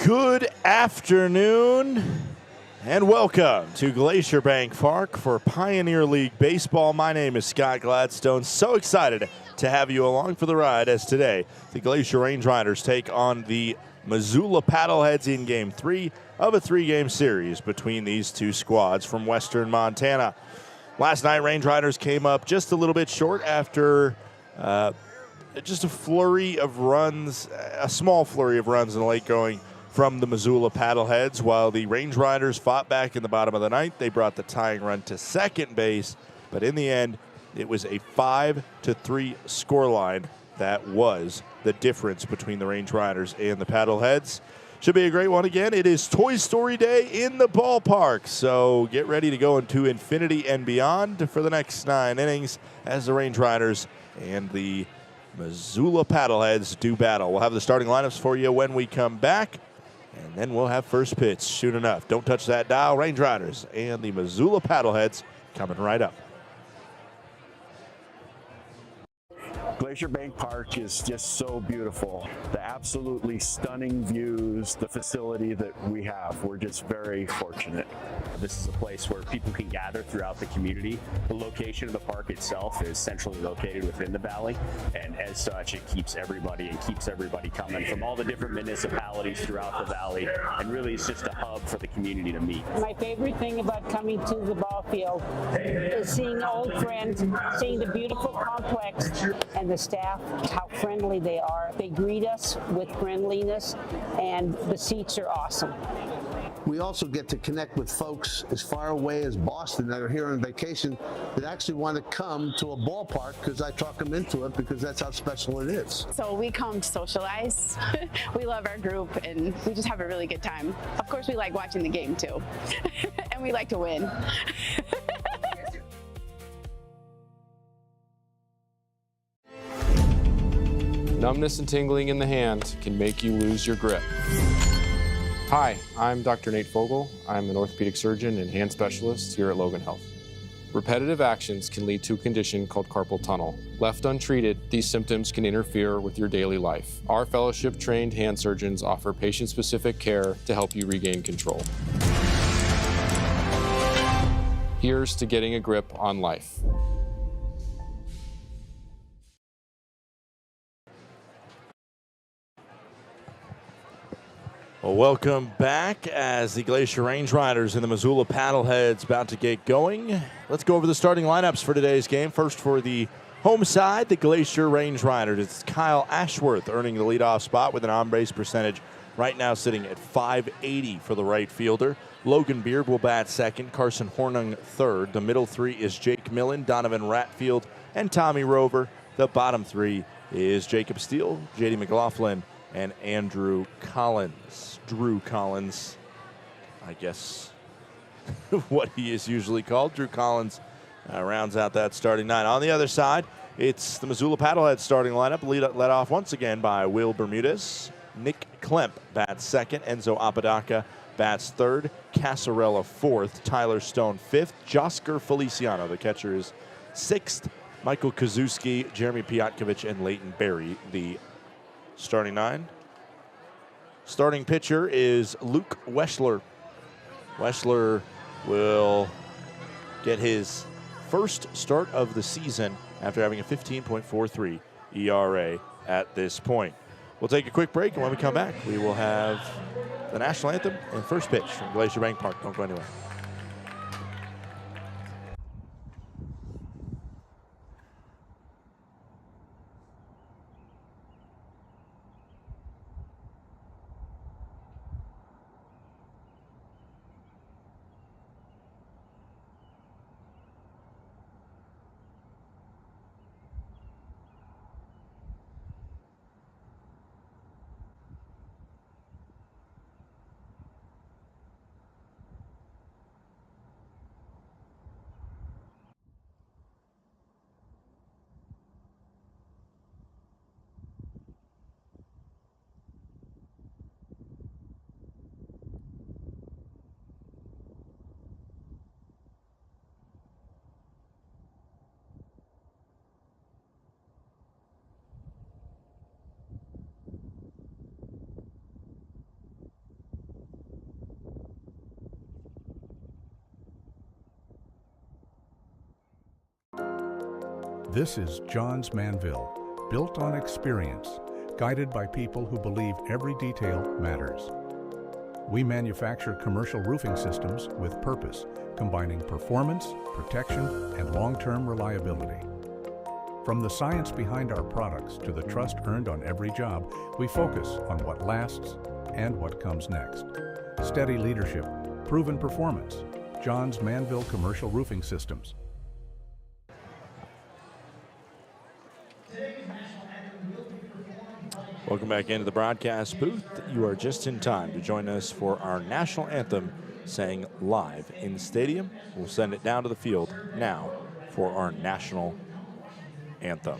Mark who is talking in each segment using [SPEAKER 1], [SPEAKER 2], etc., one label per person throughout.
[SPEAKER 1] Good afternoon and welcome to Glacier Bank Park for Pioneer League Baseball. My name is Scott Gladstone. So excited to have you along for the ride as today the Glacier Range Riders take on the Missoula Paddleheads in Game 3 of a 3-game series between these two squads from western Montana. Last night, Range Riders came up just a little bit short after just a flurry of runs, a small flurry of runs in the late going from the Missoula Paddleheads. While the Range Riders fought back in the bottom of the ninth, they brought the tying run to second base, but in the end, it was a 5-3 scoreline that was the difference between the Range Riders and the Paddleheads. Should be a great one again. It is Toy Story Day in the ballpark, so get ready to go into infinity and beyond for the next 9 innings as the Range Riders and the Missoula Paddleheads do battle. We'll have the starting lineups for you when we come back, and then we'll have first pitch soon enough. Don't touch that dial. Range Riders and the Missoula Paddleheads coming right up.
[SPEAKER 2] Glacier Bank Park is just so beautiful. The absolutely stunning views, the facility that we have, we're just very fortunate.
[SPEAKER 3] This is a place where people can gather throughout the community. The location of the park itself is centrally located within the valley, and as such, it keeps everybody coming from all the different municipalities throughout the valley, and really it's just a hub for the community to meet.
[SPEAKER 4] My favorite thing about coming to the ball field is seeing old friends, seeing the beautiful complex, and the staff, how friendly they are. They greet us with friendliness, and the seats are awesome.
[SPEAKER 5] We also get to connect with folks as far away as Boston that are here on vacation that actually want to come to a ballpark because I talk them into it because that's how special it is.
[SPEAKER 6] So we come to socialize. We love our group and we just have a really good time. Of course, we like watching the game too. And we like to win.
[SPEAKER 7] Numbness and tingling in the hand can make you lose your grip. Hi, I'm Dr. Nate Fogel. I'm an orthopedic surgeon and hand specialist here at Logan Health. Repetitive actions can lead to a condition called carpal tunnel. Left untreated, these symptoms can interfere with your daily life. Our fellowship-trained hand surgeons offer patient-specific care to help you regain control. Here's to getting a grip on life.
[SPEAKER 1] Well, welcome back as the Glacier Range Riders and the Missoula Paddleheads about to get going. Let's go over the starting lineups for today's game. First for the home side, the Glacier Range Riders. It's Kyle Ashworth earning the leadoff spot with an on-base percentage right now sitting at .580 for the right fielder. Logan Beard will bat second, Carson Hornung third. The middle three is Jake Millen, Donovan Ratfield, and Tommy Rover. The bottom three is Jacob Steele, J.D. McLaughlin, and Andrew Collins. Drew Collins, I guess what he is usually called. Drew Collins rounds out that starting 9. On the other side, it's the Missoula Paddleheads starting lineup, led off once again by Will Bermudez. Nick Klemp bats second, Enzo Apodaca bats third, Casarella fourth, Tyler Stone fifth, Josker Feliciano, the catcher, is sixth, Michael Kazuski, Jeremy Piotkovich, and Leighton Berry, the starting 9. Starting pitcher is Luke Weschler. Weschler will get his first start of the season after having a 15.43 ERA at this point. We'll take a quick break, and when we come back, we will have the national anthem and first pitch from Glacier Bank Park. Don't go anywhere.
[SPEAKER 8] This is Johns Manville, built on experience, guided by people who believe every detail matters. We manufacture commercial roofing systems with purpose, combining performance, protection, and long-term reliability. From the science behind our products to the trust earned on every job, we focus on what lasts and what comes next. Steady leadership, proven performance. Johns Manville Commercial Roofing Systems.
[SPEAKER 1] Welcome back into the broadcast booth. You are just in time to join us for our national anthem sang live in the stadium. We'll send it down to the field now for our national anthem.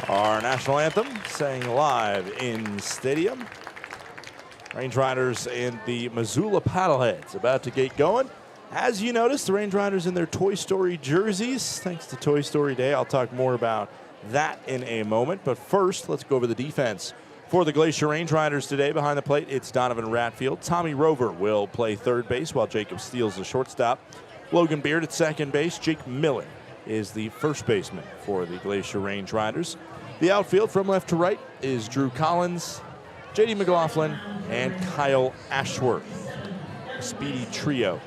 [SPEAKER 1] Our national anthem sang live in stadium. Range Riders and the Missoula Paddleheads about to get going. As you noticed, the Range Riders in their Toy Story jerseys, thanks to Toy Story Day. I'll talk more about that in a moment. But first, let's go over the defense. For the Glacier Range Riders today, behind the plate, it's Donovan Ratfield. Tommy Rover will play third base while Jacob Steele's the shortstop. Logan Beard at second base. Jake Miller is the first baseman for the Glacier Range Riders. The outfield from left to right is Drew Collins, J.D. McLaughlin, and Kyle Ashworth. A speedy trio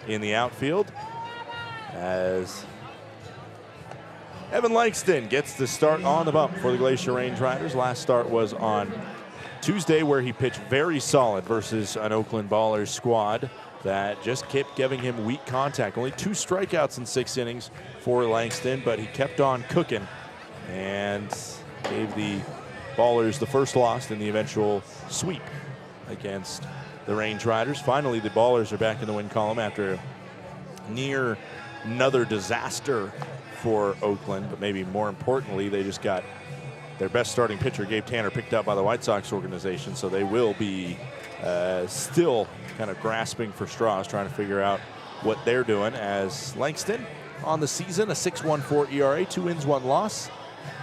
[SPEAKER 1] in the outfield as Evan Langston gets the start on the bump for the Glacier Range Riders. Last start was on Tuesday, where he pitched very solid versus an Oakland Ballers squad that just kept giving him weak contact. Only 2 strikeouts in 6 innings for Langston, but he kept on cooking and gave the Ballers the first loss in the eventual sweep against the Range Riders. Finally, the Ballers are back in the win column after near another disaster for Oakland, but maybe more importantly, they just got their best starting pitcher, Gabe Tanner, picked up by the White Sox organization, so they will be still kind of grasping for straws, trying to figure out what they're doing, as Langston on the season, a 6.14 ERA, 2 wins, 1 loss.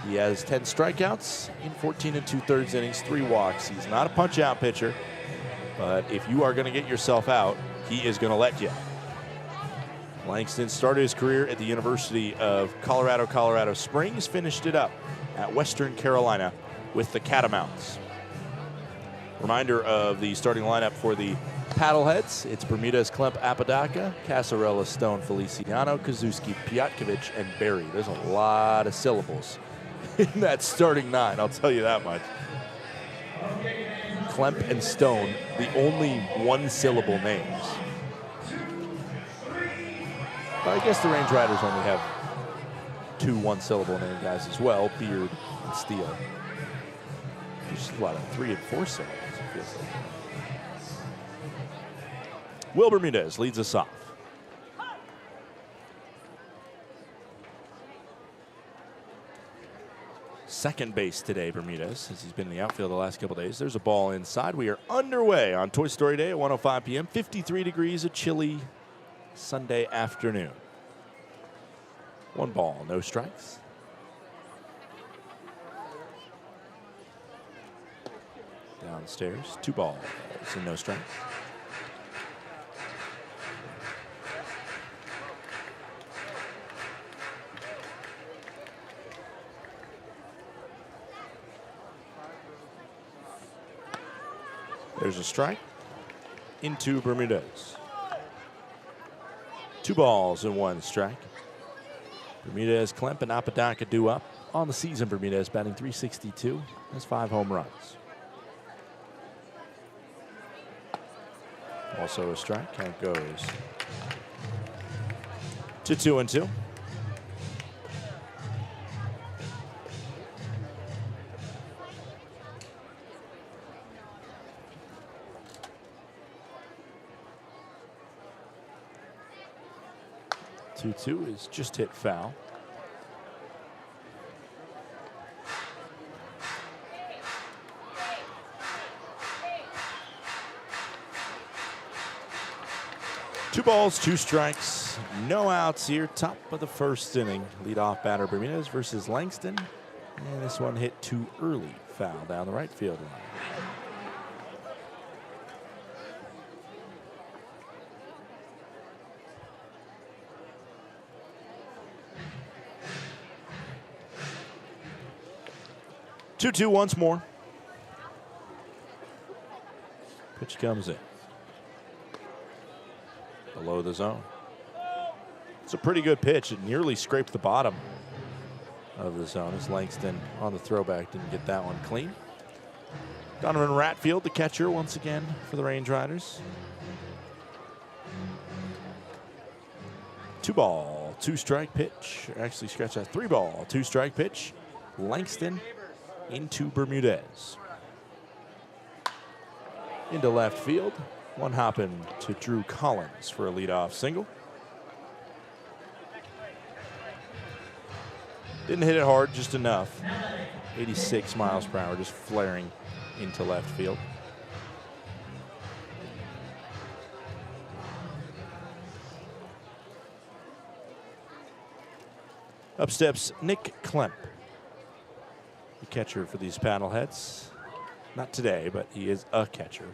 [SPEAKER 1] He has 10 strikeouts in 14 2/3 innings, 3 walks. He's not a punch-out pitcher, but if you are going to get yourself out, he is going to let you. Langston started his career at the University of Colorado Springs, finished it up at Western Carolina with the Catamounts. Reminder of the starting lineup for the Paddleheads. It's Bermudez, Klemp, Apodaca, Casarella, Stone, Feliciano, Kazuski, Piotkovich, and Berry. There's a lot of syllables in that starting 9, I'll tell you that much. Klemp and Stone, the only 1-syllable names. But I guess the Range Riders only have 2 1-syllable name guys as well, Beard and Steele. There's a lot of 3 and 4 syllables, it feels like. Will Bermudez leads us off. second base today, Bermudez, as he's been in the outfield the last couple days. There's a ball inside. We are underway on Toy Story Day at 1:05 p.m. 53 degrees, a chilly Sunday afternoon. 1 ball, no strikes. Downstairs, 2 balls and no strikes. There's a strike into Bermudez. 2 balls and 1 strike. Bermudez, Klemp, and Apodaca due up on the season. Bermudez batting .362, has 5 home runs. Also a strike. Count goes to 2-2. Two is just hit foul. Two balls, 2 strikes, no outs here. Top of the first inning. Leadoff batter Bermudez versus Langston. And this one hit too early. Foul down the right field line. Two once more. Pitch comes in. Below the zone. It's a pretty good pitch. It nearly scraped the bottom of the zone as Langston on the throwback didn't get that one clean. Donovan Ratfield, the catcher, once again for the Range Riders. 2 ball, 2 strike pitch. Actually, scratch that. 3 ball, 2 strike pitch. Langston into Bermudez. Into left field. One hopping to Drew Collins for a leadoff single. Didn't hit it hard, just enough. 86 miles per hour, just flaring into left field. Up steps Nick Klemp, the catcher for these Paddleheads. Not today, but he is a catcher.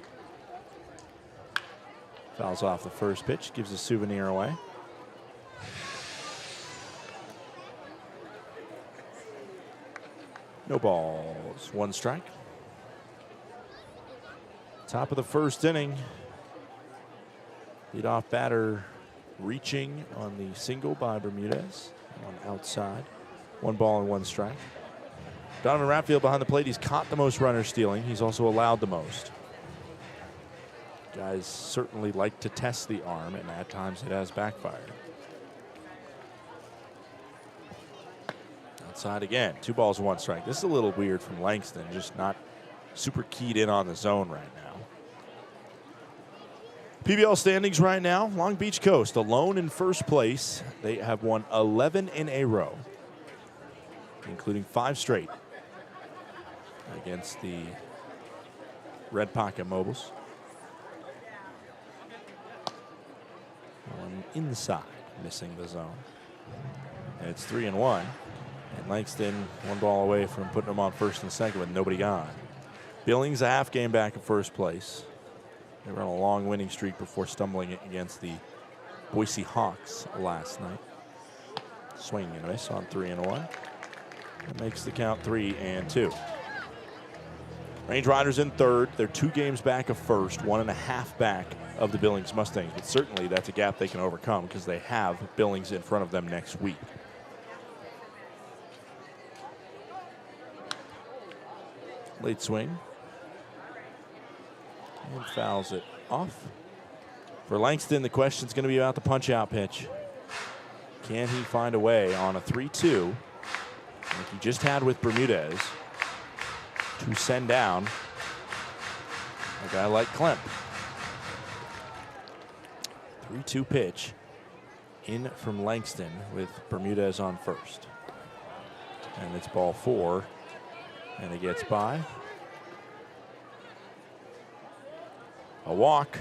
[SPEAKER 1] Fouls off the first pitch, gives a souvenir away. No balls, 1 strike. Top of the first inning. Leadoff batter reaching on the single by Bermudez on outside. 1 ball and 1 strike. Donovan Ratfield behind the plate. He's caught the most runners stealing. He's also allowed the most. Guys certainly like to test the arm, and at times it has backfired. Outside again, 2 balls and 1 strike. This is a little weird from Langston, just not super keyed in on the zone right now. PBL standings right now, Long Beach Coast alone in first place. They have won 11 in a row, including 5 straight against the Red Pocket Mobiles. One inside, missing the zone. And it's 3-1. And Langston 1 ball away from putting them on first and second with nobody on. Billings a half game back in first place. They were on a long winning streak before stumbling against the Boise Hawks last night. Swing and a miss on 3-1. That makes the count 3-2. Range Riders in third. They're 2 games back of first, 1.5 back of the Billings Mustangs. But certainly that's a gap they can overcome because they have Billings in front of them next week. Late swing. And fouls it off. For Langston, the question's going to be about the punch-out pitch. Can he find a way on a 3-2, like he just had with Bermudez, to send down a guy like Klemp? 3-2 pitch in from Langston with Bermudez on first. And it's ball 4. And it gets by. A walk.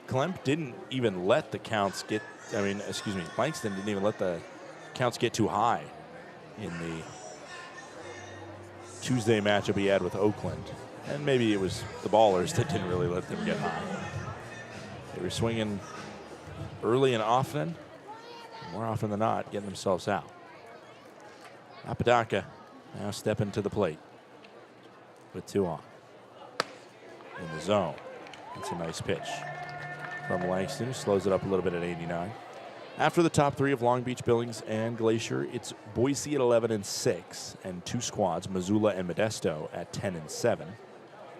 [SPEAKER 1] Klemp didn't even let the counts get, Langston didn't even let the counts get too high in the Tuesday matchup he had with Oakland. And maybe it was the Ballers that didn't really let them get high. They were swinging early and often, more often than not, getting themselves out. Apodaca now stepping to the plate with 2 on. In the zone. It's a nice pitch from Langston, who slows it up a little bit at 89. After the top 3 of Long Beach, Billings, and Glacier, it's Boise at 11 and 6, and 2 squads, Missoula and Modesto, at 10 and 7.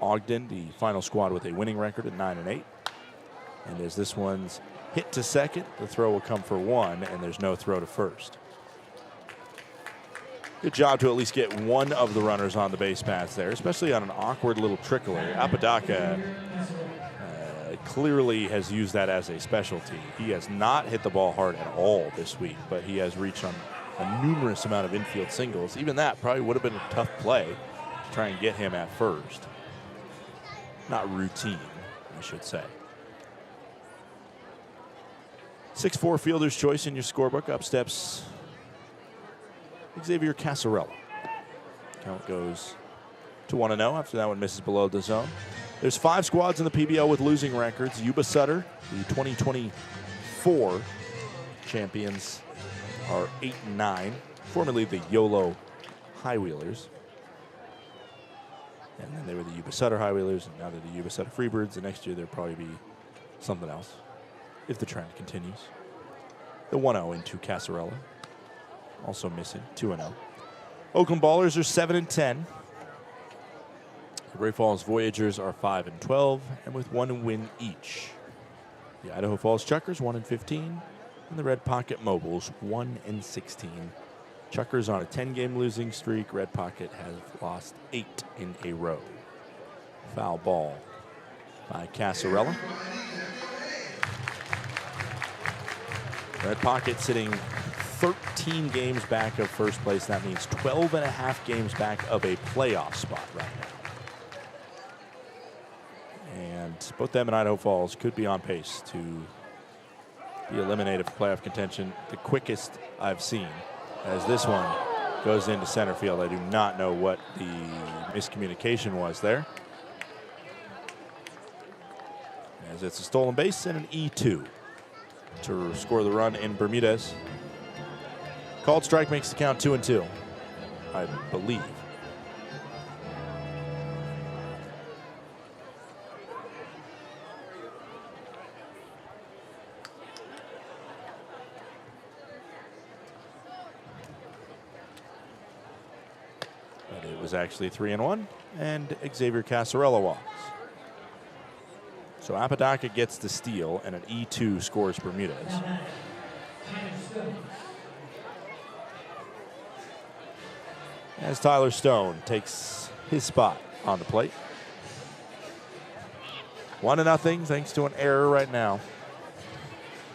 [SPEAKER 1] Ogden, the final squad, with a winning record at 9 and 8. And as this one's hit to second, the throw will come for 1, and there's no throw to first. Good job to at least get one of the runners on the base paths there, especially on an awkward little trickler. Apodaca clearly has used that as a specialty. He has not hit the ball hard at all this week, but he has reached on a numerous amount of infield singles. Even that probably would have been a tough play to try and get him at first. Not routine, I should say. 6'4" fielder's choice in your scorebook. Up steps Xavier Casarella. Count goes to 1-0. After that one misses below the zone. There's 5 squads in the PBL with losing records. Yuba Sutter, the 2024 champions, are 8 and 9. Formerly the YOLO High Wheelers. And then they were the Yuba Sutter High Wheelers, and now they're the Yuba Sutter Freebirds. The next year there'll probably be something else, if the trend continues. The 1-0 into Casarella. Also missing, 2-0. Oakland Ballers are 7 and 10. The Great Falls Voyagers are 5 and 12, and with 1 win each. The Idaho Falls Chuckers 1 and 15, and the Red Pocket Mobiles 1 and 16. Chuckers on a 10-game losing streak. Red Pocket has lost 8 in a row. Foul ball by Casarella. Red Pocket sitting 13 games back of first place. That means 12 and a half games back of a playoff spot right now. And both them and Idaho Falls could be on pace to be eliminated from playoff contention the quickest I've seen. As this one goes into center field, I do not know what the miscommunication was there. As it's a stolen base and an E2 to score the run in Bermudez. Called strike makes the count 2-2, I believe. But it was actually 3-1, and Xavier Casarella walks. So Apodaca gets the steal, and an E2 scores Bermudez. As Tyler Stone takes his spot on the plate. 1-0 thanks to an error right now.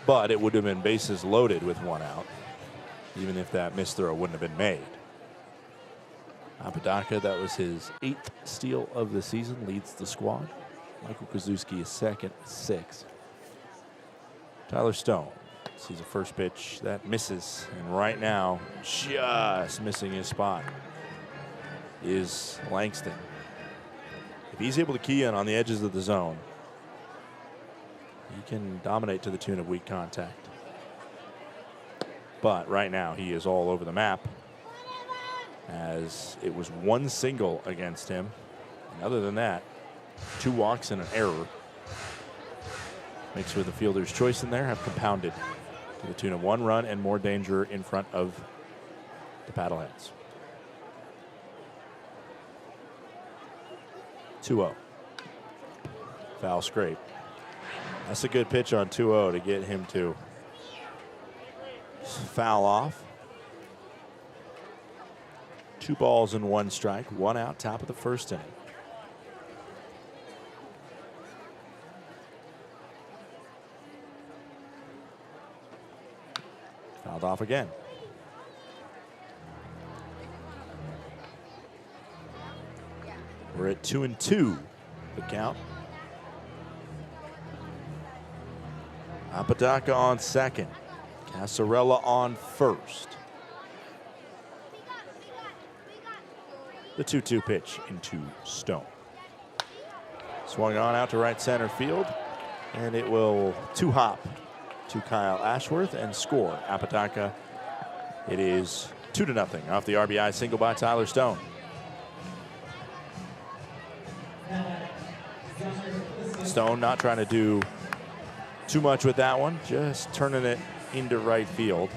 [SPEAKER 1] But it would have been bases loaded with 1 out, even if that missed throw wouldn't have been made. Apodaca, that was his 8th steal of the season, leads the squad. Michael Kozuski is second, 6. Tyler Stone sees a first pitch that misses, and right now, just missing his spot is Langston. If he's able to key in on the edges of the zone, he can dominate to the tune of weak contact. But right now, he is all over the map, as it was 1 single against him. And other than that, 2 walks and an error. Makes for the fielder's choice in there have compounded to the tune of 1 run and more danger in front of the Paddleheads. 2-0. Foul scrape. That's a good pitch on 2-0 to get him to foul off. 2 balls and 1 strike, 1 out, top of the first inning. Fouled off again. We're at 2-2, the count. Apodaca on second. Casarella on first. The 2-2 pitch into Stone. Swung on out to right center field, and it will two-hop to Kyle Ashworth and score. Apodaca, it is 2-0 off the RBI single by Tyler Stone. Stone not trying to do too much with that one, just turning it into right field.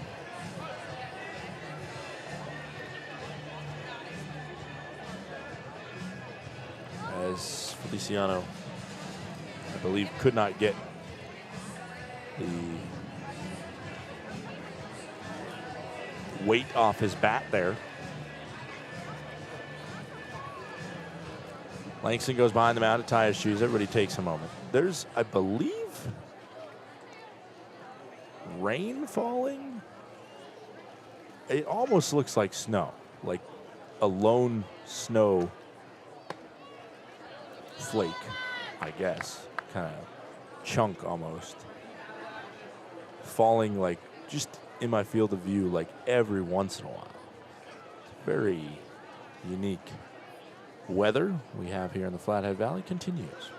[SPEAKER 1] As Feliciano, I believe, could not get the weight off his bat there. Langston goes behind the mound to tie his shoes. Everybody takes a moment. There's, I believe, rain falling. It almost looks like snow, like a lone snow flake, I guess, kind of chunk almost, falling like just in my field of view like every once in a while. It's very unique weather we have here in the Flathead Valley continues.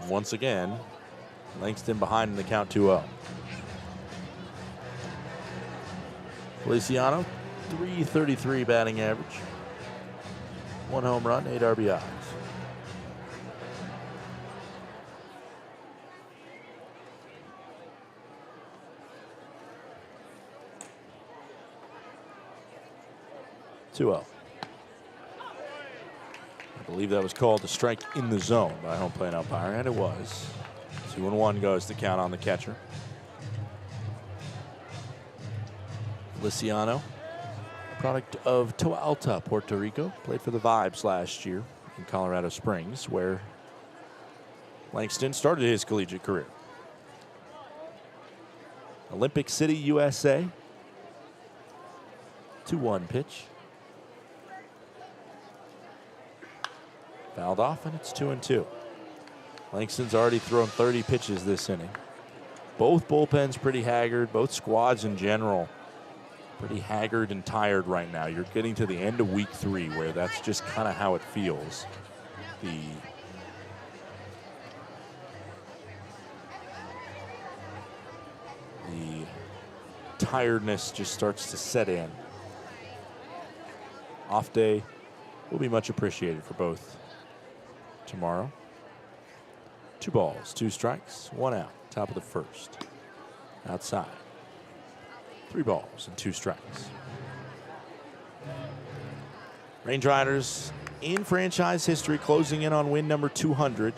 [SPEAKER 1] Once again, Langston behind in the count 2-0. Feliciano, .333 batting average. 1 home run, 8 RBIs. I believe that was called a strike in the zone by home plate umpire, and it was. 2-1 goes the count on the catcher. Feliciano, product of Toa Alta, Puerto Rico, played for the Vibes last year in Colorado Springs, where Langston started his collegiate career. Olympic City, USA. 2-1 pitch. Fouled off, and it's 2-2. Langston's already thrown 30 pitches this inning. Both bullpens pretty haggard. Both squads in general pretty haggard and tired right now. You're getting to the end of week 3 where that's just kind of how it feels. The tiredness just starts to set in. Off day will be much appreciated for both tomorrow. 2 balls, 2 strikes, 1 out. Top of the first. Outside. 3 balls and 2 strikes. Range Riders in franchise history closing in on win number 200.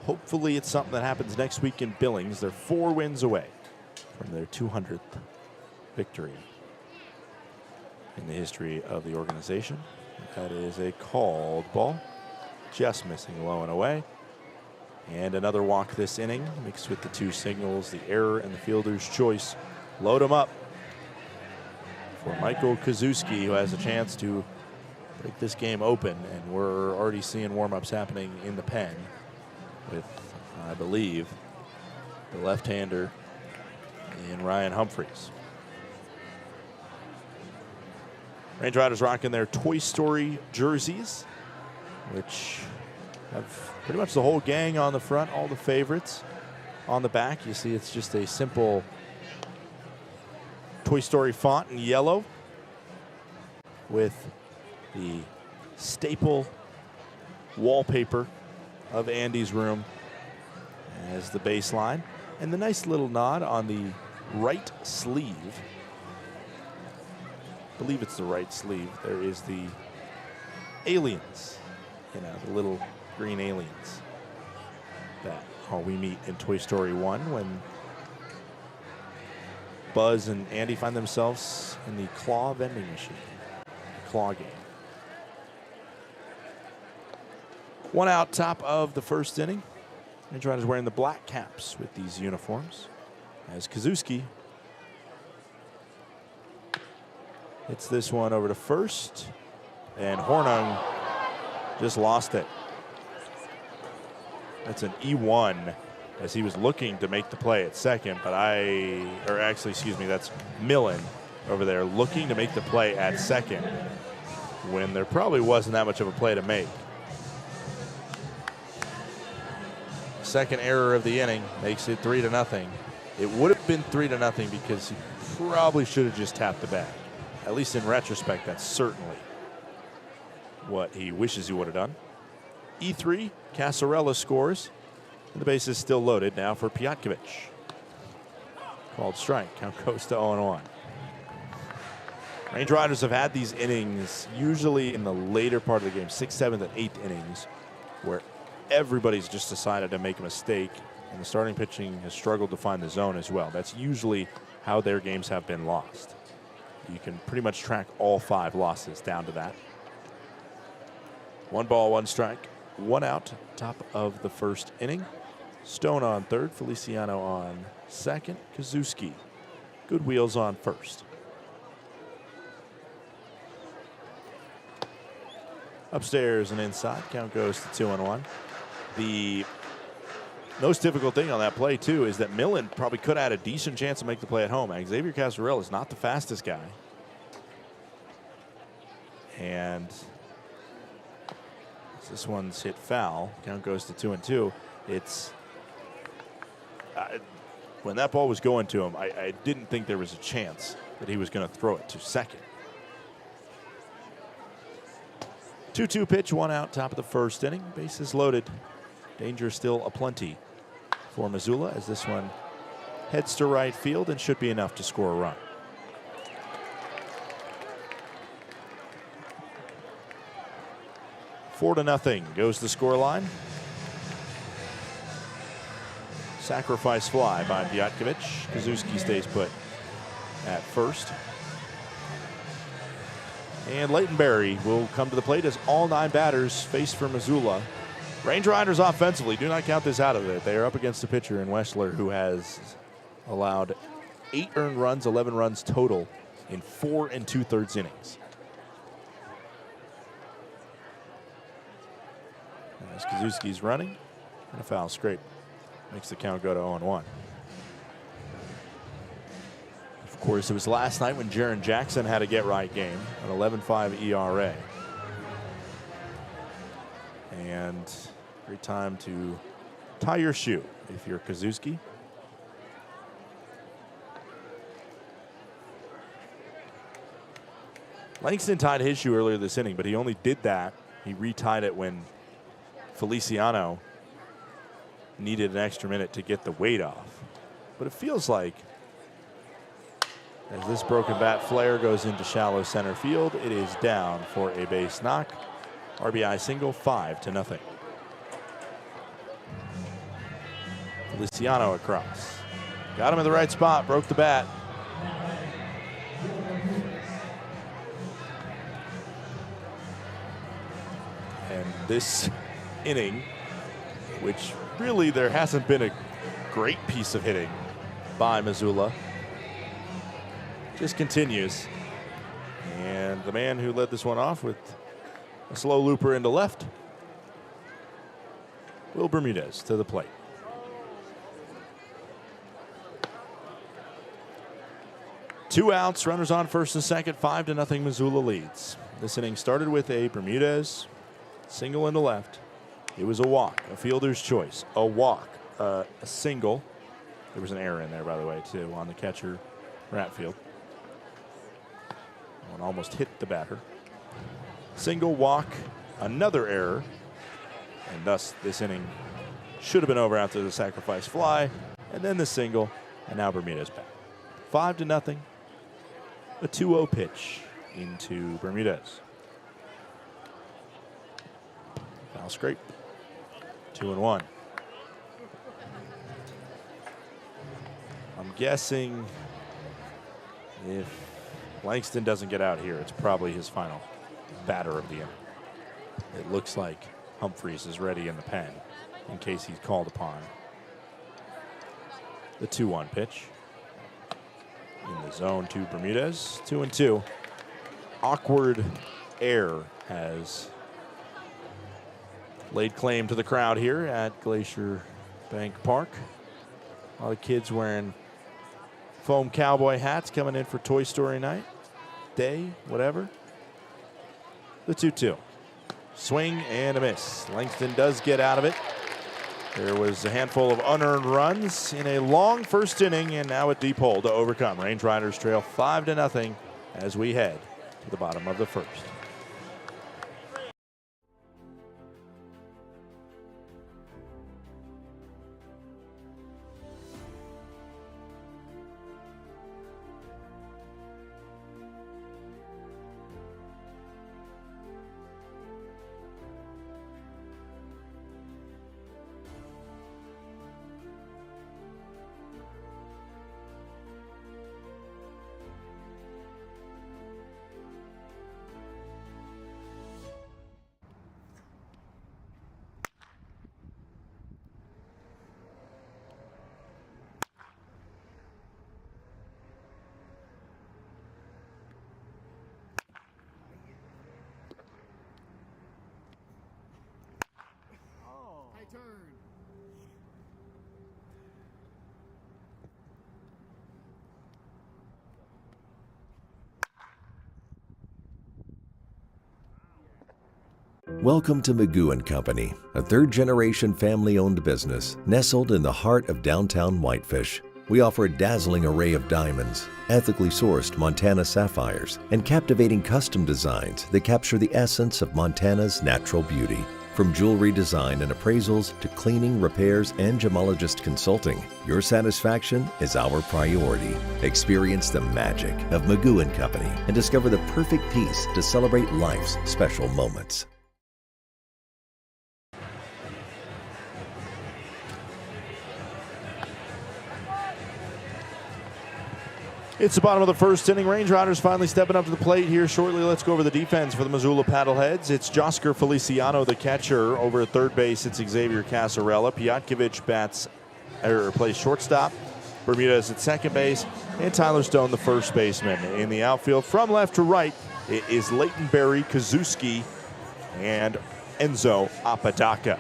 [SPEAKER 1] Hopefully it's something that happens next week in Billings. They're 4 wins away from their 200th victory in the history of the organization. That is a called ball. Just missing low and away. And another walk this inning, mixed with the 2 signals, the error and the fielder's choice. Load him up for Michael Kazuski, who has a chance to break this game open. And we're already seeing warm-ups happening in the pen with, I believe, the left-hander in Ryan Humphreys. Range Riders rocking their Toy Story jerseys, which have pretty much the whole gang on the front, all the favorites. On the back, you see it's just a simple Toy Story font in yellow with the staple wallpaper of Andy's room as the baseline. And the nice little nod on the right sleeve. I believe it's the right sleeve. There is the aliens, you know, the little green aliens that we meet in Toy Story 1 when Buzz and Andy find themselves in the claw vending machine, the claw game. 1 out, top of the first inning. Range Riders wearing the black caps with these uniforms as Kazuski Hits this one over to first, and Hornung just lost it. That's an E1 as he was looking to make the play at second, but that's Millen over there looking to make the play at second when there probably wasn't that much of a play to make. Second error of the inning makes it 3-0. It would have been 3-0 because he probably should have just tapped the bag. At least in retrospect, that's certainly what he wishes he would have done. E3, Casarella scores. And the base is still loaded now for Piotkovic. Called strike. Count goes to 0-1. Range Riders have had these innings usually in the later part of the game, 6th, 7th, and 8th innings, where everybody's just decided to make a mistake, and the starting pitching has struggled to find the zone as well. That's usually how their games have been lost. You can pretty much track all 5 losses down to that. 1 ball, 1 strike, 1 out, top of the first inning. Stone on third, Feliciano on second, Kazuski. Good wheels on first. Upstairs and inside, count goes to 2-1. The most difficult thing on that play, too, is that Millen probably could have had a decent chance to make the play at home. Xavier Casarella is not the fastest guy. And this one's hit foul. Count goes to 2-2. It's when that ball was going to him, I didn't think there was a chance that he was going to throw it to second. 2-2 pitch, 1 out, top of the first inning. Bases loaded. Danger still aplenty for Missoula as this one heads to right field and should be enough to score a run. Four to nothing goes the scoreline. Sacrifice fly by Piotkovic. Kazuski stays put at first. And Leighton Berry will come to the plate as all 9 batters face for Missoula. Range Riders offensively, do not count this out of it. They are up against a pitcher in Weschler who has allowed 8 earned runs, 11 runs total in 4 2/3 innings. As Kazuski's running, and a foul scrape makes the count go to 0-1. Of course, it was last night when Jaron Jackson had a get-right game, an 11.5 ERA. And great time to tie your shoe if you're Kazuski. Langston tied his shoe earlier this inning, but he only did that. He retied it when Feliciano needed an extra minute to get the weight off. But it feels like as this broken bat flare goes into shallow center field, it is down for a base knock. RBI single, 5-0. Feliciano across. Got him in the right spot, broke the bat. And this inning, which really there hasn't been a great piece of hitting by Missoula, just continues. And the man who led this one off with a slow looper into left, Will Bermudez to the plate. Two outs, runners on first and second, 5-0 Missoula leads. This inning started with a Bermudez single into left. It was a walk, a fielder's choice, a walk, a single. There was an error in there, by the way, too, on the catcher, Ratfield. One almost hit the batter. Single, walk, another error, and thus this inning should have been over after the sacrifice fly, and then the single, and now Bermudez back. 5-0. A 2-0 pitch into Bermudez. Foul scrape. 2-1. I'm guessing if Langston doesn't get out here, it's probably his final batter of the inning. It looks like Humphreys is ready in the pen in case he's called upon. The 2-1 pitch. In the zone to Bermudez. 2-2. awkward air has laid claim to the crowd here at Glacier Bank Park. A lot of kids wearing foam cowboy hats coming in for Toy Story night, day, whatever. The 2-2. Swing and a miss. Langston does get out of it. There was a handful of unearned runs in a long first inning, and now a deep hole to overcome. Range Riders trail 5-0 as we head to the bottom of the first.
[SPEAKER 9] Welcome to Magoo & Company, a third-generation family-owned business nestled in the heart of downtown Whitefish. We offer a dazzling array of diamonds, ethically sourced Montana sapphires, and captivating custom designs that capture the essence of Montana's natural beauty. From jewelry design and appraisals to cleaning, repairs, and gemologist consulting, your satisfaction is our priority. Experience the magic of Magoo & Company and discover the perfect piece to celebrate life's special moments.
[SPEAKER 1] It's the bottom of the first inning. Range Riders finally stepping up to the plate here shortly. Let's go over the defense for the Missoula Paddleheads. It's Josker Feliciano, the catcher. Over at third base, it's Xavier Casarella. Piotkovich plays shortstop. Bermudez at second base. And Tyler Stone, the first baseman. In the outfield, from left to right, it is Leighton Berry, Kazuski, and Enzo Apodaca.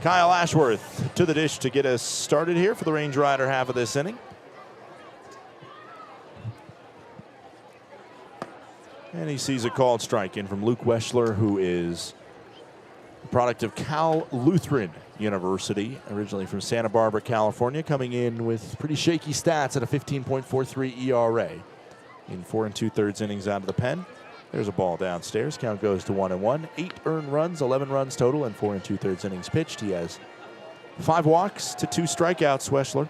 [SPEAKER 1] Kyle Ashworth to the dish to get us started here for the Range Rider half of this inning. And he sees a called strike in from Luke Weschler, who is a product of Cal Lutheran University, originally from Santa Barbara, California, coming in with pretty shaky stats at a 15.43 ERA in 4 2/3 innings out of the pen. There's a ball downstairs. Count goes to 1-1. 8 earned runs, 11 runs total, and 4 2/3 innings pitched. He has 5 walks to 2 strikeouts, Weschler.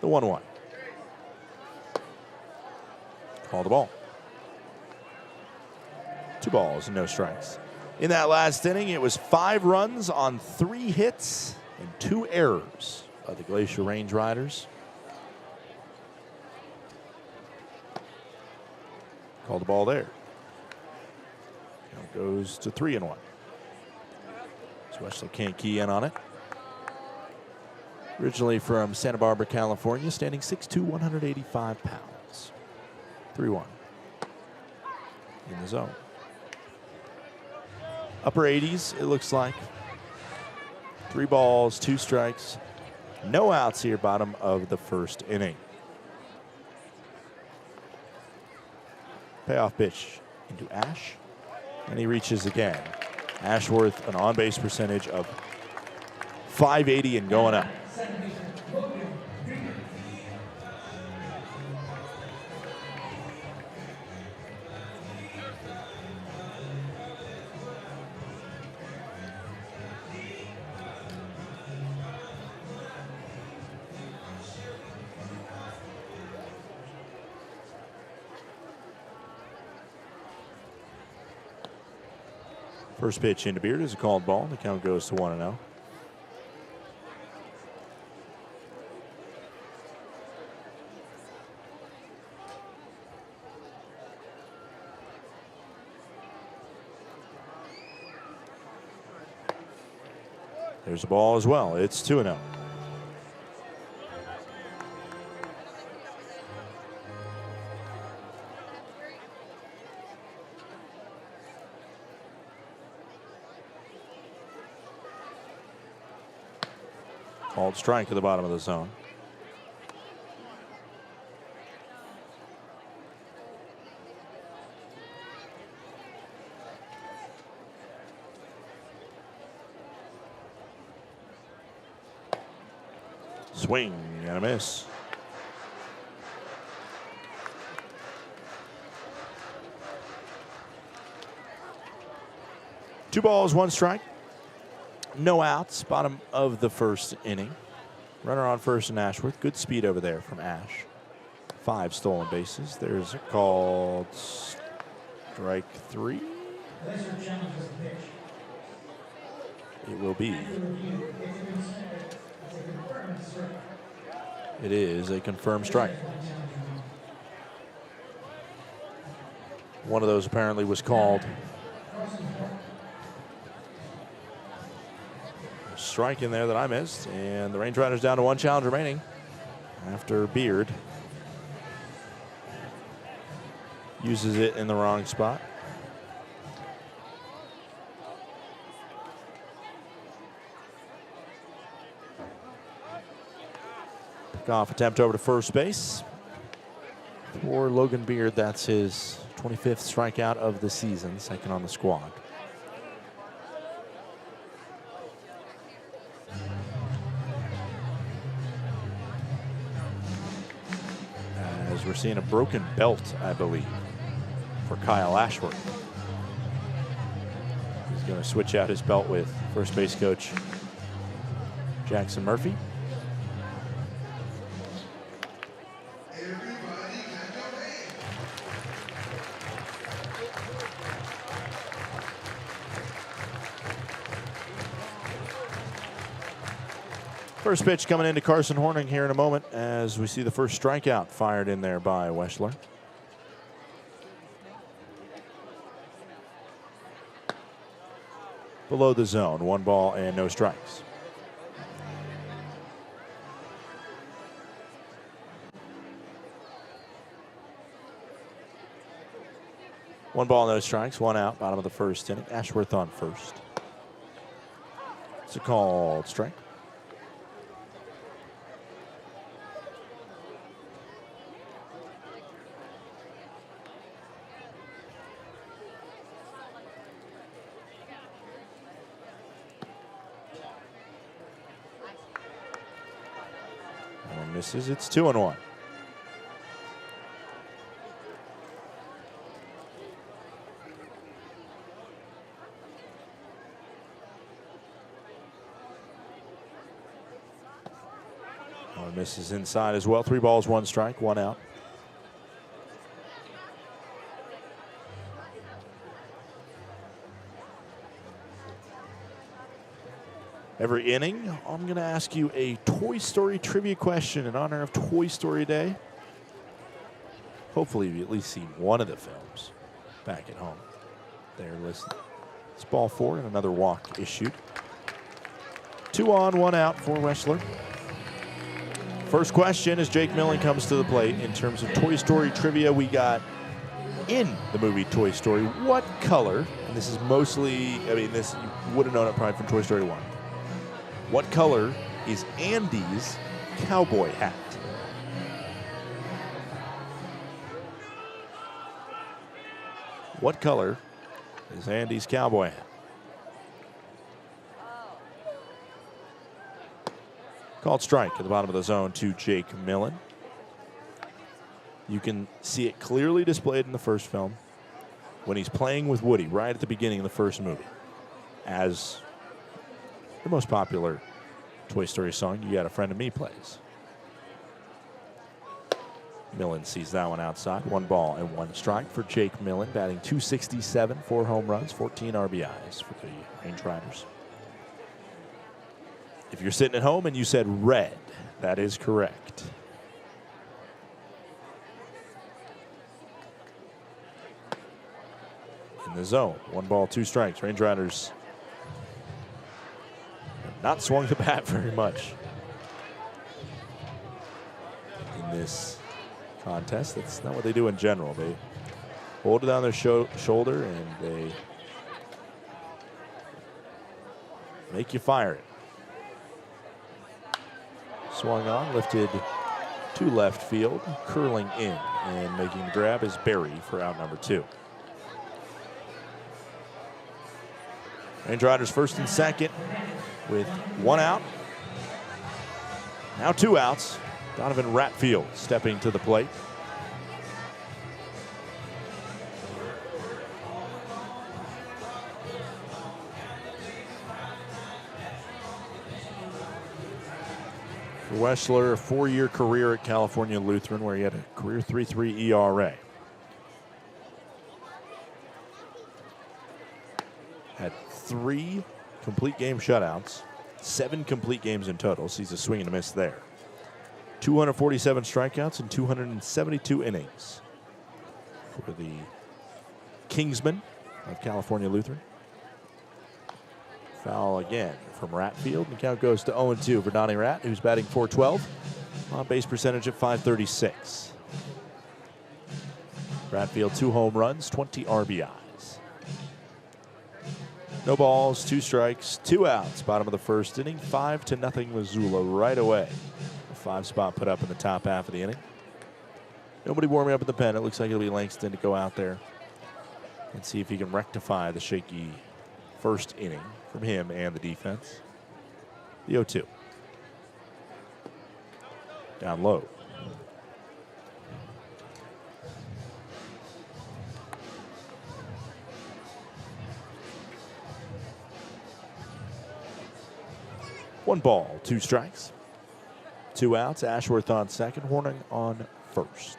[SPEAKER 1] The 1-1. Call the ball. 2 balls and no strikes. In that last inning, it was 5 runs on 3 hits and 2 errors by the Glacier Range Riders. Call the ball there. Count goes to 3-1. So Weschler can't key in on it. Originally from Santa Barbara, California, standing 6'2", 185 pounds. 3-1. In the zone. Upper 80s, it looks like. 3 balls, 2 strikes. No outs here, bottom of the first inning. Payoff pitch into Ash, and he reaches again. Ashworth, an on-base percentage of .580 and going up. First pitch into Beard is a called ball. The count goes to 1-0. There's a ball as well. It's 2-0. Called strike at the bottom of the zone. Swing and a miss. Two balls, one strike. No outs, bottom of the first inning. Runner on first and Ashworth. Good speed over there from Ash. 5 stolen bases. There's a called strike 3. It will be. It is a confirmed strike. One of those apparently was called. Strike in there that I missed, and the Range Riders down to 1 challenge remaining after Beard uses it in the wrong spot. Pickoff attempt over to first base for Logan Beard. That's his 25th strikeout of the season, second on the squad. As we're seeing a broken belt, I believe, for Kyle Ashworth. He's going to switch out his belt with first base coach Jackson Murphy. First pitch coming into Carson Horning here in a moment as we see the first strikeout fired in there by Weschler. Below the zone, 1 ball and no strikes. One ball, no strikes, 1 out, bottom of the first inning. Ashworth on first. It's a called strike. Misses. It's 2-1. Misses inside as well. 3 balls, 1 strike, 1 out. Every inning, I'm going to ask you a Toy Story trivia question in honor of Toy Story Day. Hopefully, you've at least seen one of the films back at home. They're listed. It's ball 4 and another walk issued. 2 on, 1 out for Weschler. First question as Jake Millen comes to the plate. In terms of Toy Story trivia, we got in the movie Toy Story, what color, and this is mostly, I mean, this you would have known it probably from Toy Story 1. What color is Andy's cowboy hat? What color is Andy's cowboy hat? Called strike at the bottom of the zone to Jake Millen. You can see it clearly displayed in the first film when he's playing with Woody right at the beginning of the first movie. As the most popular Toy Story song, You Got a Friend of Me, plays. Millen sees that one outside. 1 ball and 1 strike for Jake Millen, batting .267, 4 home runs, 14 RBIs for the Range Riders. If you're sitting at home and you said red, that is correct. In the zone, 1 ball, 2 strikes. Range Riders have not swung the bat very much in this contest. That's not what they do in general. They hold it on their shoulder and they make you fire it. Swung on, lifted to left field, curling in, and making the grab is Berry for out number 2. Range Riders first and second with 1 out. Now 2 outs. Donovan Ratfield stepping to the plate. For Weschler, a 4-year career at California Lutheran where he had a career 3.3 ERA. Had 3 complete game shutouts, 7 complete games in total, so he's a swing and a miss there. 247 strikeouts and 272 innings for the Kingsmen of California Lutheran. Foul again from Ratfield, and the count goes to 0-2 for Donnie Rat, who's batting .412, on base percentage at .536. Ratfield 2 home runs, 20 RBIs. No balls, 2 strikes, 2 outs. Bottom of the first inning, 5-0 Missoula right away. A 5-spot put up in the top half of the inning. Nobody warming up in the pen. It looks like it'll be Langston to go out there and see if he can rectify the shaky first inning from him and the defense. The 0-2. Down low. One ball, 2 strikes, 2 outs. Ashworth on second, Horning on first.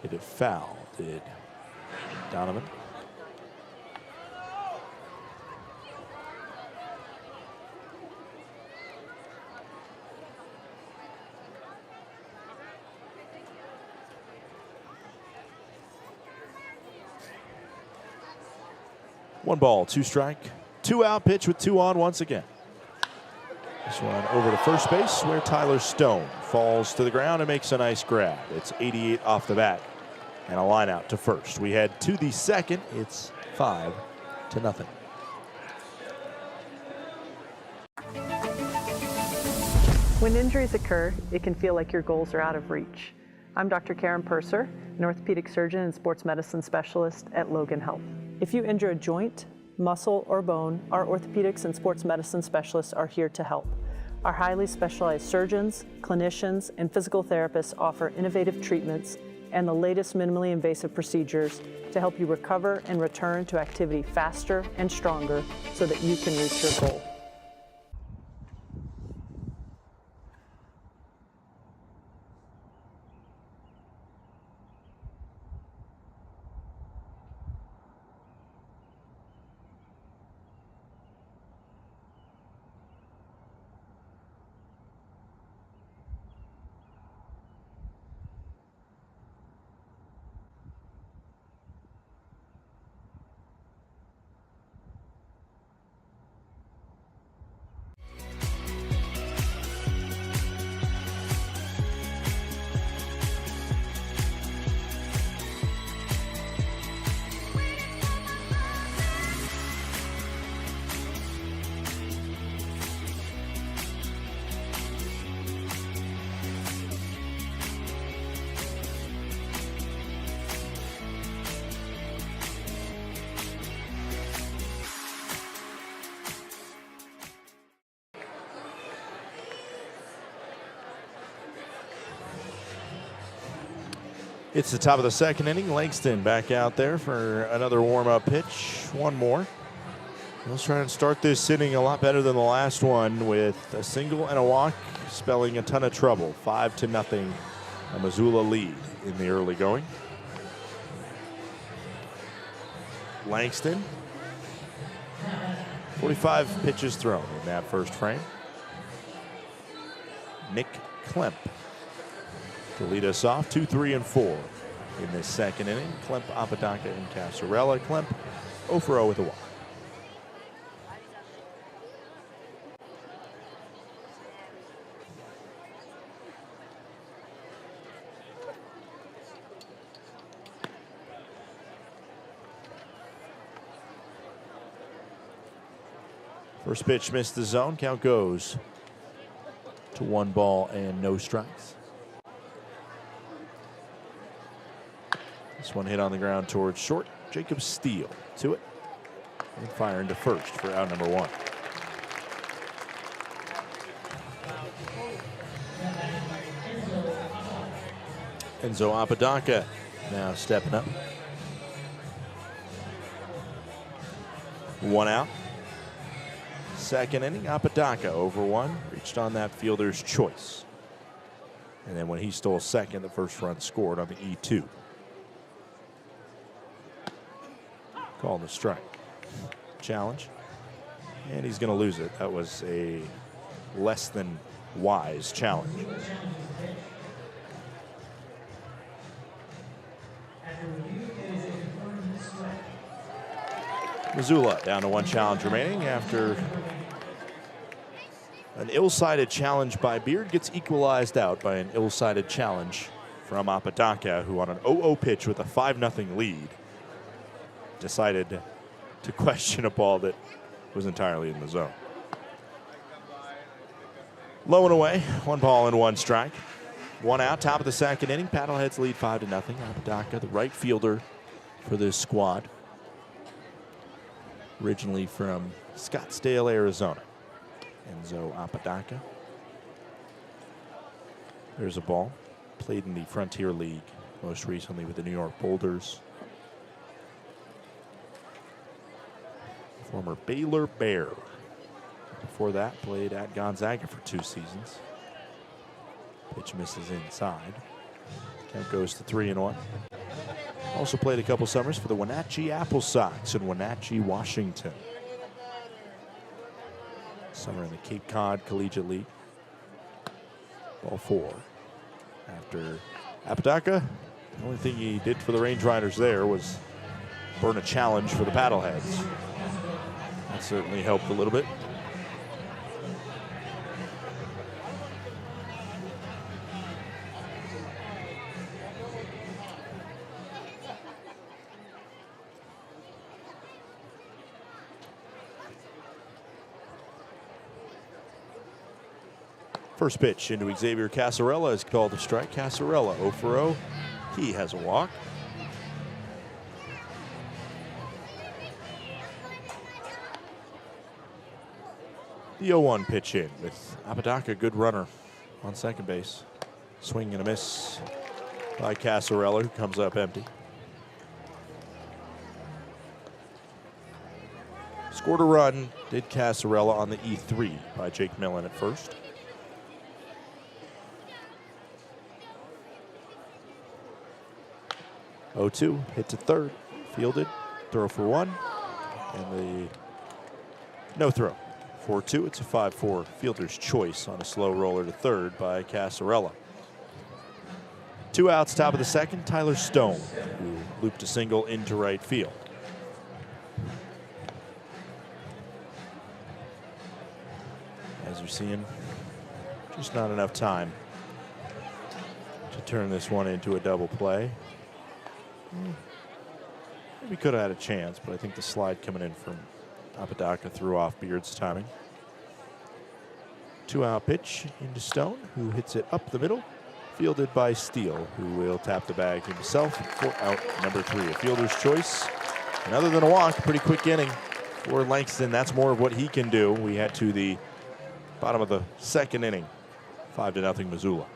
[SPEAKER 1] Hit it foul, did Donovan. One ball, 2 strike, 2 out pitch with 2 on once again. This one over to first base where Tyler Stone falls to the ground and makes a nice grab. It's 88 off the bat and a line out to first. We head to the second. It's 5-0.
[SPEAKER 10] When injuries occur, it can feel like your goals are out of reach. I'm Dr. Karen Purser, an orthopedic surgeon and sports medicine specialist at Logan Health. If you injure a joint, muscle, or bone, our orthopedics and sports medicine specialists are here to help. Our highly specialized surgeons, clinicians, and physical therapists offer innovative treatments and the latest minimally invasive procedures to help you recover and return to activity faster and stronger so that you can reach your goal.
[SPEAKER 1] It's the top of the second inning. Langston back out there for another warm-up pitch. One more. Let's try and start this inning a lot better than the last one with a single and a walk, spelling a ton of trouble. 5-0, a Missoula lead in the early going. Langston, 45 pitches thrown in that first frame. Nick Klemp to lead us off, 2, 3, and 4 in this second inning. Klemp, Apodaca, and Casarella. Klemp 0 for 0 with a walk. First pitch missed the zone. Count goes to 1 ball and no strikes. This one hit on the ground towards short. Jacob Steele to it. And fire into first for out number 1. Enzo Apodaca now stepping up. 1 out. Second inning, Apodaca over 1. Reached on that fielder's choice. And then when he stole second, the first run scored on the E2. Calling the strike. Challenge. And he's going to lose it. That was a less than wise challenge. Missoula down to 1 challenge remaining after an ill-sighted challenge by Beard gets equalized out by an ill-sighted challenge from Apodaca, who on an 0-0 pitch with a 5-0 lead decided to question a ball that was entirely in the zone. Low and away, 1 ball and 1 strike. 1 out, top of the second inning. Paddleheads lead 5-0. Apodaca, the right fielder for this squad. Originally from Scottsdale, Arizona. Enzo Apodaca. There's a ball. Played in the Frontier League, most recently with the New York Boulders. Former Baylor Bear. Before that, played at Gonzaga for 2 seasons. Pitch misses inside. Count goes to 3-1. Also played a couple summers for the Wenatchee Apple Sox in Wenatchee, Washington. Summer in the Cape Cod Collegiate League. Ball 4. After Apodaca, the only thing he did for the Range Riders there was burn a challenge for the Paddleheads. That certainly helped a little bit. First pitch into Xavier Casarella is called a strike. Casarella 0 for 0. He has a walk. The 0-1 pitch in with Apodaca, good runner on second base. Swing and a miss by Casarella, who comes up empty. Scored a run, did Casarella on the E3 by Jake Millen at first. Oh-2, hit to third, fielded, throw for 1, and the no throw. 4-2, it's a 5-4 fielder's choice on a slow roller to third by Casarella. 2 outs, top of the second, Tyler Stone, who looped a single into right field. As you're seeing, just not enough time to turn this one into a double play. Maybe could have had a chance, but I think the slide coming in from Apodaca threw off Beard's timing. 2-out pitch into Stone, who hits it up the middle, fielded by Steele, who will tap the bag himself for out number 3. A fielder's choice. And other than a walk, pretty quick inning for Langston. That's more of what he can do. We head to the bottom of the second inning. 5-0 Missoula.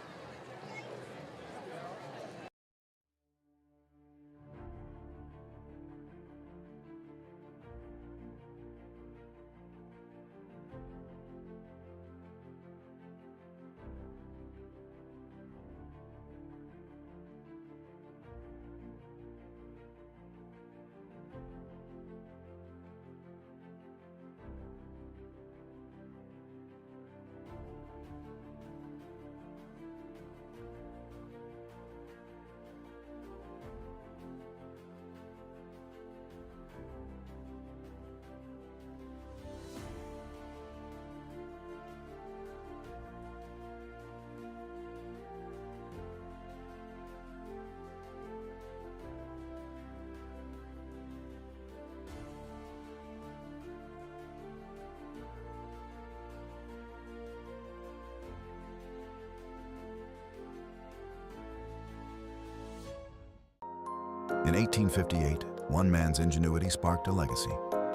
[SPEAKER 11] 1858, one man's ingenuity sparked a legacy.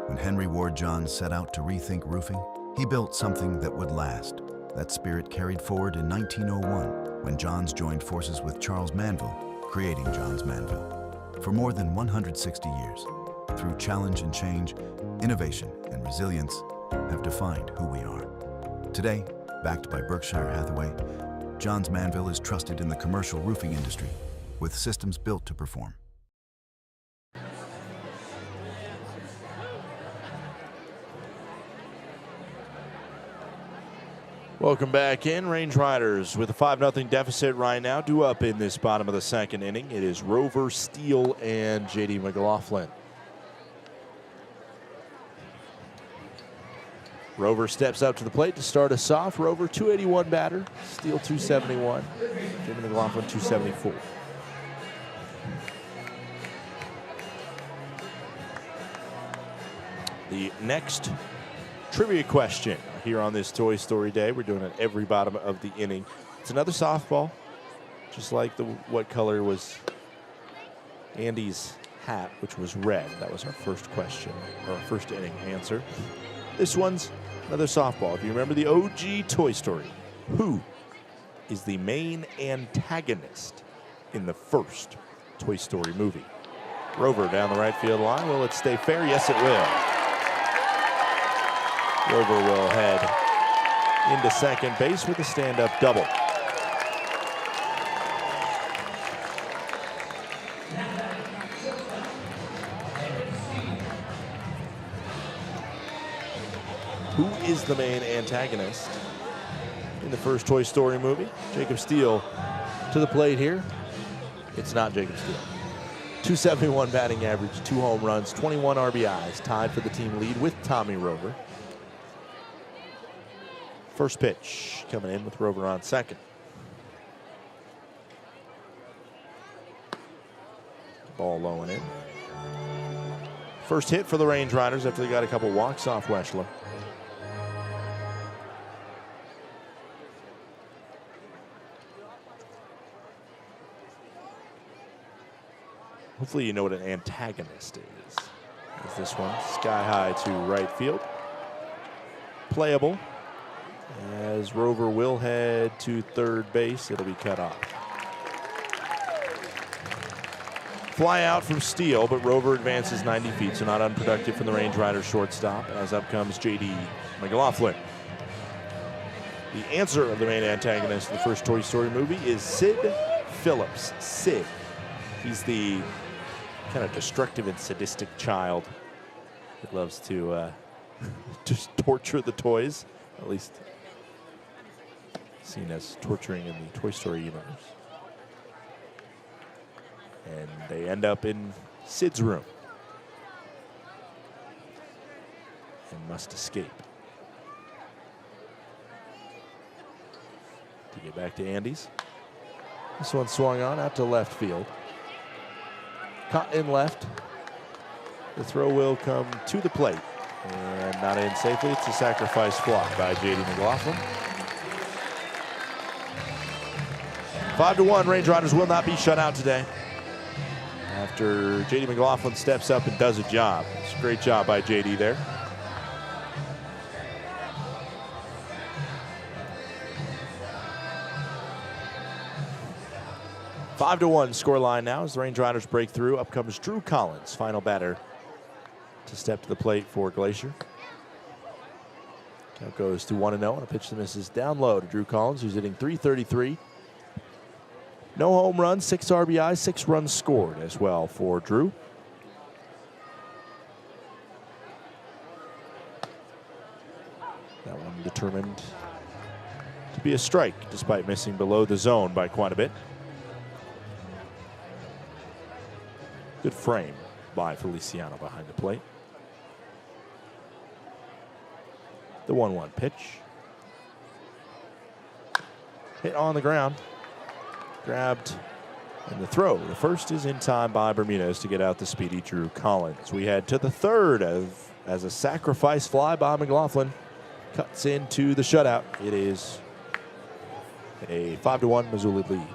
[SPEAKER 11] When Henry Ward Johns set out to rethink roofing, he built something that would last. That spirit carried forward in 1901 when Johns joined forces with Charles Manville, creating Johns Manville. For more than 160 years, through challenge and change, innovation and resilience have defined who we are. Today, backed by Berkshire Hathaway, Johns Manville is trusted in the commercial roofing industry with systems built to perform.
[SPEAKER 1] Welcome back in. Range Riders with a 5-0 deficit right now, due up in this bottom of the second inning. It is Rover, Steele, and J.D. McLaughlin. Rover steps up to the plate to start us off. Rover, 281 batter. Steele, 271. J.D. McLaughlin, 274. The next trivia question here on this Toy Story Day. We're doing it every bottom of the inning. It's another softball, just like what color was Andy's hat, which was red. That was our first question, or our first inning answer. This one's another softball. If you remember the OG Toy Story, who is the main antagonist in the first Toy Story movie? Rover down the right field line. Will it stay fair? Yes, it will. Rover will head into second base with a stand-up double. Who is the main antagonist in the first Toy Story movie? Jacob Steele to the plate here. It's not Jacob Steele. 271 batting average, 2 home runs, 21 RBIs, tied for the team lead with Tommy Rover. First pitch coming in with Rover on second. Ball low and in. First hit for the Range Riders after they got a couple walks off Weschler. Hopefully you know what an antagonist is. As this one sky high to right field. Playable. As Rover will head to third base, it'll be cut off. Fly out from Steele, but Rover advances 90 feet, so not unproductive from the Range Riders shortstop. As up comes J.D. McLaughlin. The answer of the main antagonist in the first Toy Story movie is Sid Phillips. Sid. He's the kind of destructive and sadistic child that loves to just torture the toys, at least seen as torturing in the Toy Story universe. And they end up in Sid's room and must escape. To get back to Andy's. This one swung on out to left field. Caught in left. The throw will come to the plate and not in safely. It's a sacrifice fly by J.D. McLaughlin. 5-1, Range Riders will not be shut out today. After J.D. McLaughlin steps up and does a job. It's a great job by J.D. there. Five to 1 scoreline now as the Range Riders break through. Up comes Drew Collins, final batter to step to the plate for Glacier. Count goes to 1-0 and a pitch that misses down low to Drew Collins, who's hitting .333. No home runs, 6 RBIs, 6 runs scored as well for Drew. That one determined to be a strike despite missing below the zone by quite a bit. Good frame by Feliciano behind the plate. The 1-1 pitch. Hit on the ground. Grabbed in the throw. The first is in time by Bermudez to get out the speedy Drew Collins. We head to the third as a sacrifice fly by McLaughlin cuts into the shutout. It is a 5-1 Missoula lead.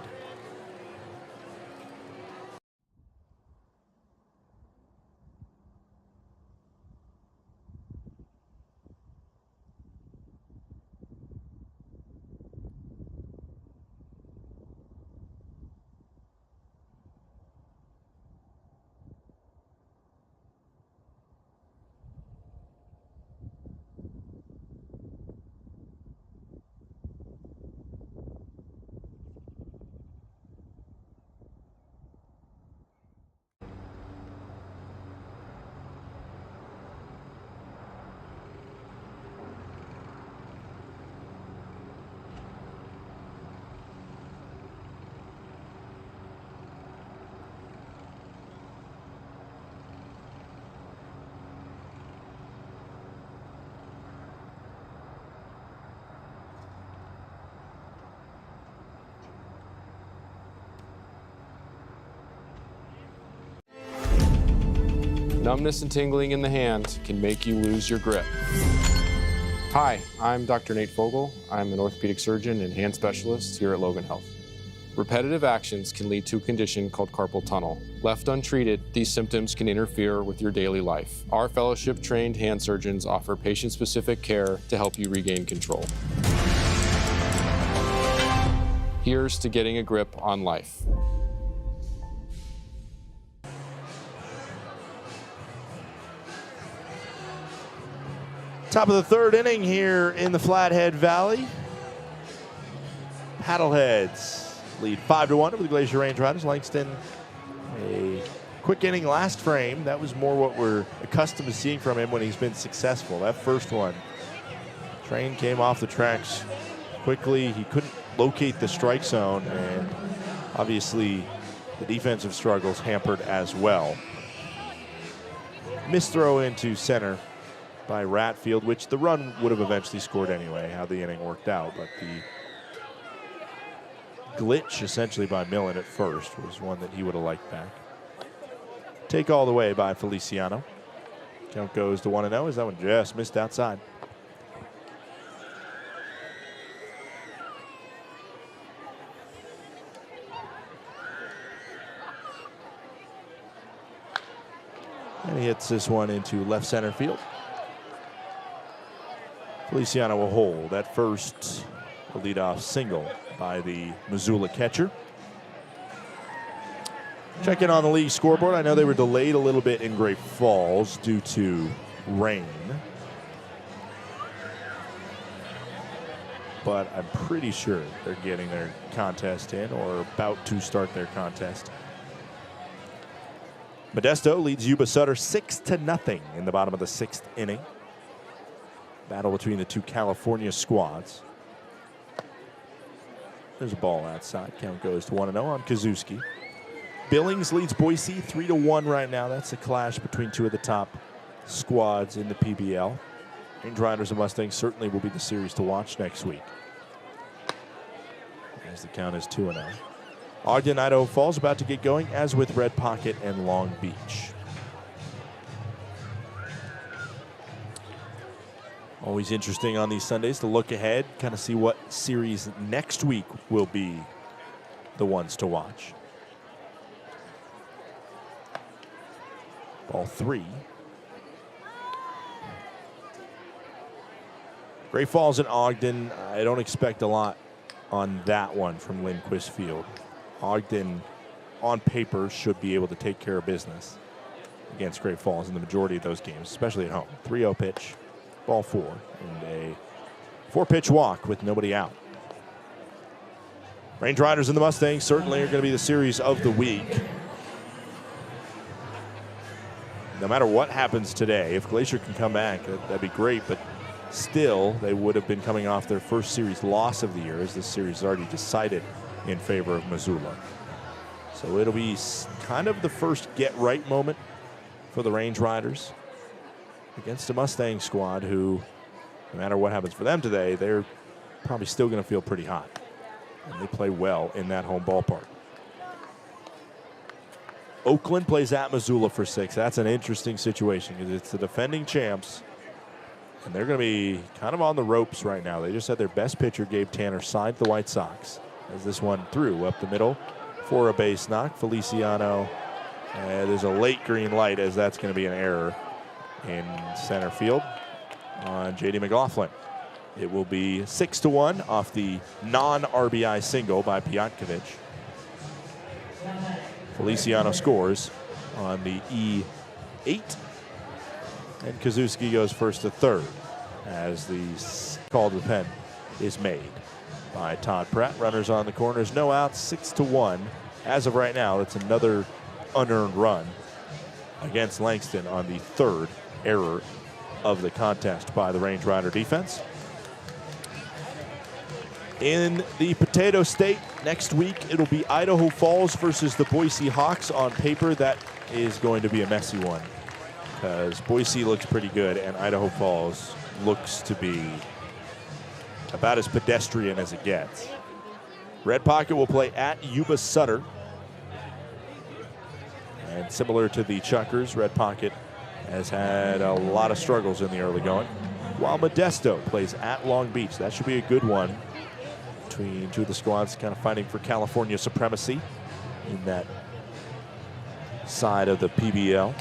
[SPEAKER 7] Numbness and tingling in the hand can make you lose your grip. Hi, I'm Dr. Nate Fogel. I'm an orthopedic surgeon and hand specialist here at Logan Health. Repetitive actions can lead to a condition called carpal tunnel. Left untreated, these symptoms can interfere with your daily life. Our fellowship-trained hand surgeons offer patient-specific care to help you regain control. Here's to getting a grip on life.
[SPEAKER 1] Top of the third inning here in the Flathead Valley. Paddleheads lead 5-1 over the Glacier Range Riders. Langston, a quick inning last frame. That was more what we're accustomed to seeing from him when he's been successful. That first one, train came off the tracks quickly. He couldn't locate the strike zone, and obviously the defensive struggles hampered as well. Missed throw into center by Ratfield, which the run would have eventually scored anyway, how the inning worked out. But the glitch essentially by Millen at first was one that he would have liked back. Take all the way by Feliciano. Count goes to 1-0 as that one just missed outside. And he hits this one into left center field. Feliciano will hold at first, a leadoff single by the Missoula catcher. Check in on the league scoreboard. I know they were delayed a little bit in Great Falls due to rain, but I'm pretty sure they're getting their contest in or about to start their contest. Modesto leads Yuba Sutter 6-0 in the bottom of the 6th inning. Battle between the two California squads. There's a ball outside. Count goes to 1-0 on Kazuski. Billings leads Boise 3-1 right now. That's a clash between two of the top squads in the PBL. Range Riders and Mustangs certainly will be the series to watch next week, as the count is 2-0. Ogden, Idaho Falls about to get going, as with Red Pocket and Long Beach. Always interesting on these Sundays to look ahead, kind of see what series next week will be the ones to watch. Ball 3. Great Falls and Ogden, I don't expect a lot on that one from Lindquist Field. Ogden, on paper, should be able to take care of business against Great Falls in the majority of those games, especially at home. 3-0 pitch. Ball 4, and a 4-pitch walk with nobody out. Range Riders and the Mustangs certainly are going to be the series of the week. No matter what happens today, if Glacier can come back, that'd be great, but still, they would have been coming off their first series loss of the year, as this series is already decided in favor of Missoula. So it'll be kind of the first get-right moment for the Range Riders against a Mustang squad who, no matter what happens for them today, they're probably still going to feel pretty hot. And they play well in that home ballpark. Oakland plays at Missoula for 6. That's an interesting situation because it's the defending champs, and they're going to be kind of on the ropes right now. They just had their best pitcher, Gabe Tanner, signed the White Sox as this one threw up the middle for a base knock. Feliciano, there's a late green light as that's going to be an error in center field on J.D. McLaughlin. It will be 6-1 off the non-RBI single by Piotkovic. Feliciano scores on the E8, and Kazuski goes first to third as the call to the pen is made by Todd Pratt. Runners on the corners, no outs, 6-1. As of right now, it's another unearned run against Langston on the third error of the contest by the Range Rider defense. In the Potato State next week, it'll be Idaho Falls versus the Boise Hawks. On paper, that is going to be a messy one because Boise looks pretty good and Idaho Falls looks to be about as pedestrian as it gets. Red Pocket will play at Yuba Sutter. And similar to the Chuckers, Red Pocket has had a lot of struggles in the early going, while Modesto plays at Long Beach. That should be a good one between two of the squads kind of fighting for California supremacy in that side of the PBL.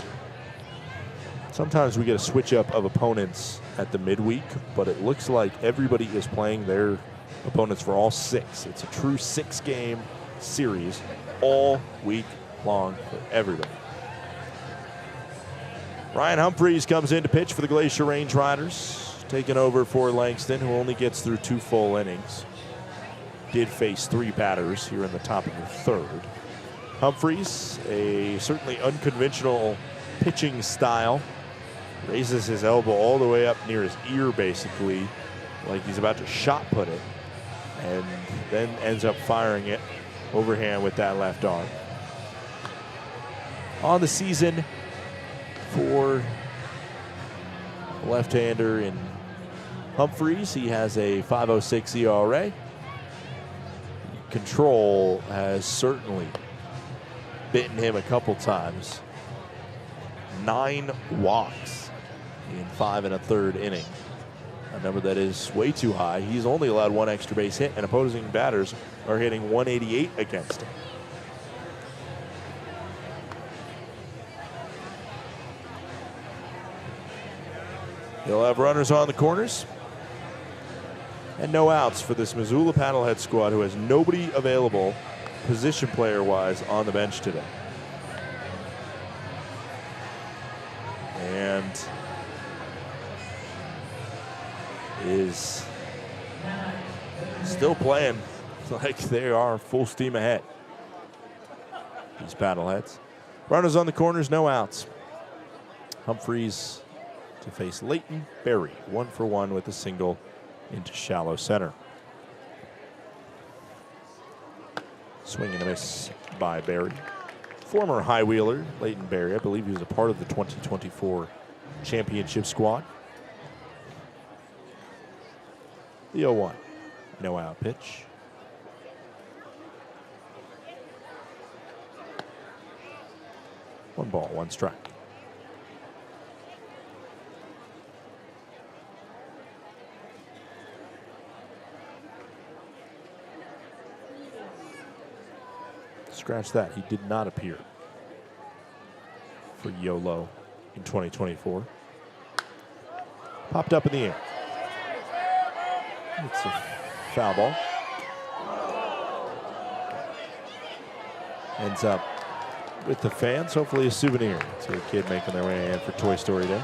[SPEAKER 1] Sometimes we get a switch up of opponents at the midweek, but it looks like everybody is playing their opponents for all 6. It's a true 6-game series all week long for everybody. Ryan Humphreys comes in to pitch for the Glacier Range Riders, taking over for Langston, who only gets through 2 full innings. Did face 3 batters here in the top of the 3rd. Humphreys, a certainly unconventional pitching style, raises his elbow all the way up near his ear, basically, like he's about to shot put it, and then ends up firing it overhand with that left arm. On the season for left-hander in Humphreys, he has a 5.06 ERA. Control has certainly bitten him a couple times. 9 walks in 5 1/3 innings. A number that is way too high. He's only allowed 1 extra base hit, and opposing batters are hitting 188 against him. He'll have runners on the corners and no outs for this Missoula Paddlehead squad, who has nobody available position player-wise on the bench today. And is still playing like they are full steam ahead, these Paddleheads. Runners on the corners, no outs. Humphreys to face Leighton Berry, 1 for 1 with a single into shallow center. Swing and a miss by Berry. Former high wheeler Leighton Berry, I believe he was a part of the 2024 championship squad. The 0-1, no out pitch. One ball, 1 strike. Scratch that, he did not appear for YOLO in 2024. Popped up in the air. It's a foul ball. Ends up with the fans, hopefully a souvenir to a kid making their way in for Toy Story Day.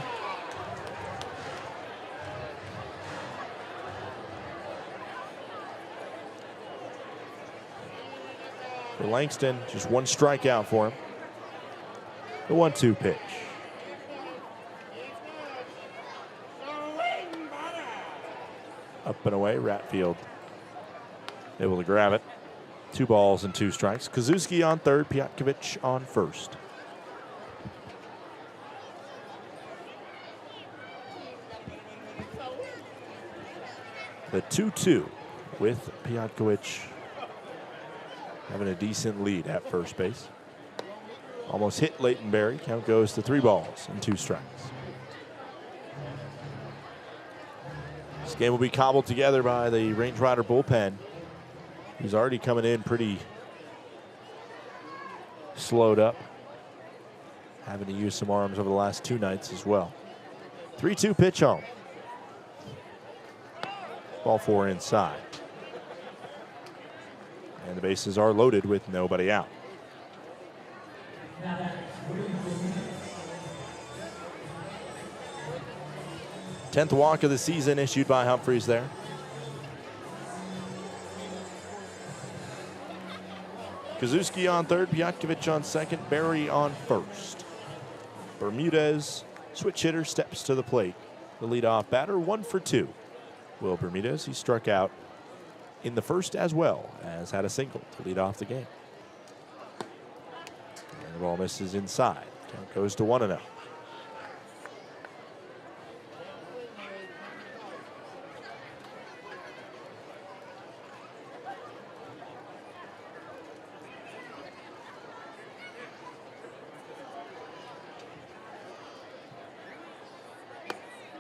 [SPEAKER 1] For Langston, just 1 strikeout for him. The 1-2 pitch. Up and away, Ratfield able to grab it. 2 balls and 2 strikes. Kazuski on third, Piotkovich on first. The 2-2 with Piotkovich having a decent lead at first base. Almost hit Leighton Berry. Count goes to 3 balls and 2 strikes. This game will be cobbled together by the Range Rider bullpen, who's already coming in pretty slowed up, having to use some arms over the last 2 nights as well. 3-2 pitch home. Ball 4 inside. And the bases are loaded with nobody out. Tenth walk of the season issued by Humphreys there. Kazuski on third, Piotkovich on second, Berry on first. Bermudez, switch hitter, steps to the plate. The leadoff batter, 1 for 2. Will Bermudez, he struck out in the first as well as had a single to lead off the game. And the ball misses inside. Count goes to 1-0.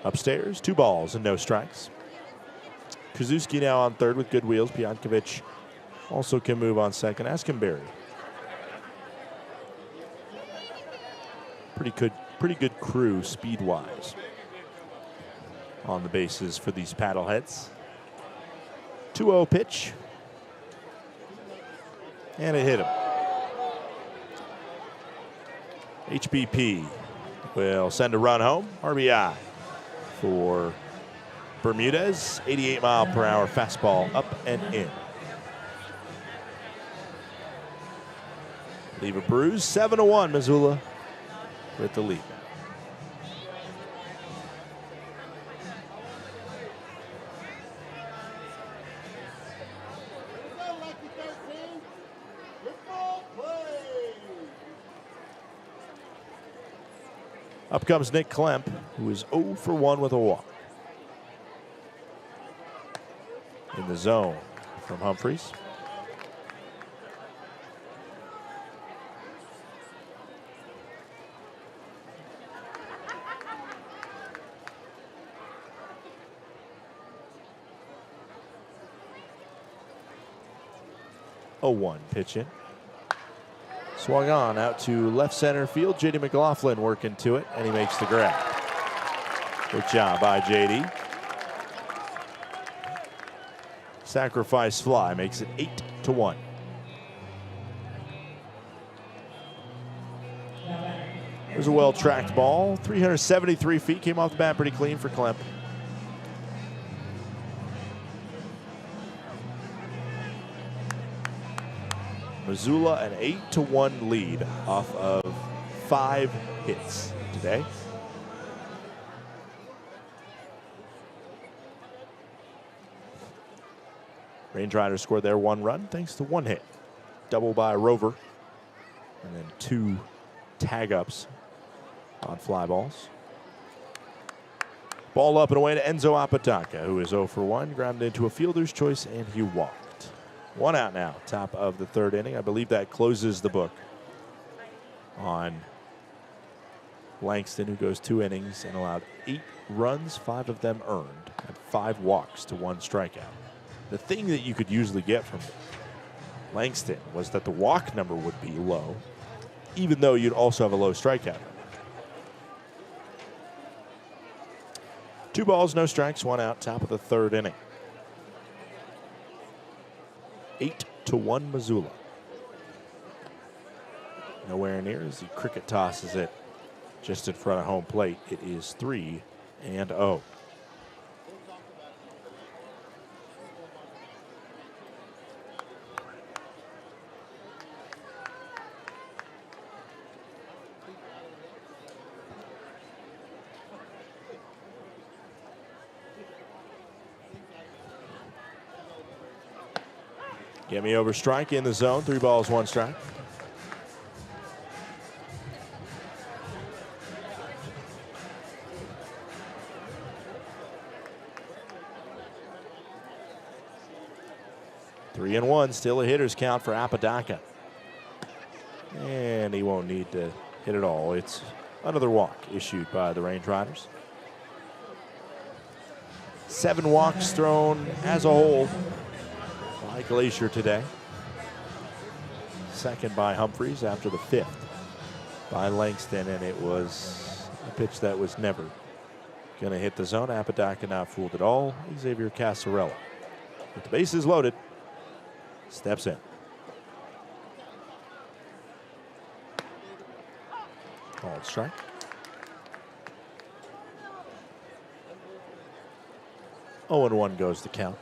[SPEAKER 1] Upstairs, 2 balls and no strikes. Krasuski now on third with good wheels. Pionkovic also can move on second. Askenberry. Pretty good crew speed-wise on the bases for these Paddleheads. 2-0 pitch. And it hit him. HBP will send a run home. RBI for Bermudez. 88-mile-per-hour fastball up and in. Leave a bruise. 7-1 Missoula with the lead. Up comes Nick Klemp, who is 0 for 1 with a walk. In the zone from Humphreys. A 1 pitch in. Swung on out to left center field. J.D. McLaughlin working to it, and he makes the grab. Good job by J.D. Sacrifice fly makes it 8-1. There's a well-tracked ball. 373 feet, came off the bat pretty clean for Klemp. Missoula an 8-1 lead off of 5 hits today. Range Riders scored their 1 run thanks to 1 hit. Double by Rover. And then 2 tag-ups on fly balls. Ball up and away to Enzo Apodaca, who is 0 for 1. Grabbed into a fielder's choice, and he walked. 1 out now, top of the 3rd inning. I believe that closes the book on Langston, who goes 2 innings and allowed 8 runs, 5 of them earned, and 5 walks to 1 strikeout. The thing that you could usually get from Langston was that the walk number would be low, even though you'd also have a low strikeout number. 2 balls, no strikes, 1 out, top of the 3rd inning. 8-1 Missoula. Nowhere near as the cricket tosses it just in front of home plate. It is 3-0. Get me over strike in the zone. 3 balls, 1 strike. Three and 1, still a hitter's count for Apodaca. And he won't need to hit it all. It's another walk issued by the Range Riders. 7 walks thrown as a whole by Glacier today. 2nd by Humphreys after the 5th by Langston, and it was a pitch that was never going to hit the zone. Apodaca not fooled at all. Xavier Casarella, with the bases loaded, steps in. Called strike. Oh, and 1 goes the count.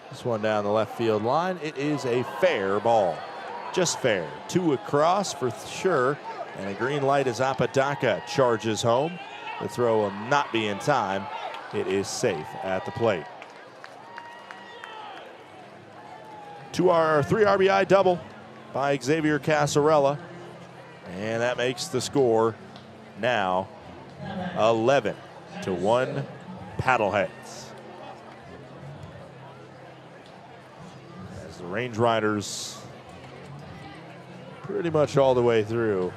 [SPEAKER 1] This one down the left field line. It is a fair ball. Just fair. 2 across for sure. And a green light as Apodaca charges home. The throw will not be in time. It is safe at the plate. 3 RBI double by Xavier Casarella. And that makes the score now 11-1 Paddleheads. The Range Riders, pretty much all the way through,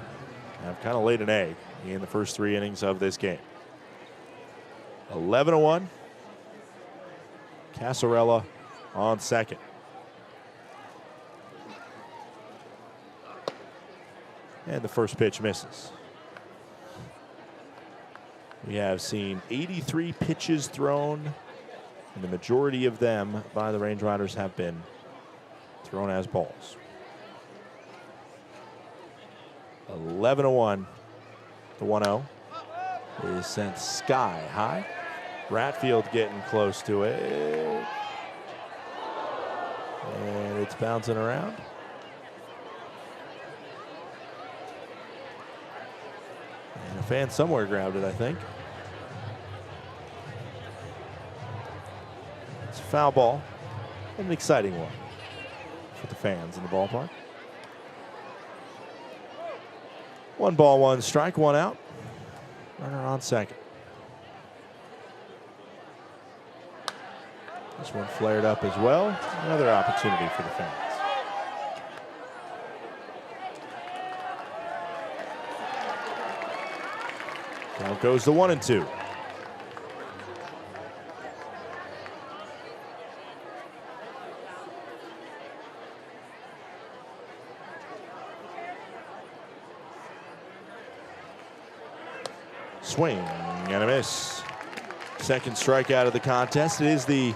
[SPEAKER 1] have kind of laid an egg in the first 3 innings of this game. 11-1. Casarella on second. And the first pitch misses. We have seen 83 pitches thrown, and the majority of them by the Range Riders have been thrown as balls. 11-1. The 1-0 is sent sky high. Ratfield getting close to it. And it's bouncing around. And a fan somewhere grabbed it, I think. It's a foul ball. An exciting one for the fans in the ballpark. 1 ball, 1 strike, 1 out. Runner on second. This one flared up as well. Another opportunity for the fans. Now goes the 1-2. Swing and a miss. Second strikeout of the contest. It is the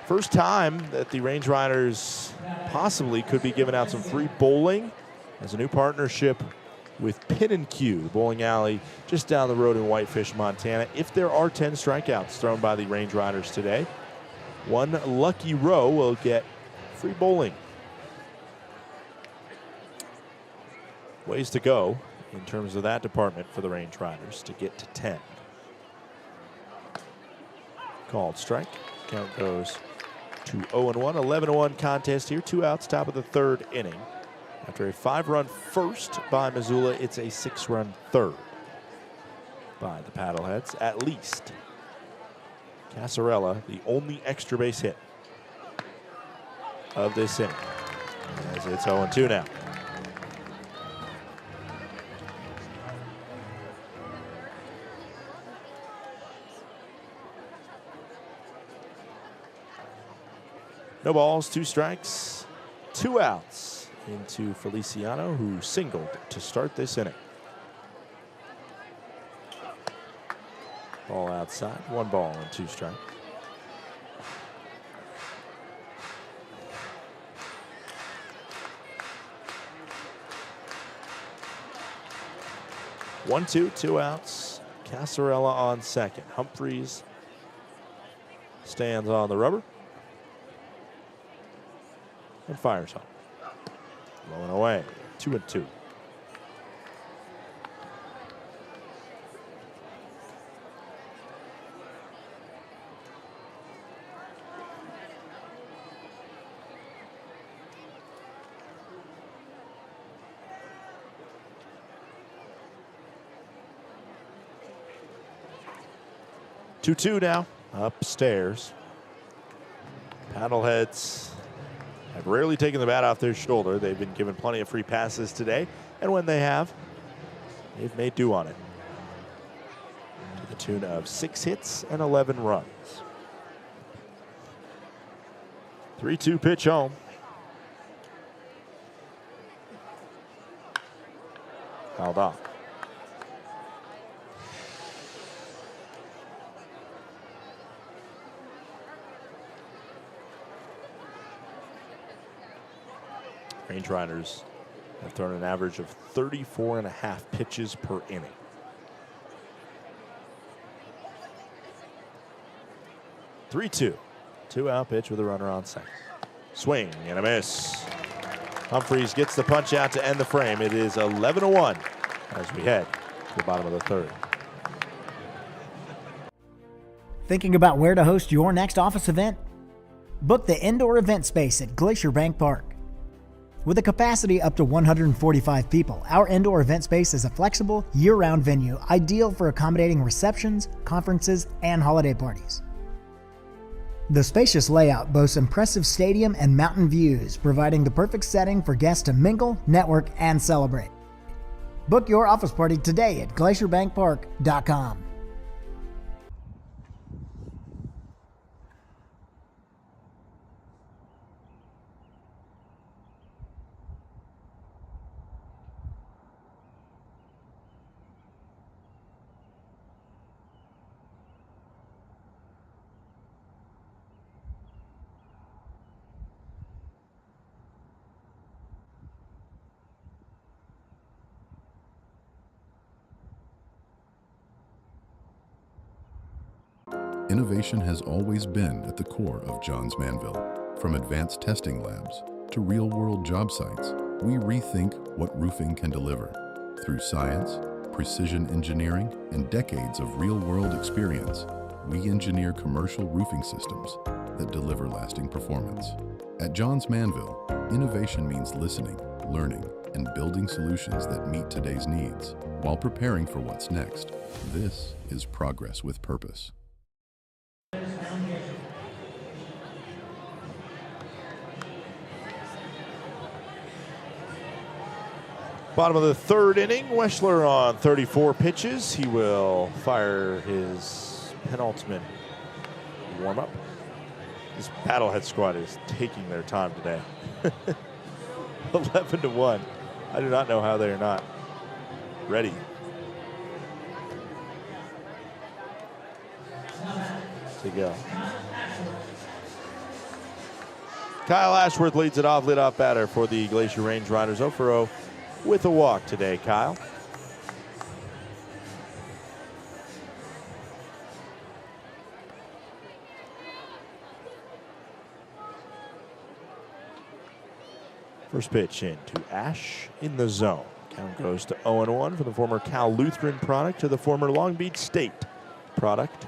[SPEAKER 1] first time that the Range Riders possibly could be giving out some free bowling as a new partnership with Pin & Q, the bowling alley just down the road in Whitefish, Montana. If there are 10 strikeouts thrown by the Range Riders today, one lucky row will get free bowling. Ways to go in terms of that department for the Range Riders to get to 10. Called strike. Count goes to 0-1. 11-1 contest here. 2 outs, top of the 3rd inning. After a 5-run first by Missoula, it's a 6-run third by the Paddleheads, at least. Casarella, the only extra base hit of this inning, as it's 0-2 now. No balls, 2 strikes, 2 outs into Feliciano, who singled to start this inning. Ball outside, 1 ball and 2 strikes. One, 2 outs. Casarella on second. Humphreys stands on the rubber and fires home. Low and away, 2-2. Two now, upstairs. Paddleheads have rarely taken the bat off their shoulder. They've been given plenty of free passes today, and when they have, they've made do on it. To the tune of 6 hits and 11 runs. 3-2 pitch home. Fouled off. Range Riders have thrown an average of 34.5 pitches per inning. Three-two. 2-out pitch with a runner on second. Swing and a miss. Humphreys gets the punch out to end the frame. It is 11-1 as we head to the bottom of the 3rd.
[SPEAKER 12] Thinking about where to host your next office event? Book the indoor event space at Glacier Bank Park. With a capacity up to 145 people, our indoor event space is a flexible, year-round venue ideal for accommodating receptions, conferences, and holiday parties. The spacious layout boasts impressive stadium and mountain views, providing the perfect setting for guests to mingle, network, and celebrate. Book your office party today at glacierbankpark.com.
[SPEAKER 13] Innovation has always been at the core of Johns Manville. From advanced testing labs to real-world job sites, we rethink what roofing can deliver. Through science, precision engineering, and decades of real-world experience, we engineer commercial roofing systems that deliver lasting performance. At Johns Manville, innovation means listening, learning, and building solutions that meet today's needs while preparing for what's next. This is progress with purpose.
[SPEAKER 1] Bottom of the third inning, Weschler on 34 pitches. He will fire his penultimate warm-up. This Paddlehead squad is taking their time today. 11-1. I do not know how they are not ready. To go. Kyle Ashworth leads it off, leadoff batter for the Glacier Range Riders. 0 for 0 with a walk today, Kyle. First pitch in to Ash in the zone. Count goes to 0-1 for the former Cal Lutheran product to the former Long Beach State product.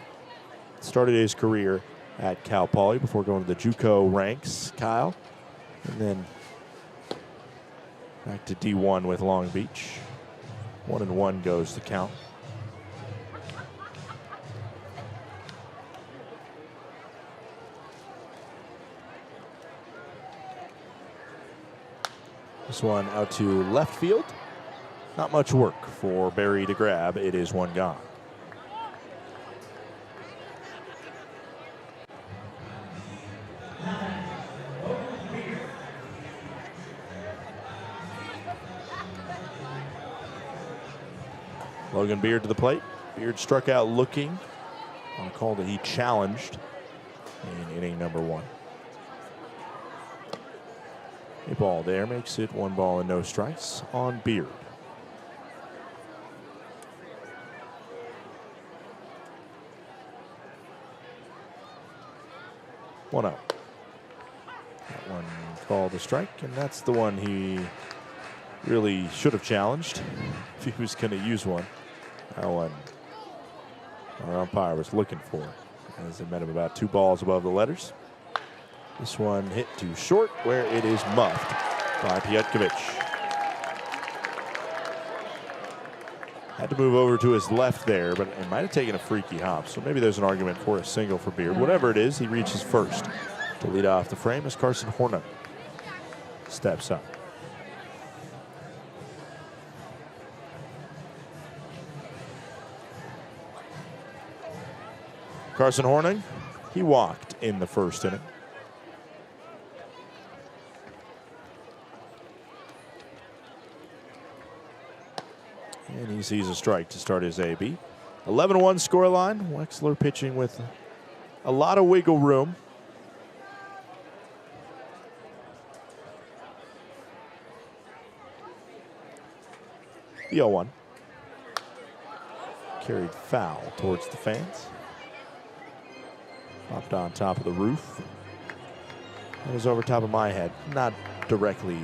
[SPEAKER 1] Started his career at Cal Poly before going to the JUCO ranks, Kyle. And then back to D1 with Long Beach. 1-1 goes the count. This one out to left field. Not much work for Barry to grab. It is one gone. Logan Beard to the plate. Beard struck out looking on a call that he challenged in inning number 1. A ball there makes it 1 ball and no strikes on Beard. One out. That one called a strike, and that's the one he really should have challenged if he was going to use one. That one our umpire was looking for as it met him about 2 balls above the letters. This one hit too short, where it is muffed by Pietkovich. Had to move over to his left there, but it might have taken a freaky hop, so maybe there's an argument for a single for Beard. Whatever it is, he reaches first to lead off the frame as Carson Hornung steps up. Carson Hornung, he walked in the first inning. And he sees a strike to start his AB. 11-1 scoreline. Wexler pitching with a lot of wiggle room. The 0-1. Carried foul towards the fans. Popped on top of the roof. It was over top of my head. Not directly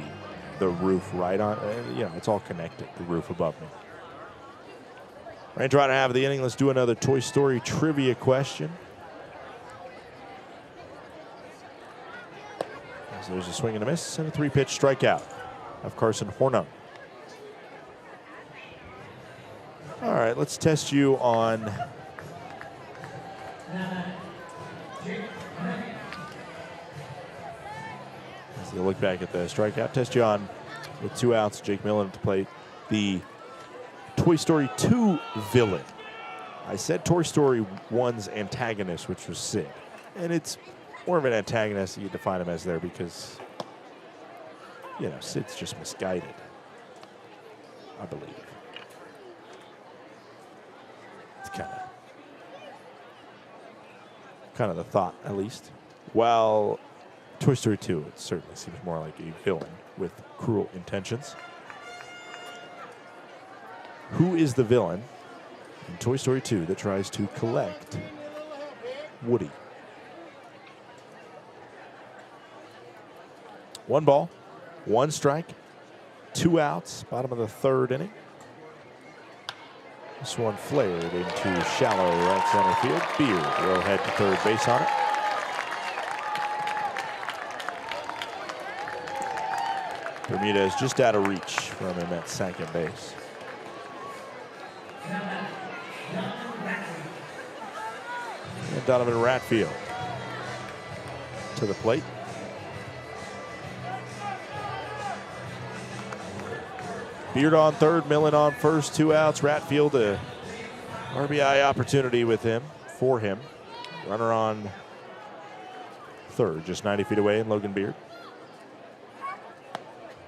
[SPEAKER 1] the roof right on. You know, it's all connected, the roof above me. Range Rider half of the inning. Let's do another Toy Story trivia question. So there's a swing and a miss and a 3-pitch strikeout of Carson Hornung. All right, let's test you on You look back at the strikeout. Test you on with 2 outs. Jake Millen at the plate. The Toy Story 2 villain. I said Toy Story 1's antagonist, which was Sid. And it's more of an antagonist you define him as there because, you know, Sid's just misguided, I believe. It's kind of the thought, at least. While Toy Story 2, it certainly seems more like a villain with cruel intentions. Who is the villain in Toy Story 2 that tries to collect Woody? 1 ball, 1 strike, 2 outs, bottom of the 3rd inning. This one flared into shallow right center field. Beard will head to 3rd base on it. Bermudez just out of reach from him at 2nd base. And Donovan Ratfield to the plate. Beard on 3rd, Millen on 1st, 2 outs. Ratfield, a RBI opportunity for him. Runner on 3rd, just 90 feet away in Logan Beard.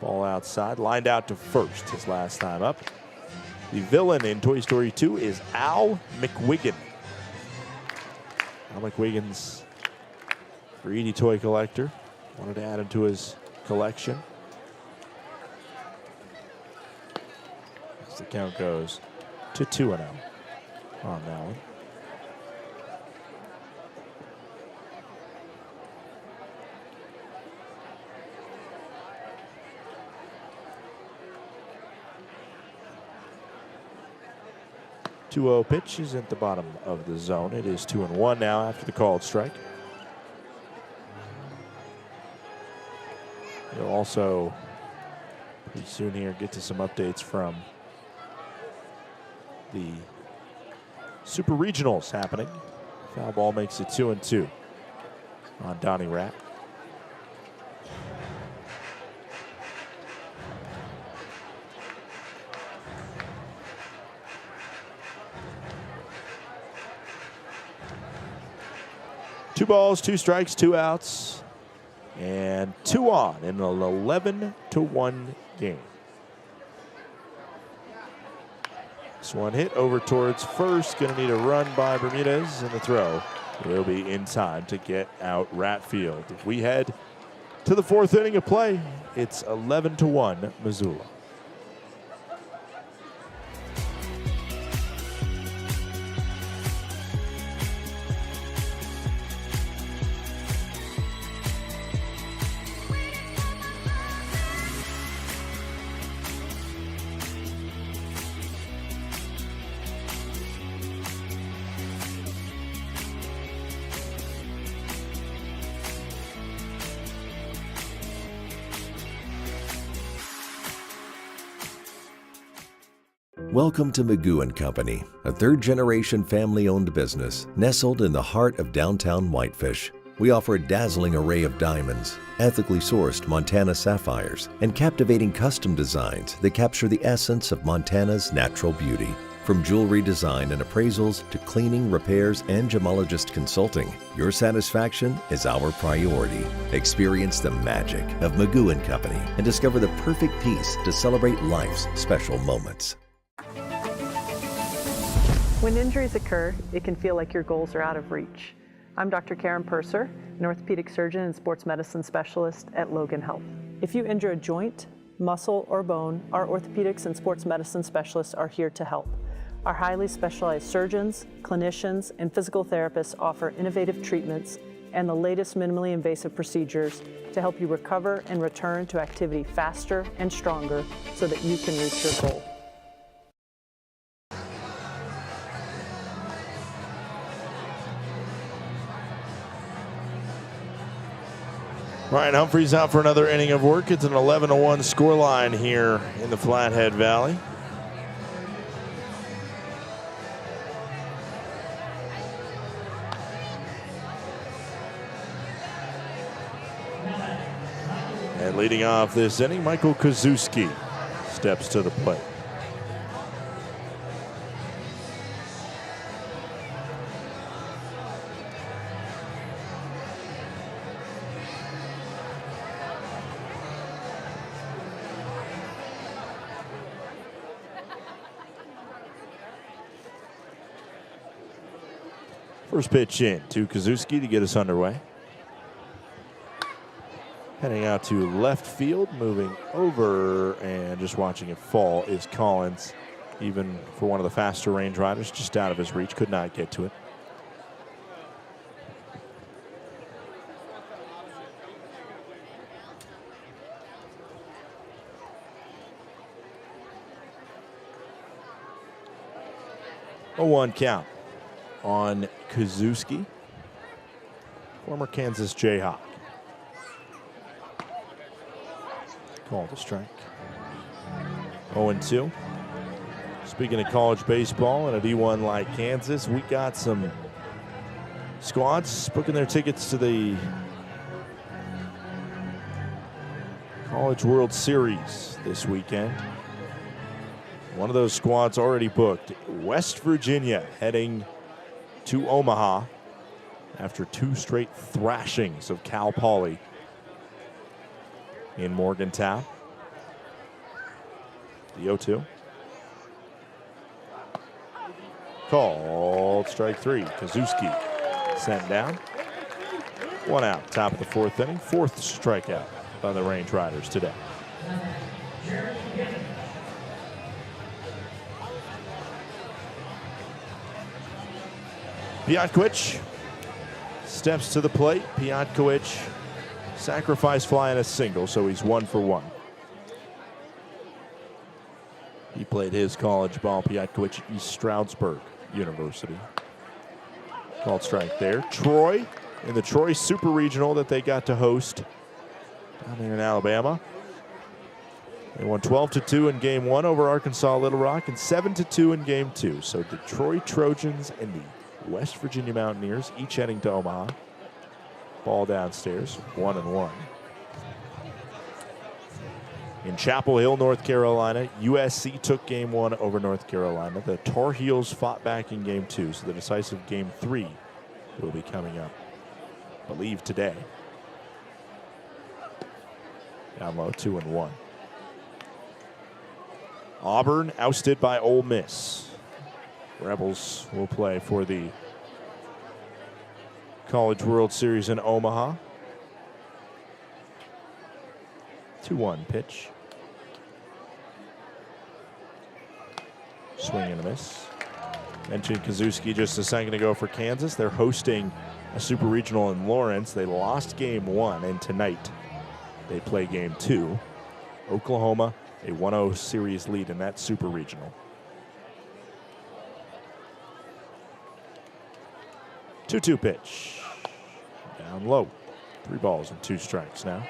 [SPEAKER 1] Ball outside, lined out to 1st his last time up. The villain in Toy Story 2 is Al McWiggin. Al McWiggin's greedy toy collector. Wanted to add him to his collection. As the count goes to 2-0 on that one. Pitch is at the bottom of the zone. It is 2-1 now after the called strike. You'll also pretty soon here get to some updates from the Super Regionals happening. Foul ball makes it 2-2 on Donnie Rapp. Two balls, 2 strikes, 2 outs, and 2 on in an 11-1 game. This one hit over towards 1st. Going to need a run by Bermudez, and the throw will be in time to get out Ratfield. If we head to the 4th inning of play, it's 11-1 Missoula.
[SPEAKER 9] Welcome to Magoo & Company, a 3rd-generation family-owned business nestled in the heart of downtown Whitefish. We offer a dazzling array of diamonds, ethically sourced Montana sapphires, and captivating custom designs that capture the essence of Montana's natural beauty. From jewelry design and appraisals to cleaning, repairs, and gemologist consulting, your satisfaction is our priority. Experience the magic of Magoo & Company and discover the perfect piece to celebrate life's special moments.
[SPEAKER 10] When injuries occur, it can feel like your goals are out of reach. I'm Dr. Karen Purser, an orthopedic surgeon and sports medicine specialist at Logan Health. If you injure a joint, muscle, or bone, our orthopedics and sports medicine specialists are here to help. Our highly specialized surgeons, clinicians, and physical therapists offer innovative treatments and the latest minimally invasive procedures to help you recover and return to activity faster and stronger so that you can reach your goal.
[SPEAKER 1] Ryan Humphreys out for another inning of work. It's an 11-1 scoreline here in the Flathead Valley. Leading off this inning, Michael Kozuski steps to the plate. First pitch in to Kozuski to get us underway. Heading out to left field, moving over and just watching it fall is Collins. Even for one of the faster range riders, just out of his reach, could not get to it. A 1 count on Kozuski, former Kansas Jayhawk. Called a strike. 0-2. Speaking of college baseball and a D1 like Kansas, we got some squads booking their tickets to the College World Series this weekend. One of those squads already booked. West Virginia heading to Omaha after 2 straight thrashings of Cal Poly in Morgantown. The 0-2. Called strike 3. Kozuski sent down. 1 out, top of the 4th inning. 4th strikeout by the Range Riders today. Piotkiewicz steps to the plate. Piotkiewicz sacrifice fly and a single, so he's 1 for 1. He played his college ball, Piotkiewicz, at East Stroudsburg University. Called strike there. Troy in the Troy Super Regional that they got to host down there in Alabama. They won 12-2 in game 1 over Arkansas Little Rock and 7-2 in game 2. So the Troy Trojans and the West Virginia Mountaineers each heading to Omaha. Ball downstairs, 1-1. In Chapel Hill, North Carolina, USC took game 1 over North Carolina. The Tar Heels fought back in game 2, so the decisive game 3 will be coming up, I believe, today. Down low, 2-1. Auburn ousted by Ole Miss. Rebels will play for the College World Series in Omaha. 2-1 pitch. Swing and a miss. Mentioned Kozuski just a second ago for Kansas. They're hosting a Super Regional in Lawrence. They lost game 1, and tonight they play game 2. Oklahoma, a 1-0 series lead in that Super Regional. 2-2 pitch. Down low. 3 balls and 2 strikes now.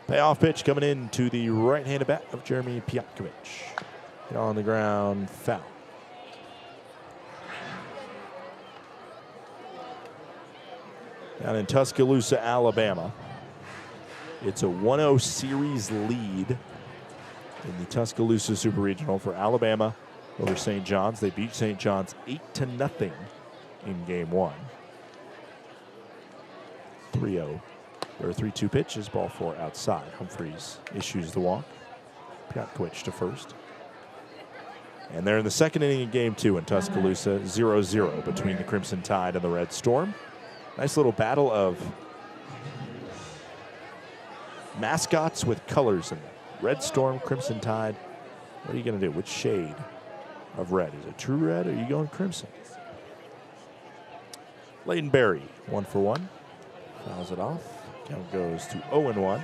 [SPEAKER 1] Payoff pitch coming in to the right-handed bat of Jeremy Piotkiewicz. Hit on the ground, foul. Down in Tuscaloosa, Alabama. It's a 1-0 series lead in the Tuscaloosa Super Regional for Alabama over St. John's. They beat St. John's 8-0 in game 1. 3-0. There are 3-2 pitches, ball 4 outside. Humphreys issues the walk. Piotkiewicz to first. And they're in the 2nd inning of game 2 in Tuscaloosa, 0-0 between the Crimson Tide and the Red Storm. Nice little battle of mascots with colors in them. Red Storm, Crimson Tide. What are you going to do? Which shade of red? Is it true red or are you going crimson? Layden Berry, 1 for 1. Fouls it off. Count goes to 0-1.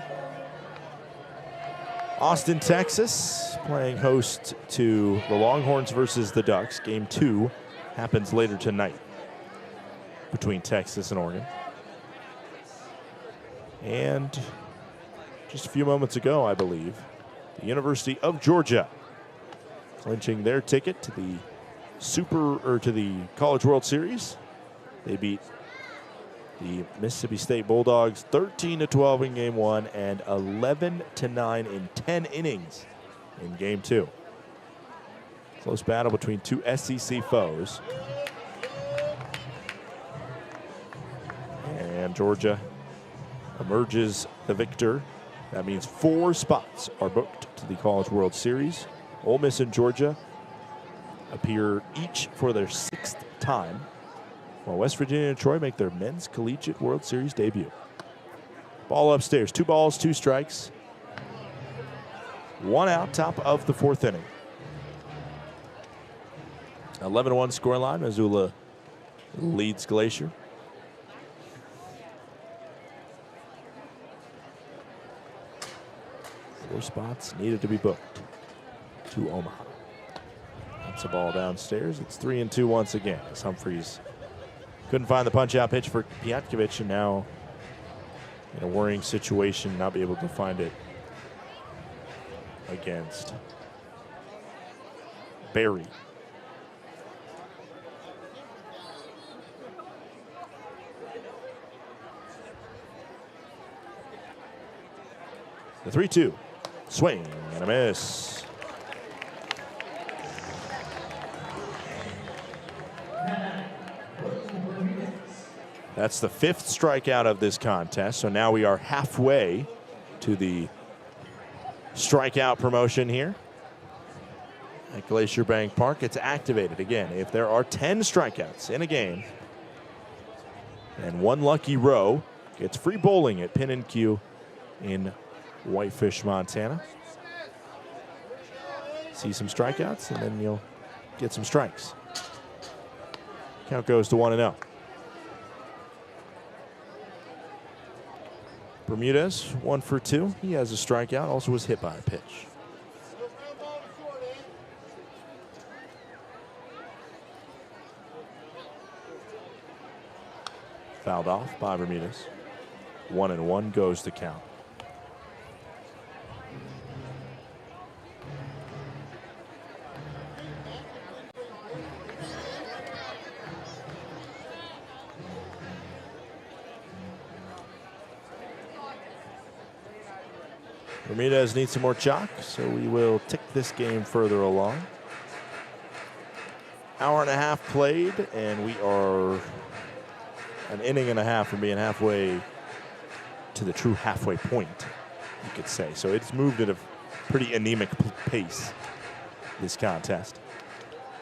[SPEAKER 1] Austin, Texas, playing host to the Longhorns versus the Ducks. Game 2 happens later tonight between Texas and Oregon. And just a few moments ago, I believe, the University of Georgia clinching their ticket to the to the College World Series. They beat the Mississippi State Bulldogs 13-12 in game 1 and 11-9 in 10 innings in game 2. Close battle between two SEC foes. And Georgia emerges the victor. That means 4 spots are booked to the College World Series. Ole Miss and Georgia appear each for their 6th time, while West Virginia and Troy make their men's collegiate World Series debut. Ball upstairs, 2 balls, 2 strikes. 1 out, top of the 4th inning. 11-1 scoreline. Missoula leads Glacier. Four spots needed to be booked to Omaha. That's a ball downstairs. It's 3-2 once again as Humphreys couldn't find the punch-out pitch for Piatkovich, and now in a worrying situation, not be able to find it against Barry. The 3-2. Swing and a miss. That's the 5th strikeout of this contest. So now we are halfway to the strikeout promotion here at Glacier Bank Park. It's activated again. If there are 10 strikeouts in a game and 1 lucky row, gets free bowling at Pin and Q in Whitefish, Montana. See some strikeouts, and then you'll get some strikes. Count goes to 1-0. Bermudez, 1 for 2. He has a strikeout, also was hit by a pitch. Fouled off by Bermudez. 1-1 goes the count. Bermudez needs some more chalk, so we will tick this game further along. Hour and a half played, and we are an inning and a half from being halfway to the true halfway point, you could say. So it's moved at a pretty anemic pace, this contest.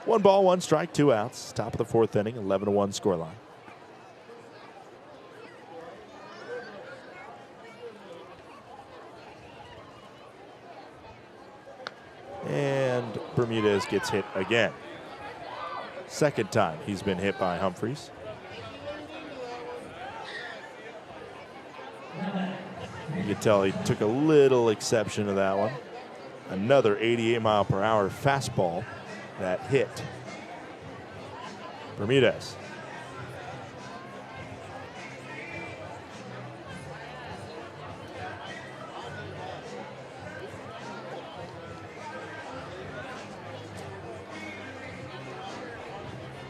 [SPEAKER 1] 1 ball, 1 strike, 2 outs. Top of the 4th inning, 11-1 scoreline. And Bermudez gets hit again. 2nd time he's been hit by Humphreys. You can tell he took a little exception to that one. Another 88-mile-per-hour fastball that hit Bermudez.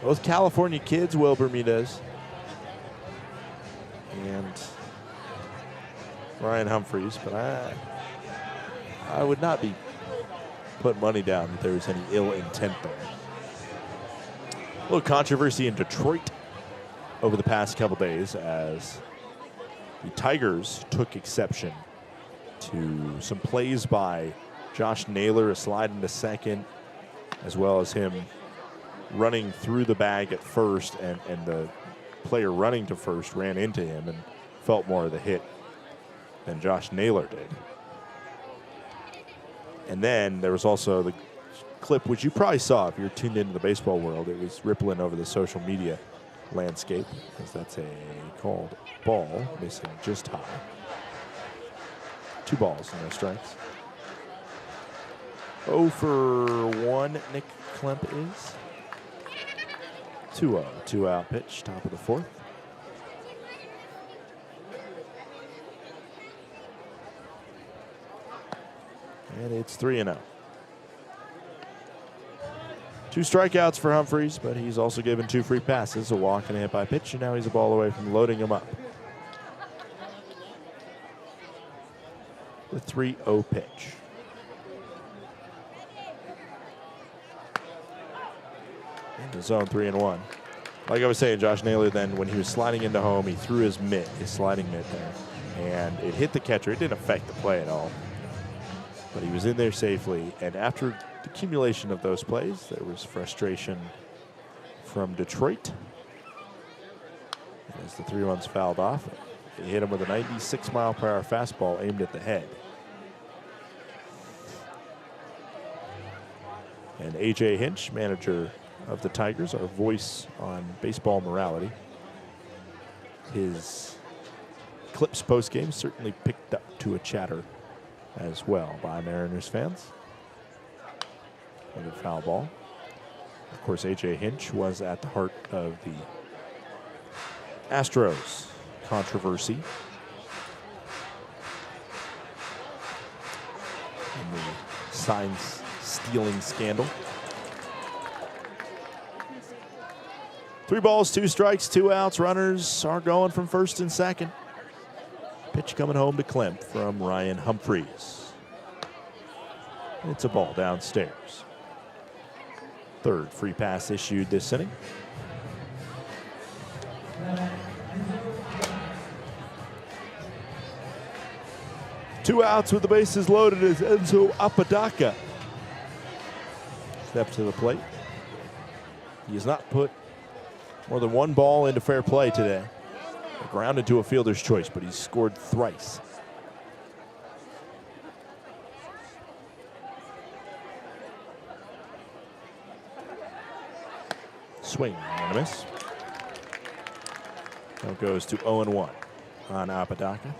[SPEAKER 1] Both California kids, Will Bermudez and Ryan Humphreys, but I would not be put money down that there was any ill intent there. A little controversy in Detroit over the past couple days as the Tigers took exception to some plays by Josh Naylor, a slide into second, as well as him running through the bag at first, and the player running to first ran into him and felt more of the hit than Josh Naylor did. And then there was also the clip, which you probably saw if you're tuned into the baseball world. It was rippling over the social media landscape, because that's a called ball, missing just high. 2 balls, no strikes. 0 for 1, Nick Klemp is. 2-0, 2-out pitch, top of the 4th. And it's 3-0. 2 strikeouts for Humphreys, but he's also given 2 free passes, a walk and a hit by pitch, and now he's a ball away from loading him up. The 3-0 pitch. In the zone, 3-1. Like I was saying, Josh Naylor then, when he was sliding into home, he threw his sliding mitt there, and it hit the catcher. It didn't affect the play at all, but he was in there safely. And after the accumulation of those plays, there was frustration from Detroit. And as the 3 runs fouled off, they hit him with a 96-mile-per-hour fastball aimed at the head. And A.J. Hinch, manager of the Tigers, our voice on baseball morality. His Clips postgame certainly picked up to a chatter as well by Mariners fans. With a foul ball. Of course, A.J. Hinch was at the heart of the Astros controversy. And the signs stealing scandal. 3 balls, 2 strikes, 2 outs. Runners are going from first and second. Pitch coming home to Klemp from Ryan Humphreys. It's a ball downstairs. 3rd free pass issued this inning. Two outs with the bases loaded as Enzo Apodaca steps to the plate. He has not put more than 1 ball into fair play today. Grounded to a fielder's choice, but he's scored thrice. Swing and a miss. Now it goes to 0-1 on Apodaca.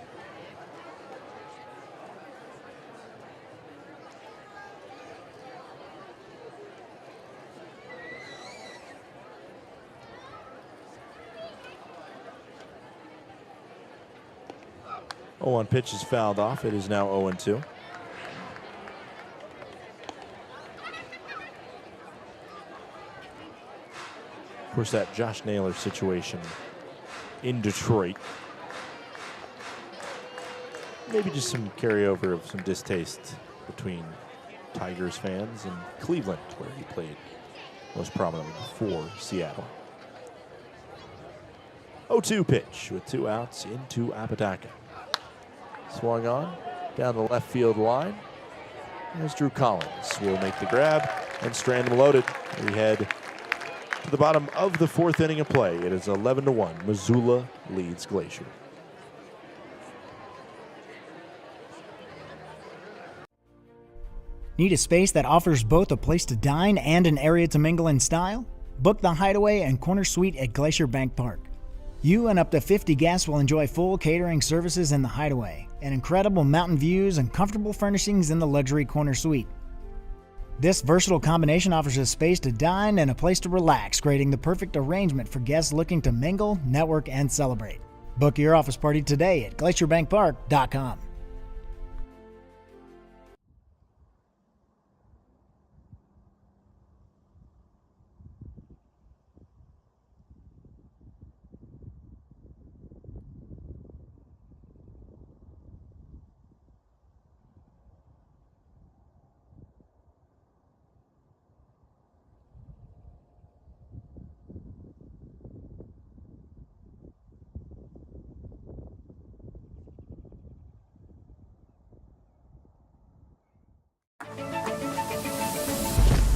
[SPEAKER 1] One pitch is fouled off. It is now 0-2. Of course, that Josh Naylor situation in Detroit. Maybe just some carryover of some distaste between Tigers fans and Cleveland, where he played most prominently for Seattle. 0-2 pitch with 2 outs into Apodaca. Swung on down the left field line. As Drew Collins will make the grab and strand him loaded. We head to the bottom of the 4th inning of play. It is 11-1. Missoula leads Glacier.
[SPEAKER 12] Need a space that offers both a place to dine and an area to mingle in style? Book the Hideaway and Corner Suite at Glacier Bank Park. You and up to 50 guests will enjoy full catering services in the Hideaway, and incredible mountain views and comfortable furnishings in the luxury Corner Suite. This versatile combination offers a space to dine and a place to relax, creating the perfect arrangement for guests looking to mingle, network, and celebrate. Book your office party today at glacierbankpark.com.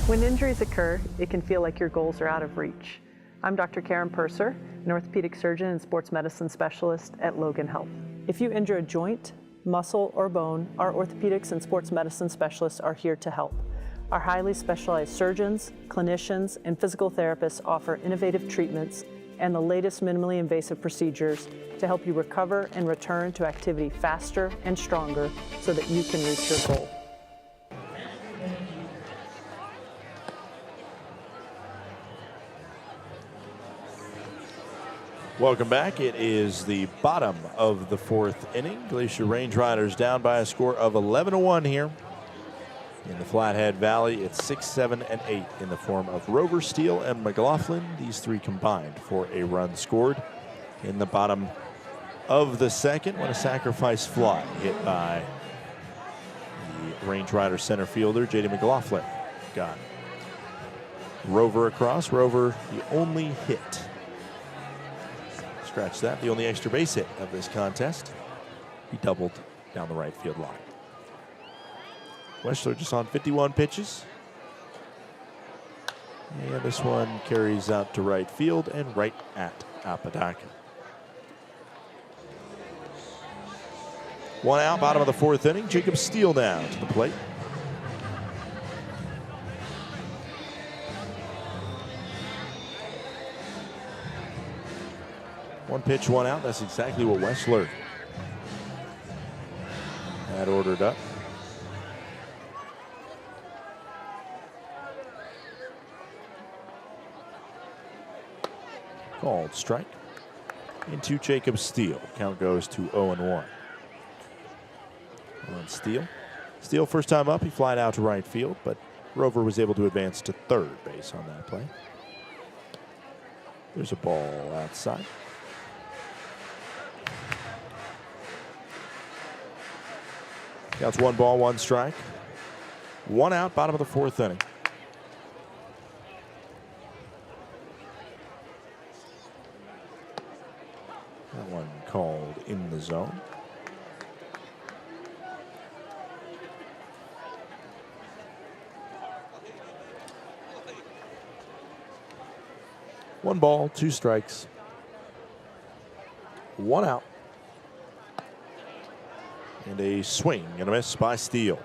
[SPEAKER 10] When injuries occur, it can feel like your goals are out of reach. I'm Dr. Karen Purser, an orthopedic surgeon and sports medicine specialist at Logan Health. If you injure a joint, muscle, or bone, our orthopedics and sports medicine specialists are here to help. Our highly specialized surgeons, clinicians, and physical therapists offer innovative treatments and the latest minimally invasive procedures to help you recover and return to activity faster and stronger so that you can reach your goal.
[SPEAKER 1] Welcome back. It is the bottom of the 4th inning. Glacier Range Riders down by a score of 11-1 here. In the Flathead Valley, it's 6, 7, and 8 in the form of Rover, Steele, and McLaughlin. These three combined for a run scored in the bottom of the second when a sacrifice fly hit by the Range Rider center fielder, J.D. McLaughlin. Got Rover across. Rover, the only hit. Scratch that, the only extra base hit of this contest. He doubled down the right field line. Weschler just on 51 pitches. And this one carries out to right field and right at Apodaca. One out, bottom of the fourth inning. Jacob Steele now to the plate. One pitch, one out. That's exactly what Weschler had ordered up. Called strike into Jacob Steele. Count goes to 0-1. On Steele. Steele, first time up, he flied out to right field, but Rover was able to advance to third base on that play. There's a ball outside. Counts 1 ball, 1 strike. 1 out, bottom of the fourth inning. That one called in the zone. One ball, 2 strikes. 1 out. And a swing and a miss by Steele.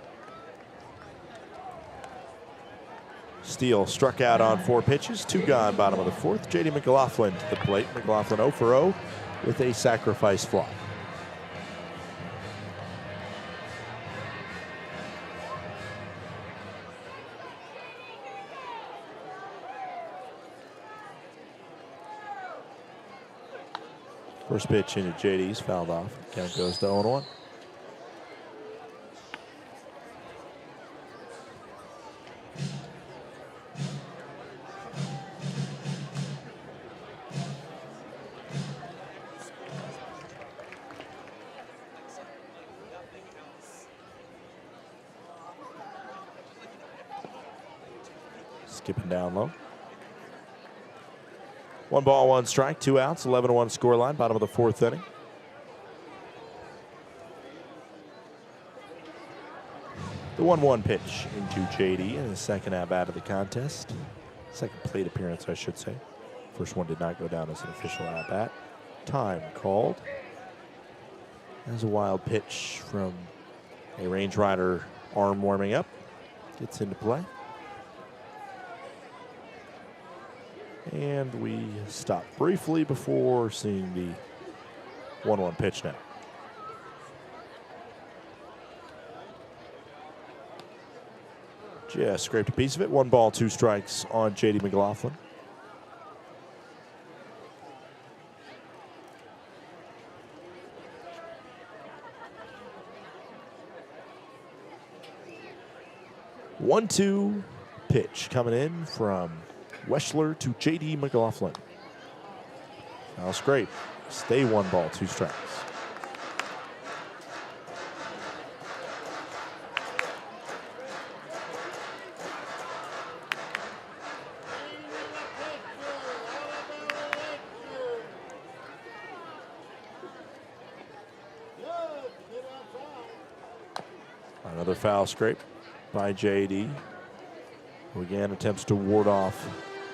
[SPEAKER 1] Steele struck out on 4 pitches, 2 gone, bottom of the fourth. J.D. McLaughlin to the plate. McLaughlin 0 for 0 with a sacrifice fly. First pitch into JD's fouled off. Count goes to 0-1. Skipping down low. 1 ball, 1 strike, 2 outs, 11-1 scoreline, bottom of the fourth inning. The 1-1 pitch into JD in his second at-bat of the contest. Second plate appearance, I should say. First one did not go down as an official at-bat. Time called. There's a wild pitch from a Range Rider arm warming up. Gets into play. And we stop briefly before seeing the 1-1 pitch now. Just scraped a piece of it. 1 ball, 2 strikes on J.D. McLaughlin. One-two pitch coming in from Weschler to J.D. McLaughlin. Foul scrape. Stay 1 ball, 2 strikes. Another foul scrape by J.D., who again attempts to ward off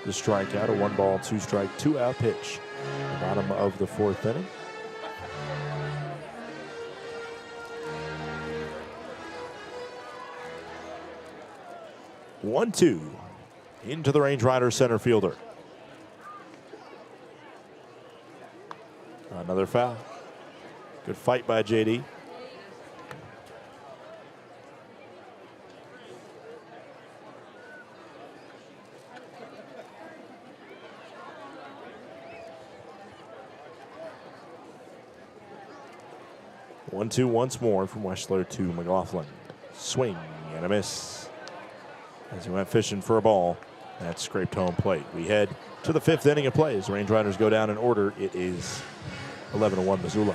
[SPEAKER 1] the strikeout. A 1 ball, 2 strike, 2 out pitch. Bottom of the fourth inning. One-two into the Range Rider center fielder. Another foul. Good fight by JD. One-two once more from Weschler to McLaughlin. Swing and a miss. as he went fishing for a ball that scraped home plate. We head to the 5th inning of play as the Range Riders go down in order. It is 11-1 Missoula.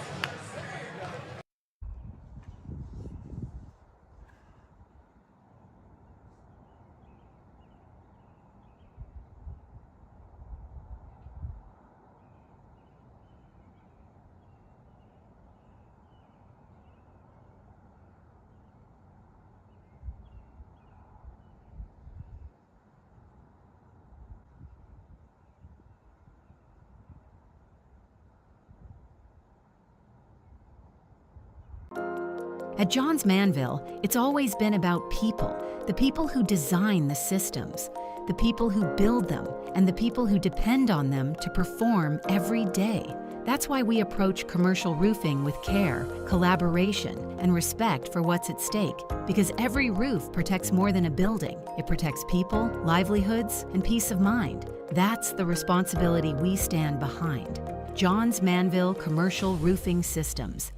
[SPEAKER 14] At Johns Manville, it's always been about people, the people who design the systems, the people who build them, and the people who depend on them to perform every day. That's why we approach commercial roofing with care, collaboration, and respect for what's at stake. Because every roof protects more than a building. It protects people, livelihoods, and peace of mind. That's the responsibility we stand behind. Johns Manville Commercial Roofing Systems.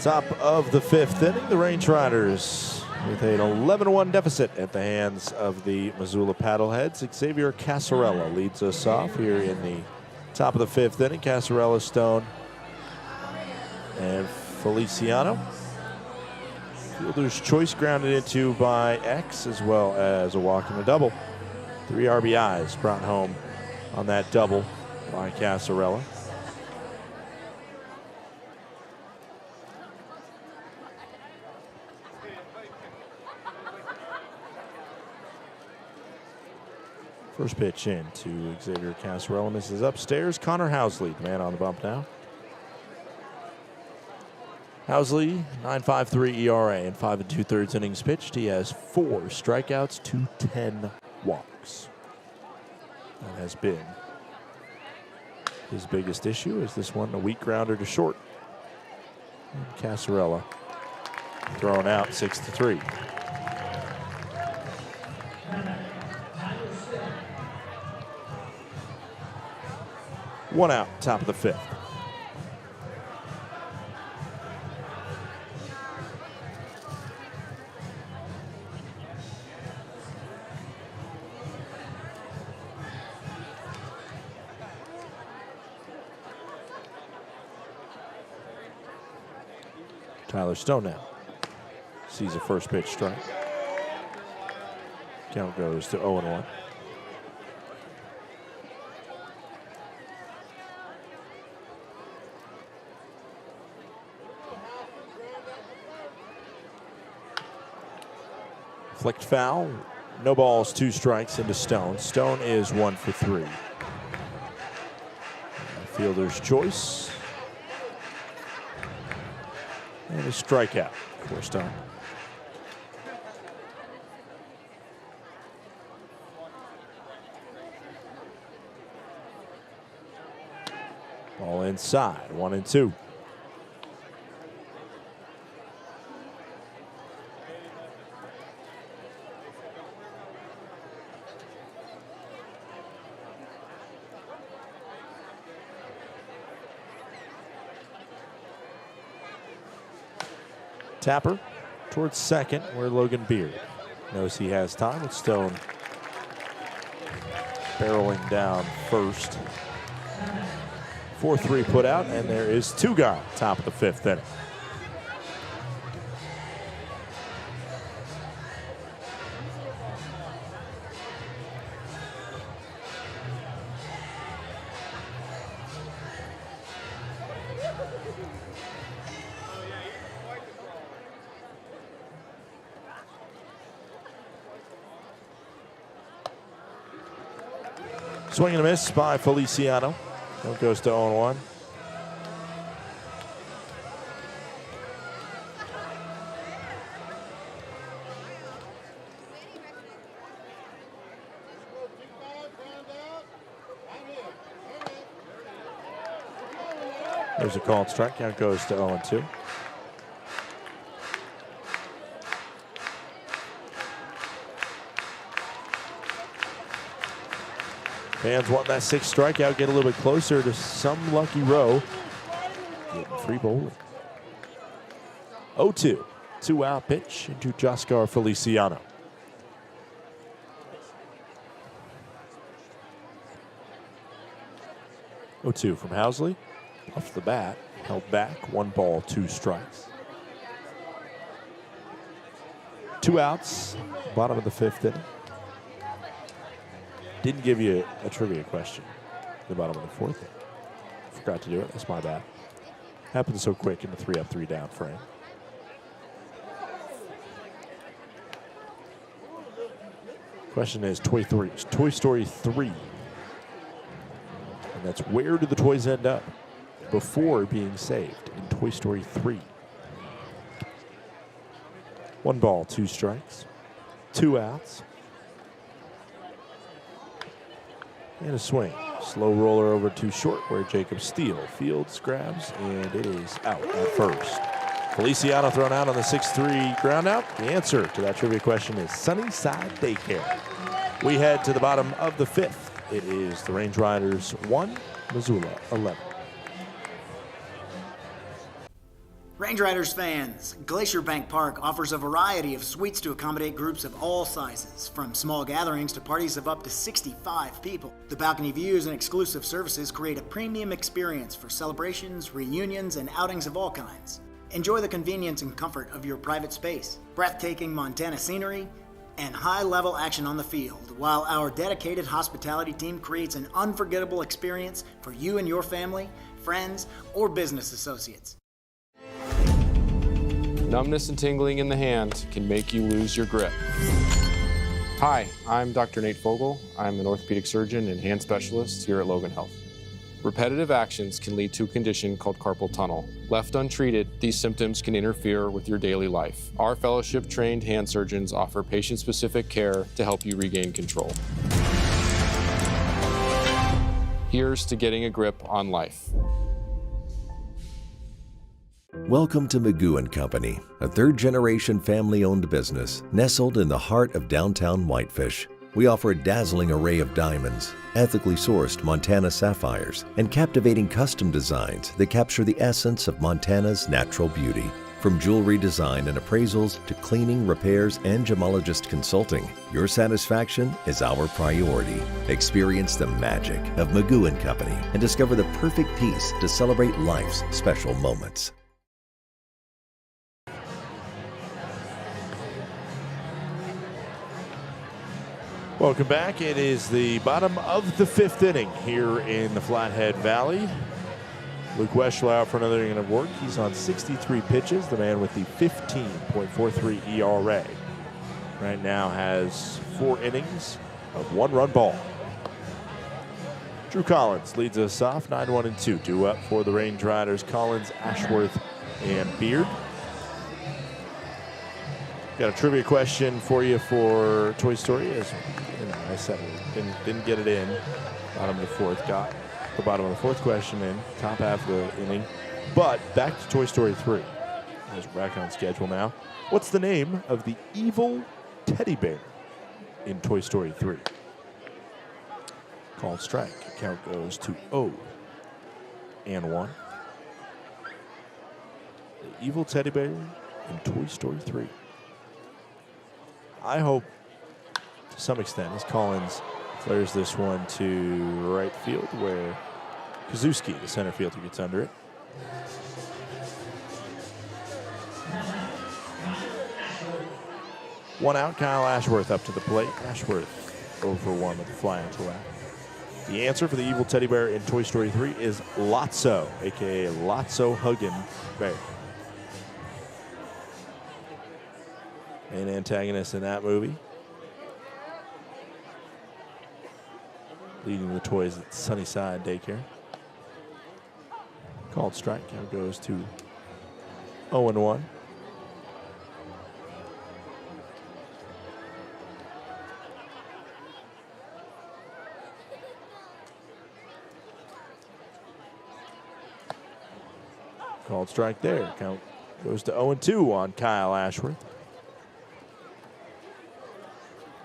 [SPEAKER 1] Top of the 5th inning, the Range Riders with an 11-1 deficit at the hands of the Missoula Paddleheads. Xavier Casarella leads us off here in the top of the 5th inning. Casarella, Stone, and Feliciano. Fielder's choice grounded into by X, as well as a walk and a double. 3 RBIs brought home on that double by Casarella. First pitch in to Xavier Casarella. Misses upstairs. Connor Housley, the man on the bump now. Housley, 9.53 ERA in 5 2/3 innings pitched. He has 4 strikeouts to 10 walks. That has been his biggest issue. Is this one a weak grounder to short? And Casarella thrown out 6-3. One out, top of the 5th. Tyler Stone now sees a first pitch strike. Count goes to 0-1. Flicked foul. No balls, 2 strikes into Stone. Stone is 1 for 3. Fielder's choice. And a strikeout for Stone. Ball inside, 1-2. Tapper towards second, where Logan Beard knows he has time, with Stone barreling down first. 4-3 put out, and there is 2 gone, top of the 5th inning. Swing and a miss by Feliciano. That goes to 0-1. There's a called strike. Count goes to 0-2. Fans want that sixth strikeout, get a little bit closer to some lucky row. Getting free bowling. 0-2. 2-out pitch into Joscar Feliciano. Oh, 2 from Housley. Off the bat, held back. 1 ball, 2 strikes. 2 outs, bottom of the 5th inning. Didn't give you a trivia question in the bottom of the 4th inning. Forgot to do it. That's my bad. Happened so quick in the 3-up, 3-down frame. Question is Toy Story 3. And that's where do the toys end up before being saved in Toy Story 3. 1 ball, 2 strikes, 2 outs. And a swing. Slow roller over too short where Jacob Steele fields, grabs, and it is out at first. Feliciano thrown out on the 6-3 ground out. The answer to that trivia question is Sunnyside Daycare. We head to the bottom of the 5th. It is the Range Riders 1, Missoula 11.
[SPEAKER 15] Range Riders fans, Glacier Bank Park offers a variety of suites to accommodate groups of all sizes, from small gatherings to parties of up to 65 people. The balcony views and exclusive services create a premium experience for celebrations, reunions, and outings of all kinds. Enjoy the convenience and comfort of your private space, breathtaking Montana scenery, and high-level action on the field, while our dedicated hospitality team creates an unforgettable experience for you and your family, friends, or business associates.
[SPEAKER 7] Numbness and tingling in the hand can make you lose your grip. Hi, I'm Dr. Nate Fogel. I'm an orthopedic surgeon and hand specialist here at Logan Health. Repetitive actions can lead to a condition called carpal tunnel. Left untreated, these symptoms can interfere with your daily life. Our fellowship-trained hand surgeons offer patient-specific care to help you regain control. Here's to getting a grip on life.
[SPEAKER 9] Welcome to Magoo & Company, a third-generation family-owned business nestled in the heart of downtown Whitefish. We offer a dazzling array of diamonds, ethically sourced Montana sapphires, and captivating custom designs that capture the essence of Montana's natural beauty. From jewelry design and appraisals to cleaning, repairs, and gemologist consulting, your satisfaction is our priority. Experience the magic of Magoo & Company and discover the perfect piece to celebrate life's special moments.
[SPEAKER 1] Welcome back. It is the bottom of the 5th inning here in the Flathead Valley. Luke Weschler out for another inning of work. He's on 63 pitches. The man with the 15.43 ERA right now has 4 innings of 1-run ball. Drew Collins leads us off 9-1-2. 2 up for the Range Riders. Collins, Ashworth, and Beard. Got a trivia question for you for Toy Story. As you know, I said, didn't get it in. Bottom of the 4th, got the bottom of the 4th question in, top half of the inning. But back to Toy Story 3. As we're back on schedule now. What's the name of the evil teddy bear in Toy Story 3? Called strike. Count goes to 0-1. The evil teddy bear in Toy Story 3. I hope, to some extent, as Collins flares this one to right field, where Kazuski, the center fielder, gets under it. One out, Kyle Ashworth up to the plate. Ashworth 0-for-1 with the fly out to left. The answer for the evil teddy bear in Toy Story 3 is Lotso, a.k.a. Lotso Huggin Bear. Main antagonist in that movie. Leading the toys at Sunnyside Daycare. Called strike. Count goes to 0-1. Called strike there. Count goes to 0-2 on Kyle Ashworth.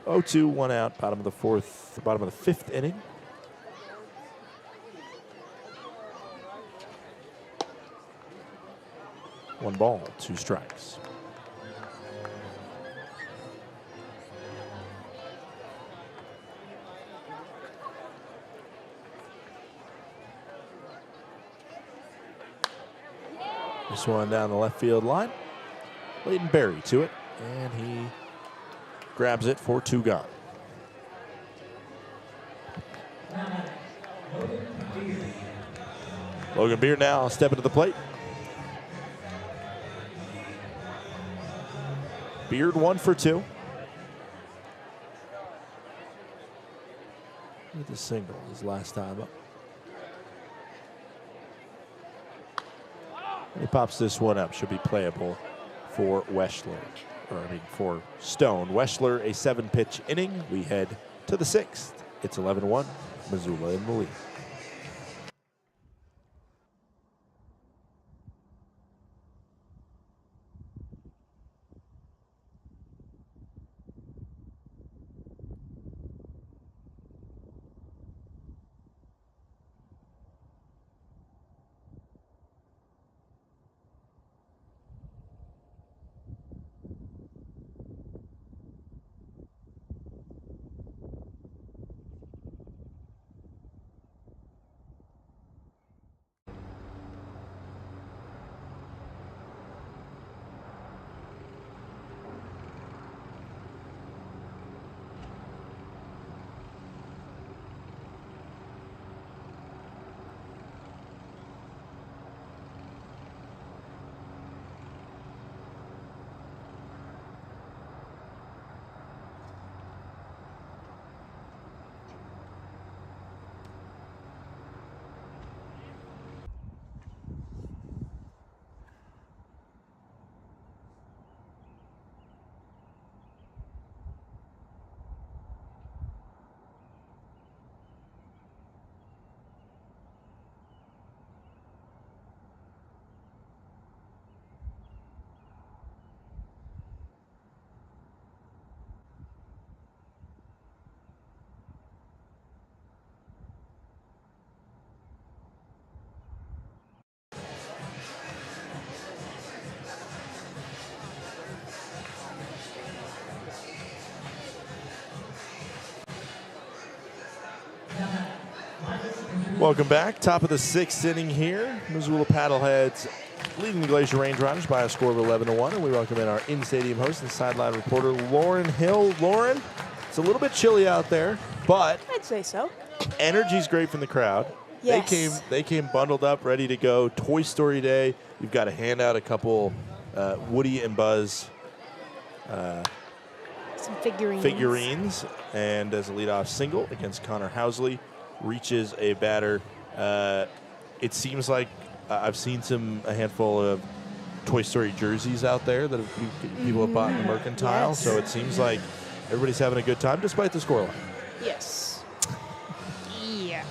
[SPEAKER 1] 0-2, 1 out, bottom of the fifth inning. One ball, 2 strikes. This one down the left field line. Leighton Berry to it, and he grabs it for 2 gone. Logan Beard now stepping to the plate. Beard 1 for 2. With the single his last time up. And he pops this one up. Should be playable for for Stone. Weschler, a 7-pitch inning. We head to the 6th. It's 11-1, Missoula in the lead. Welcome back. Top of the 6th inning here. Missoula Paddleheads leading the Glacier Range Riders by a score of 11-1. And we welcome in our in-stadium host and sideline reporter, Lauren Hill. Lauren, it's a little bit chilly out there, but
[SPEAKER 16] I'd say so.
[SPEAKER 1] Energy's great from the crowd.
[SPEAKER 16] Yes.
[SPEAKER 1] They came bundled up, ready to go. Toy Story Day. You've got to hand out a couple Woody and Buzz
[SPEAKER 16] some figurines.
[SPEAKER 1] And as a leadoff single against Connor Housley, reaches a batter. It seems like I've seen a handful of Toy Story jerseys out there that people have bought in the Mercantile.
[SPEAKER 16] Yes.
[SPEAKER 1] So it seems like everybody's having a good time despite the scoreline.
[SPEAKER 16] Yes. Yeah.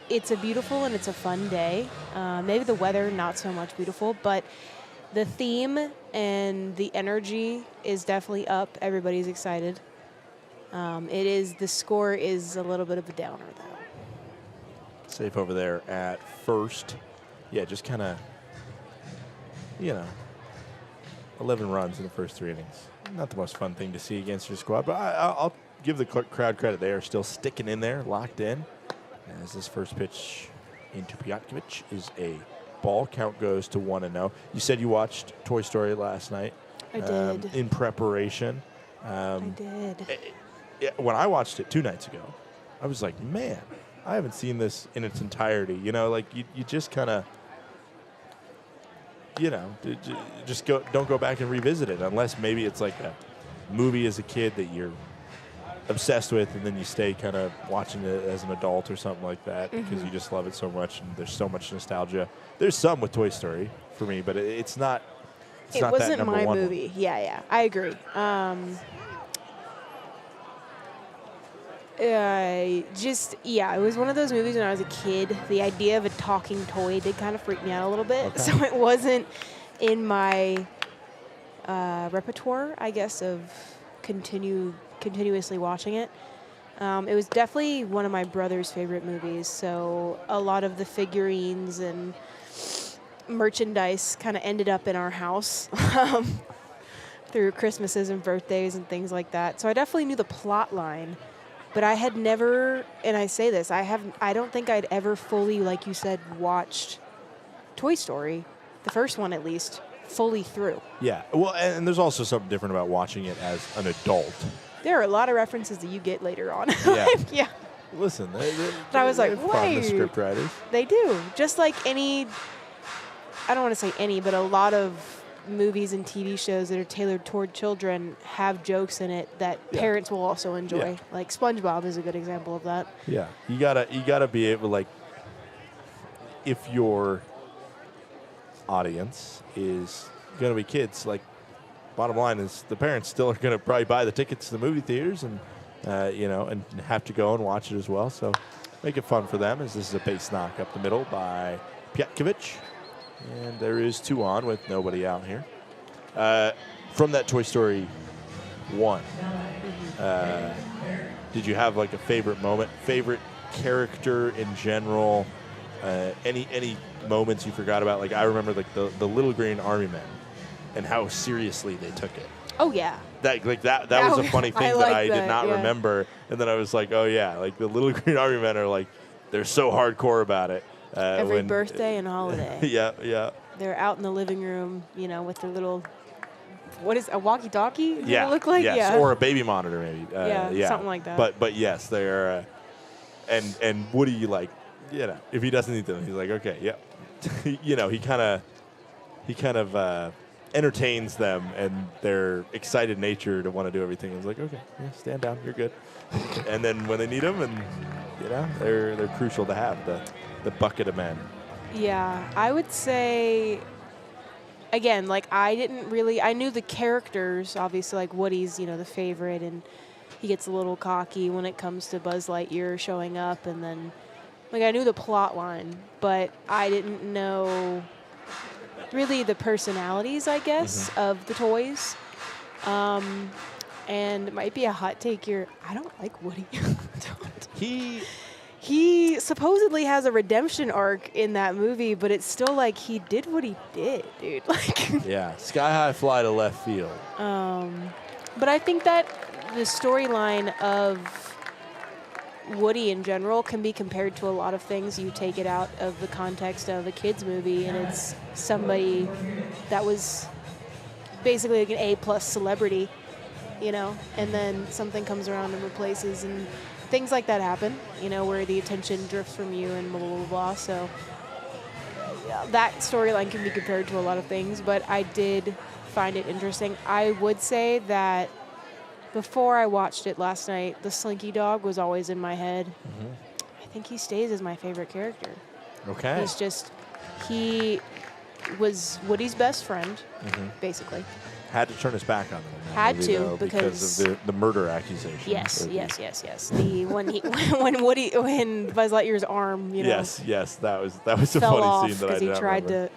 [SPEAKER 16] It's a beautiful and it's a fun day. Maybe the weather not so much beautiful, but the theme and the energy is definitely up. Everybody's excited. The score is a little bit of a downer, though.
[SPEAKER 1] Safe over there at first. Yeah, just kind of, 11 runs in the first 3 innings. Not the most fun thing to see against your squad, but I'll give the crowd credit. They are still sticking in there, locked in. As this first pitch into Piotkovich is a ball. Count goes to 1-0. You said you watched Toy Story last night.
[SPEAKER 16] I did.
[SPEAKER 1] In preparation.
[SPEAKER 16] I did.
[SPEAKER 1] When I watched it 2 nights ago, I was like, man, I haven't seen this in its entirety. You just kind of, just don't go back and revisit it unless maybe it's like a movie as a kid that you're obsessed with, and then you stay kind of watching it as an adult or something like that because you just love it so much, and there's so much nostalgia. There's some with Toy Story for me, but it's not. It
[SPEAKER 16] wasn't
[SPEAKER 1] that number
[SPEAKER 16] my
[SPEAKER 1] one
[SPEAKER 16] movie. Yeah, I agree. It was one of those movies when I was a kid. The idea of a talking toy did kind of freak me out a little bit.
[SPEAKER 1] Okay.
[SPEAKER 16] So it wasn't in my repertoire, I guess, of continuously watching it. It was definitely one of my brother's favorite movies. So a lot of the figurines and merchandise kind of ended up in our house through Christmases and birthdays and things like that. So I definitely knew the plot line. But I had never, and I say this, I don't think I'd ever fully, like you said, watched Toy Story, the first one at least, fully through.
[SPEAKER 1] Yeah. Well, and there's also something different about watching it as an adult.
[SPEAKER 16] There are a lot of references that you get later on.
[SPEAKER 1] Yeah.
[SPEAKER 16] Yeah.
[SPEAKER 1] Listen,
[SPEAKER 16] But I was like,
[SPEAKER 1] fun, the
[SPEAKER 16] wait.
[SPEAKER 1] script writers.
[SPEAKER 16] They do. Just like any, I don't want to say any, but a lot of movies and TV shows that are tailored toward children have jokes in it that parents will also enjoy.
[SPEAKER 1] Yeah.
[SPEAKER 16] Like SpongeBob is a good example of that.
[SPEAKER 1] Yeah, you gotta be able, like, if your audience is gonna be kids, like, bottom line is the parents still are gonna probably buy the tickets to the movie theaters and and have to go and watch it as well. So make it fun for them. As this is a base knock up the middle by Piatkovich. And there is 2 on with nobody out here. From that Toy Story 1, did you have like a favorite moment, favorite character in general? Any moments you forgot about? Like I remember like the little green army men and how seriously they took it.
[SPEAKER 16] Oh yeah.
[SPEAKER 1] That was a funny thing that I did not remember, and then I was like, oh yeah, like the little green army men are like they're so hardcore about it.
[SPEAKER 16] Every birthday and holiday.
[SPEAKER 1] Yeah.
[SPEAKER 16] They're out in the living room, with their little, what is a walkie-talkie? Does
[SPEAKER 1] Yeah.
[SPEAKER 16] it look like?
[SPEAKER 1] Yes.
[SPEAKER 16] Yeah.
[SPEAKER 1] Or a baby monitor, maybe.
[SPEAKER 16] Yeah, something like that.
[SPEAKER 1] But yes, they're. And Woody, like, if he doesn't need them, he's like, okay, yeah. He kind of entertains them and their excited nature to want to do everything. He's like, okay, yeah, stand down, you're good. And then when they need them, and they're crucial to have the bucket of men.
[SPEAKER 16] Yeah, I would say, again, like I knew the characters, obviously, like Woody's, the favorite, and he gets a little cocky when it comes to Buzz Lightyear showing up, and then, like, I knew the plot line, but I didn't know really the personalities, I guess, of the toys. And it might be a hot take here. I don't like Woody. He supposedly has a redemption arc in that movie, but it's still like he did what he did, dude. Like,
[SPEAKER 1] yeah, sky high fly to left field.
[SPEAKER 16] But I think that the storyline of Woody in general can be compared to a lot of things. You take it out of the context of a kid's movie, and it's somebody that was basically like an A+ celebrity, and then something comes around and replaces, and things like that happen, where the attention drifts from you and blah, blah, blah, blah. So that storyline can be compared to a lot of things, but I did find it interesting. I would say that before I watched it last night, the Slinky Dog was always in my head. I think he stays as my favorite character.
[SPEAKER 1] Okay.
[SPEAKER 16] He was Woody's best friend, basically.
[SPEAKER 1] Had to turn his back on him.
[SPEAKER 16] Had
[SPEAKER 1] movie,
[SPEAKER 16] to,
[SPEAKER 1] though, because of the murder accusation.
[SPEAKER 16] Yes. When Buzz Lightyear's arm,
[SPEAKER 1] Yes, that was a
[SPEAKER 16] fell
[SPEAKER 1] funny
[SPEAKER 16] off
[SPEAKER 1] scene that I
[SPEAKER 16] he
[SPEAKER 1] did
[SPEAKER 16] tried
[SPEAKER 1] remember.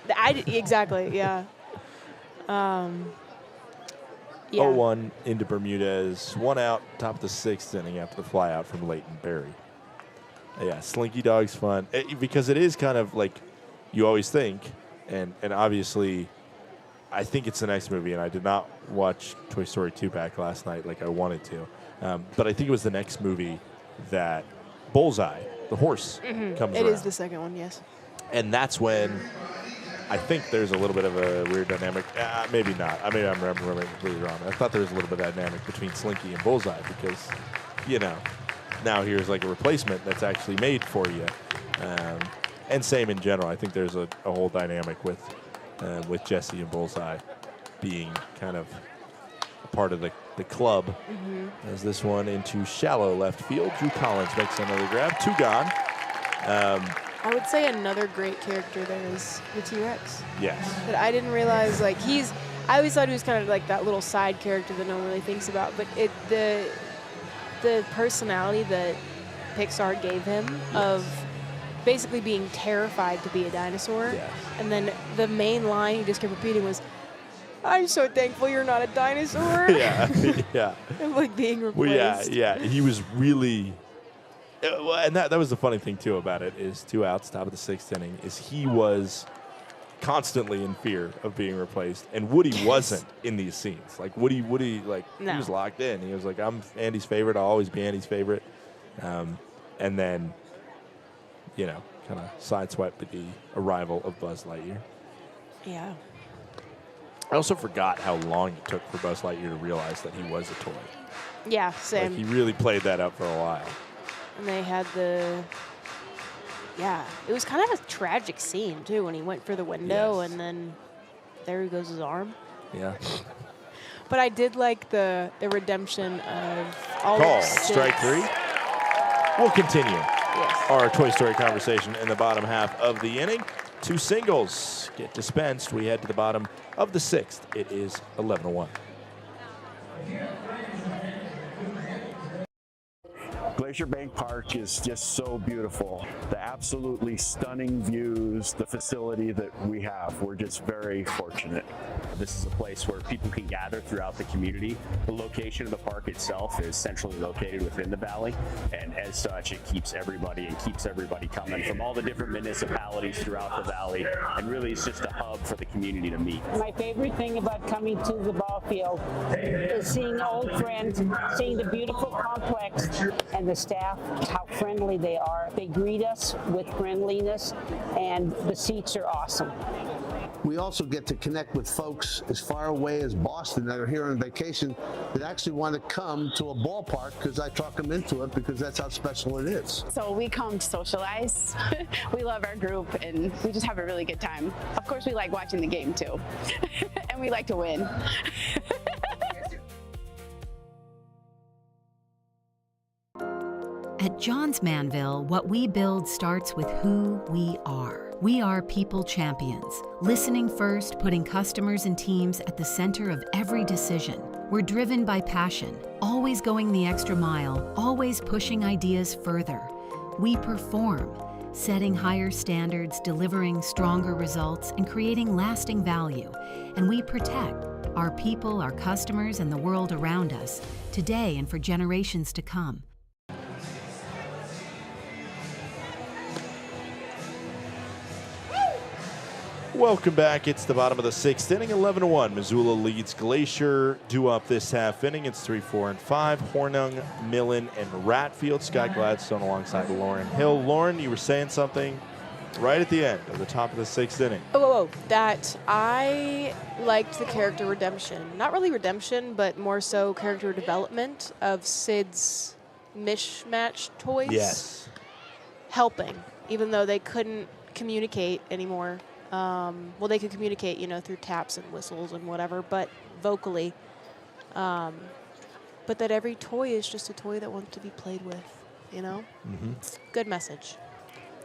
[SPEAKER 16] exactly, yeah. Yeah.
[SPEAKER 1] 0-1 into Bermudez, 1 out, top of the 6th inning after the fly out from Leighton Berry. Yeah, Slinky Dog's fun because it is kind of like you always think, and obviously. I think it's the next movie, and I did not watch Toy Story 2 back last night like I wanted to. But I think it was the next movie that Bullseye, the horse, comes around.
[SPEAKER 16] It is the second one, yes.
[SPEAKER 1] And that's when I think there's a little bit of a weird dynamic. Maybe not. Maybe I'm remembering completely wrong. I thought there was a little bit of dynamic between Slinky and Bullseye because, now here's like a replacement that's actually made for you. And same in general. I think there's a whole dynamic with Jesse and Bullseye being kind of a part of the club. As this one into shallow left field. Drew Collins makes another grab. 2 gone.
[SPEAKER 16] I would say another great character there is the T-Rex.
[SPEAKER 1] Yes.
[SPEAKER 16] But I didn't realize, like, I always thought he was kind of like that little side character that no one really thinks about. But the personality that Pixar gave him of basically being terrified to be a dinosaur.
[SPEAKER 1] Yes.
[SPEAKER 16] And then the main line he just kept repeating was, "I'm so thankful you're not a dinosaur."
[SPEAKER 1] Yeah, yeah.
[SPEAKER 16] And like being replaced.
[SPEAKER 1] Well, yeah. He was really, and that was the funny thing too about it is 2 outs, top of the 6th inning, is he was constantly in fear of being replaced, and Woody wasn't in these scenes. Like Woody, like he was locked in. He was like, "I'm Andy's favorite. I'll always be Andy's favorite," and then, kind of sideswiped the arrival of Buzz Lightyear.
[SPEAKER 16] Yeah.
[SPEAKER 1] I also forgot how long it took for Buzz Lightyear to realize that he was a toy.
[SPEAKER 16] Yeah, same.
[SPEAKER 1] Like he really played that up for a while.
[SPEAKER 16] And they had it was kind of a tragic scene too when he went for the window and then there goes his arm.
[SPEAKER 1] Yeah.
[SPEAKER 16] But I did like the redemption of all
[SPEAKER 1] Call,
[SPEAKER 16] of Sid's.
[SPEAKER 1] strike 3. We'll continue our Toy Story conversation in the bottom half of the inning. 2 singles get dispensed. We head to the bottom of the 6th. It is 11-1.
[SPEAKER 2] Glacier Bank Park is just so beautiful. The absolutely stunning views, the facility that we have, we're just very fortunate.
[SPEAKER 3] This is a place where people can gather throughout the community. The location of the park itself is centrally located within the valley, and as such, it keeps everybody coming from all the different municipalities throughout the valley, and really it's just a hub for the community to meet.
[SPEAKER 4] My favorite thing about coming to the ball field is seeing old friends, seeing the beautiful complex, and the staff, how friendly they are. They greet us with friendliness, and the seats are awesome.
[SPEAKER 5] We also get to connect with folks as far away as Boston that are here on vacation that actually want to come to a ballpark because I talk them into it because that's how special it is.
[SPEAKER 6] So we come to socialize. We love our group and we just have a really good time. Of course, we like watching the game too. And we like to win.
[SPEAKER 14] At Johns Manville, what we build starts with who we are. We are people champions, listening first, putting customers and teams at the center of every decision. We're driven by passion, always going the extra mile, always pushing ideas further. We perform, setting higher standards, delivering stronger results, and creating lasting value. And we protect our people, our customers, and the world around us, today and for generations to come.
[SPEAKER 1] Welcome back. It's the bottom of the 6th inning, 11-1. Missoula leads Glacier. Due up this half inning. It's 3, 4, and 5. Hornung, Millen, and Ratfield. Scott Gladstone alongside Lauren Hill. Lauren, you were saying something right at the end of the top of the 6th inning.
[SPEAKER 16] Oh, that I liked the character redemption. Not really redemption, but more so character development of Sid's mishmatch toys.
[SPEAKER 1] Yes.
[SPEAKER 16] Helping, even though they couldn't communicate anymore. Well, they could communicate, through taps and whistles and whatever, but vocally. But that every toy is just a toy that wants to be played with,
[SPEAKER 1] Mm-hmm.
[SPEAKER 16] Good message.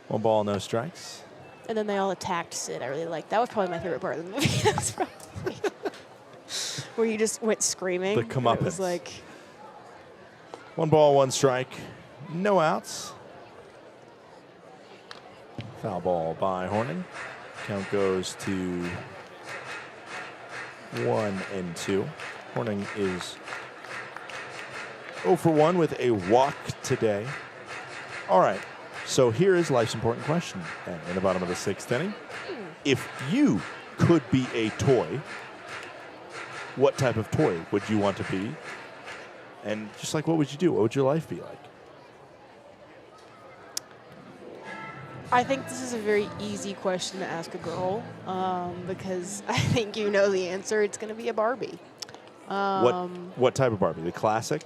[SPEAKER 1] 1 ball, no strikes.
[SPEAKER 16] And then they all attacked Sid. I really liked that. Was probably my favorite part of the movie. That's probably where you just went screaming.
[SPEAKER 1] The comeuppance.
[SPEAKER 16] It was like
[SPEAKER 1] 1 ball, 1 strike, no outs. Foul ball by Horning. Count goes to 1-2. Horning is 0 for 1 with a walk today. All right, so here is life's important question in the bottom of the 6th inning. If you could be a toy, what type of toy would you want to be? And just like, what would you do? What would your life be like?
[SPEAKER 16] I think this is a very easy question to ask a girl because I think you know the answer. It's going to be a Barbie.
[SPEAKER 1] What type of Barbie? The classic?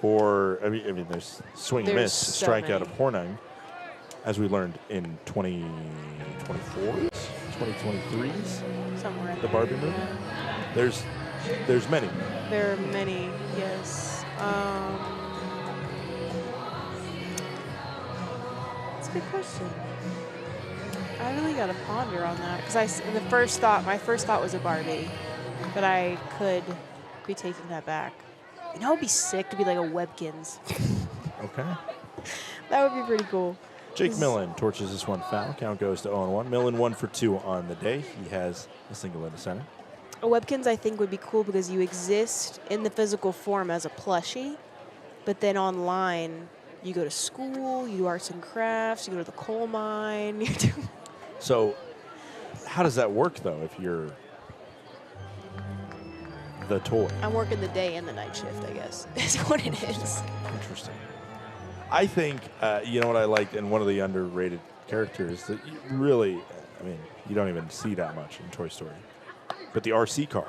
[SPEAKER 1] Or, I mean, there's swing and miss,
[SPEAKER 16] so
[SPEAKER 1] strikeout
[SPEAKER 16] many.
[SPEAKER 1] of Hornung, as we learned in 2024s, 2023s,
[SPEAKER 16] Somewhere in
[SPEAKER 1] the
[SPEAKER 16] there.
[SPEAKER 1] Barbie movie. There's many.
[SPEAKER 16] There are many, yes. That's a good question. I really got to ponder on that because my first thought was a Barbie, but I could be taking that back. You know, it'd be sick to be like a Webkins.
[SPEAKER 1] Okay.
[SPEAKER 16] That would be pretty cool.
[SPEAKER 1] Jake Millen torches this one foul. Count goes to 0-1. Millen 1 for 2 on the day. He has a single in the center.
[SPEAKER 16] A Webkins, I think, would be cool because you exist in the physical form as a plushie, but then online, you go to school, you do arts and crafts, you go to the coal mine. You do.
[SPEAKER 1] So, how does that work, though, if you're the toy?
[SPEAKER 16] I'm working the day and the night shift, I guess, is what it is.
[SPEAKER 1] Interesting. I think, you know what I liked, and one of the underrated characters that you really, I mean, you don't even see that much in Toy Story, but the RC car.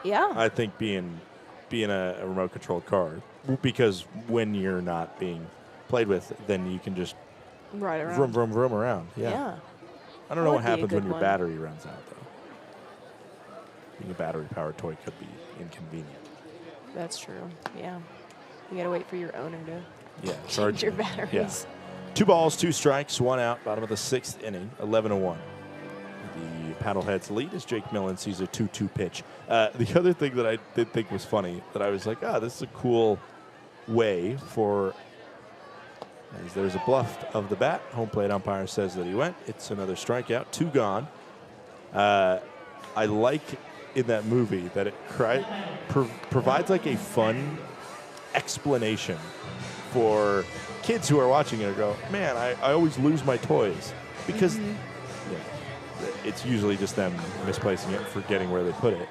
[SPEAKER 16] Yeah.
[SPEAKER 1] I think being a remote-controlled car, because when you're not being played with, then you can just
[SPEAKER 16] Ride around.
[SPEAKER 1] vroom, vroom, vroom around.
[SPEAKER 16] Yeah.
[SPEAKER 1] I don't know what
[SPEAKER 16] Would be a
[SPEAKER 1] happens when
[SPEAKER 16] good
[SPEAKER 1] your
[SPEAKER 16] one.
[SPEAKER 1] battery runs out, though. Being a battery-powered toy could be inconvenient.
[SPEAKER 16] That's true. Yeah. You got to wait for your owner to
[SPEAKER 1] Charge
[SPEAKER 16] your batteries.
[SPEAKER 1] 2 balls, 2 strikes, 1 out, bottom of the 6th inning, 11-1. The Paddleheads lead as Jake Millen sees a 2-2 pitch. The other thing that I did think was funny, that I was like, this is a cool way for, as there's a bluff of the bat. Home plate umpire says that he went. It's another strikeout, 2 gone. I like in that movie that it provides like a fun explanation for kids who are watching it and go, man, I always lose my toys. Because it's usually just them misplacing it, forgetting where they put it.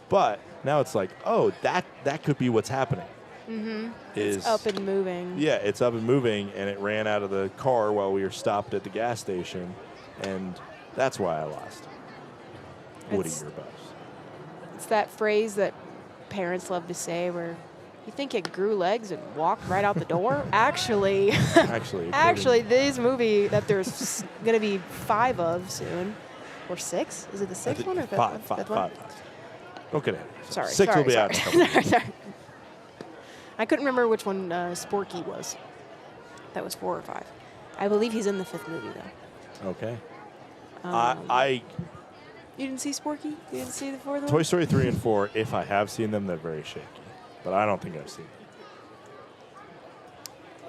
[SPEAKER 1] But now it's like, that could be what's happening.
[SPEAKER 16] It's up and moving.
[SPEAKER 1] Yeah, it's up and moving, and it ran out of the car while we were stopped at the gas station, and that's why I lost. Woody earbuds.
[SPEAKER 16] It's that phrase that parents love to say where you think it grew legs and walked right out the door? Actually, this movie that there's going to be 5 of soon, or 6? Is it the 6th one or 5th one?
[SPEAKER 1] 5. Okay.
[SPEAKER 16] Sorry.
[SPEAKER 1] 6 will be out.
[SPEAKER 16] Sorry. I couldn't remember which one Sporky was. That was 4 or 5. I believe he's in the 5th movie, though.
[SPEAKER 1] Okay.
[SPEAKER 16] You didn't see Sporky? You didn't see the 4th one?
[SPEAKER 1] Toy Story 3 and 4, if I have seen them, they're very shaky. But I don't think I've seen them.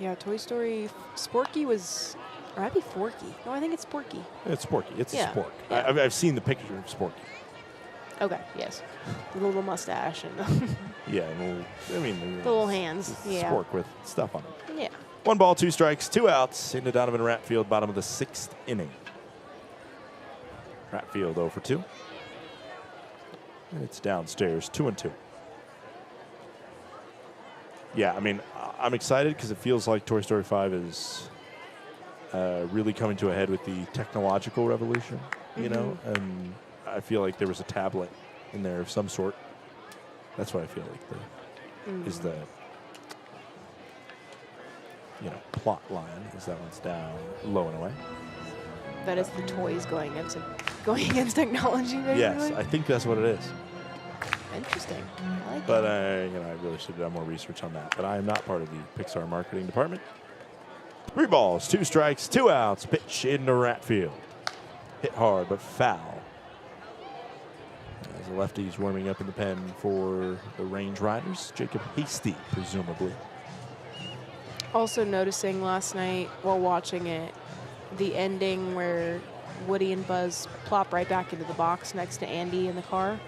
[SPEAKER 16] Yeah, Toy Story. Sporky was, or that'd be Forky. No, I think it's Sporky.
[SPEAKER 1] It's Sporky. It's a spork.
[SPEAKER 16] Yeah.
[SPEAKER 1] I've seen the picture of Sporky.
[SPEAKER 16] Okay, yes. The little mustache and
[SPEAKER 1] Yeah, the
[SPEAKER 16] little hands. Yeah.
[SPEAKER 1] Spork with stuff on it.
[SPEAKER 16] Yeah.
[SPEAKER 1] 1 ball, 2 strikes, 2 outs into Donovan Ratfield, bottom of the 6th inning. Ratfield 0 for 2. And it's downstairs, 2-2. Yeah, I mean, I'm excited because it feels like Toy Story 5 is really coming to a head with the technological revolution, you know? And I feel like there was a tablet in there of some sort. That's what I feel like is the plot line, is that one's down low and away.
[SPEAKER 16] That is the toys going against technology, basically?
[SPEAKER 1] Yes, I think that's what it is.
[SPEAKER 16] Interesting. I like
[SPEAKER 1] But
[SPEAKER 16] it.
[SPEAKER 1] I really should have done more research on that. But I am not part of the Pixar marketing department. 3 balls, 2 strikes, 2 outs. Pitch into Ratfield. Hit hard, but foul. As the lefty's warming up in the pen for the Range Riders. Jacob Hasty, presumably.
[SPEAKER 16] Also noticing last night while watching it, the ending where Woody and Buzz plop right back into the box next to Andy in the car.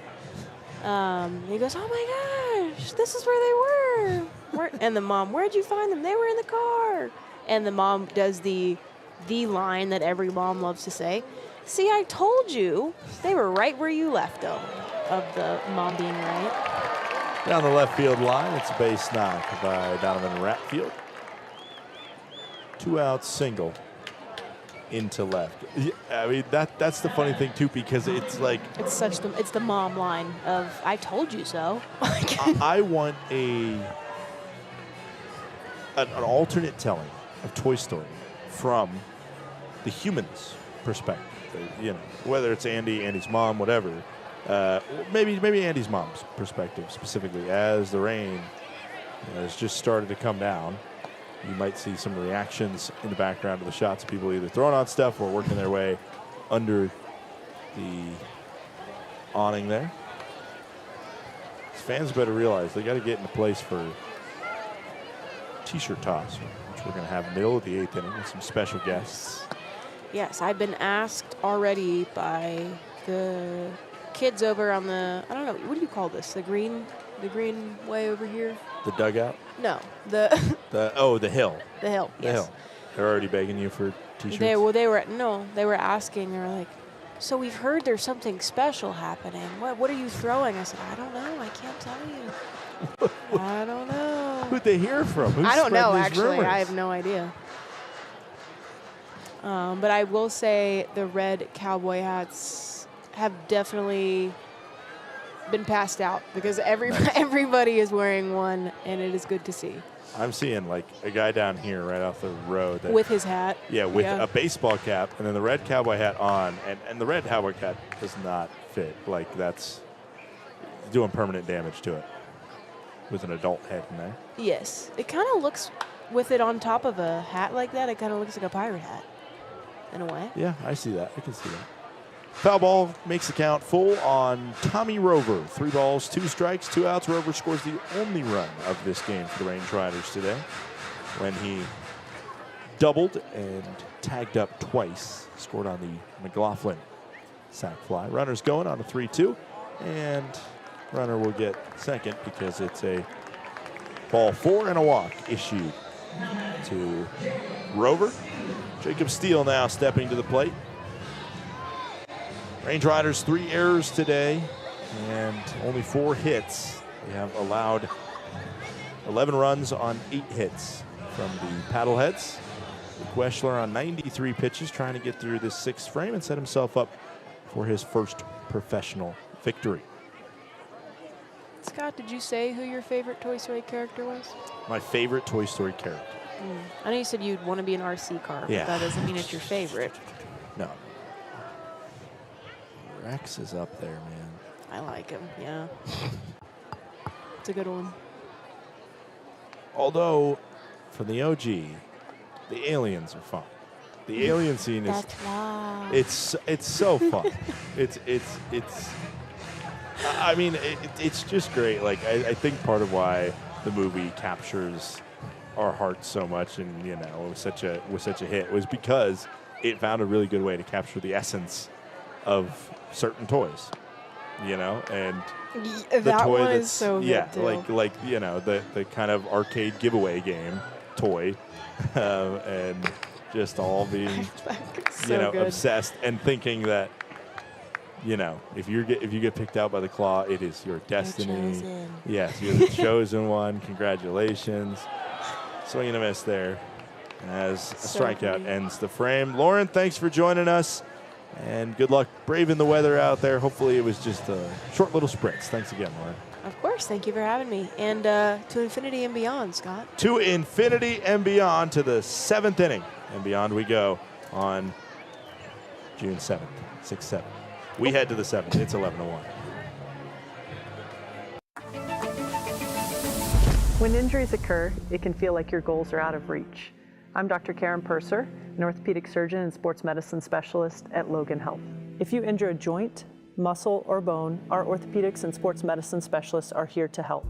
[SPEAKER 16] He goes, oh my gosh, this is where they were. And the mom, where'd you find them? They were in the car. And the mom does the line that every mom loves to say. See, I told you they were right where you left them, of the mom being right.
[SPEAKER 1] Down the left field line, it's a base knock by Donovan Ratfield. 2 outs, single into left. I mean, that's the funny thing too, because it's like
[SPEAKER 16] it's the mom line of I told you so.
[SPEAKER 1] I want an alternate telling of Toy Story from the human's perspective. You know, whether it's Andy's mom, whatever. Maybe Andy's mom's perspective specifically, as the rain has just started to come down. You might see some reactions in the background of the shots of people either throwing on stuff or working their way under the awning there. fans better realize they got to get into place for T-shirt toss, which we're going to have middle of the 8th inning with some special guests.
[SPEAKER 16] Yes, I've been asked already by the kids over on the, I don't know, what do you call this? The green way over here?
[SPEAKER 1] The dugout?
[SPEAKER 16] No, the
[SPEAKER 1] hill.
[SPEAKER 16] The hill.
[SPEAKER 1] The
[SPEAKER 16] yes.
[SPEAKER 1] hill. They're already begging you for T-shirts?
[SPEAKER 16] They were asking, they were like, so we've heard there's something special happening. What are you throwing? I said, I don't know. I can't tell you. I don't know.
[SPEAKER 1] Who'd they hear from? Who's
[SPEAKER 16] I don't know,
[SPEAKER 1] spreading these
[SPEAKER 16] actually.
[SPEAKER 1] rumors?
[SPEAKER 16] I have no idea. But I will say the red cowboy hats have definitely been passed out because everybody is wearing one, and it is good to see.
[SPEAKER 1] I'm seeing like a guy down here right off the road.
[SPEAKER 16] With his hat?
[SPEAKER 1] Yeah, with a baseball cap and then the red cowboy hat on. And the red cowboy hat does not fit. Like, that's doing permanent damage to it with an adult head in there.
[SPEAKER 16] Yes. It kind of looks, with it on top of a hat like that, it kind of looks like a pirate hat in a way.
[SPEAKER 1] Yeah, I see that. I can see that. Foul ball makes the count full on Tommy Rover. 3 balls, 2 strikes, 2 outs. Rover scores the only run of this game for the Range Riders today when he doubled and tagged up twice. Scored on the McLaughlin sac fly. Runner's going on a 3-2, and runner will get second because it's a ball 4 and a walk issued to Rover. Jacob Steele now stepping to the plate. Range Riders 3 errors today and only 4 hits. They have allowed 11 runs on 8 hits from the Paddleheads. Weschler on 93 pitches trying to get through this 6th frame and set himself up for his first professional victory.
[SPEAKER 16] Scott, did you say who your favorite Toy Story character was?
[SPEAKER 1] My favorite Toy Story character.
[SPEAKER 16] I know you said you'd want to be an RC car, but that doesn't mean it's your favorite.
[SPEAKER 1] No. Rex is up there, man.
[SPEAKER 16] I like him, yeah. It's a good one.
[SPEAKER 1] Although, for the OG, the aliens are fun. The alien scene is.
[SPEAKER 16] That's why.
[SPEAKER 1] It's so fun. it's. I mean, it's just great. Like I think part of why the movie captures our hearts so much, and was such a hit, was because it found a really good way to capture the essence of certain toys, and the toy
[SPEAKER 16] one
[SPEAKER 1] that's
[SPEAKER 16] is so good too.
[SPEAKER 1] like the kind of arcade giveaway game toy, and just all being
[SPEAKER 16] so good.
[SPEAKER 1] obsessed and thinking that if you get picked out by the claw, it is your destiny. Yes, you're the chosen one. Congratulations. Swing and a miss there as a strikeout ends the frame. Lauren, thanks for joining us. And good luck braving the weather out there. Hopefully it was just a short little sprints. Thanks again, Lauren.
[SPEAKER 16] Of course. Thank you for having me. And to infinity and beyond, Scott.
[SPEAKER 1] To infinity and beyond, to the 7th inning and beyond we go on June 7th, 6-7. We head to the 7th. It's 11-1.
[SPEAKER 10] When injuries occur, it can feel like your goals are out of reach. I'm Dr. Karen Purser, an orthopedic surgeon and sports medicine specialist at Logan Health. If you injure a joint, muscle, or bone, our orthopedics and sports medicine specialists are here to help.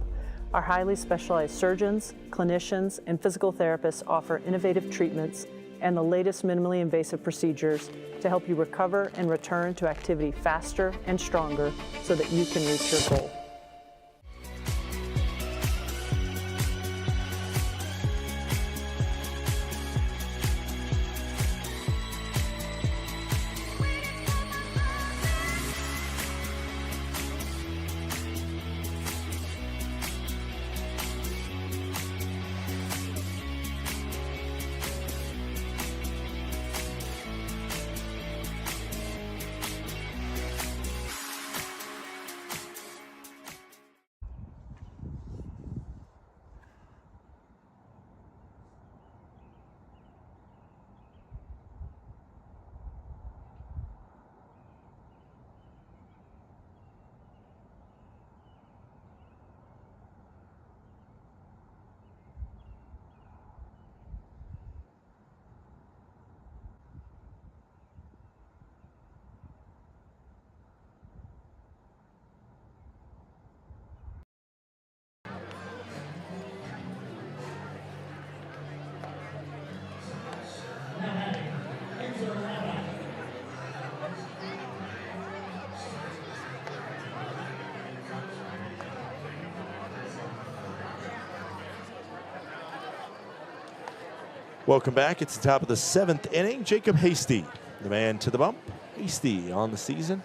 [SPEAKER 10] Our highly specialized surgeons, clinicians, and physical therapists offer innovative treatments and the latest minimally invasive procedures to help you recover and return to activity faster and stronger so that you can reach your goal.
[SPEAKER 1] Welcome back. It's the top of the 7th inning. Jacob Hasty, the man to the bump. Hasty on the season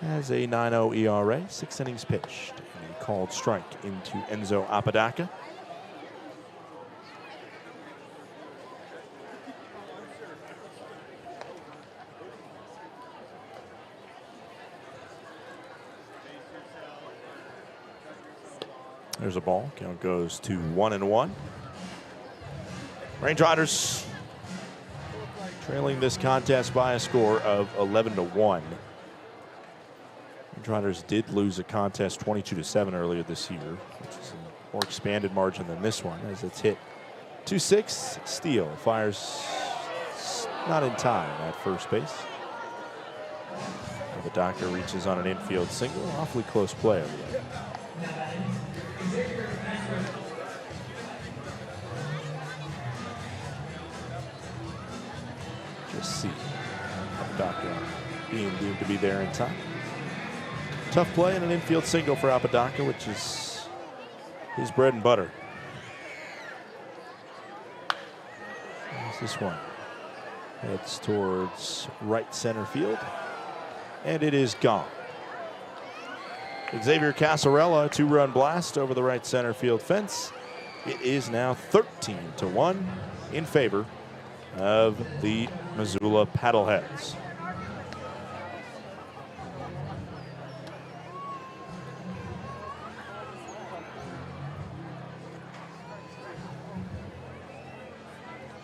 [SPEAKER 1] has a 9.0 ERA, 6 innings pitched, and a called strike into Enzo Apodaca. There's a ball. Count goes to 1-1. Range Riders trailing this contest by a score of 11-1. Range Riders did lose a contest 22-7 earlier this year, which is a more expanded margin than this one, as it's hit 2-6. Steele fires not in time at first base. The Doctor reaches on an infield single. Awfully close play over there. Just see the Doctor being deemed to be there in time. Tough play and an infield single for Apodaca, which is his bread and butter. There's this one. Heads towards right center field. And it is gone. Xavier Casarella, 2-run blast over the right center field fence. It is now 13-1 in favor of the Missoula Paddleheads.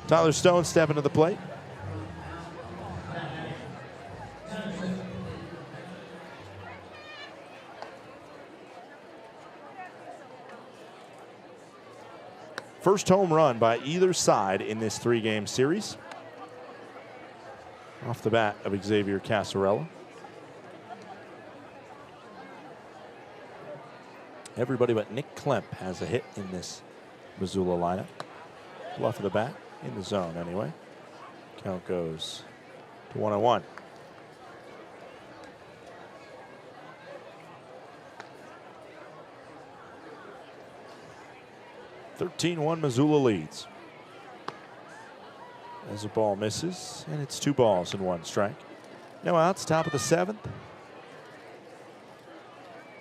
[SPEAKER 1] Tyler Stone stepping to the plate. First home run by either side in this 3-game series. Off the bat of Xavier Casarella. Everybody but Nick Klemp has a hit in this Missoula lineup. Bluff of the bat, in the zone anyway. Count goes to 1-1. Missoula leads. As the ball misses, and it's 2 balls and 1 strike. No outs, top of the 7th.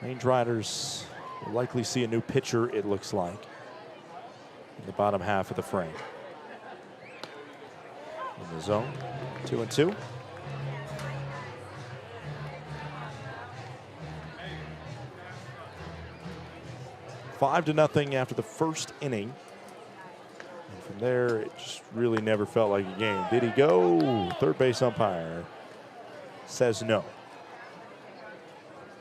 [SPEAKER 1] Range Riders will likely see a new pitcher, it looks like, in the bottom half of the frame. In the zone, 2-2. Five to nothing after the first inning. And from there, it just really never felt like a game. Did he go? Third base umpire says no.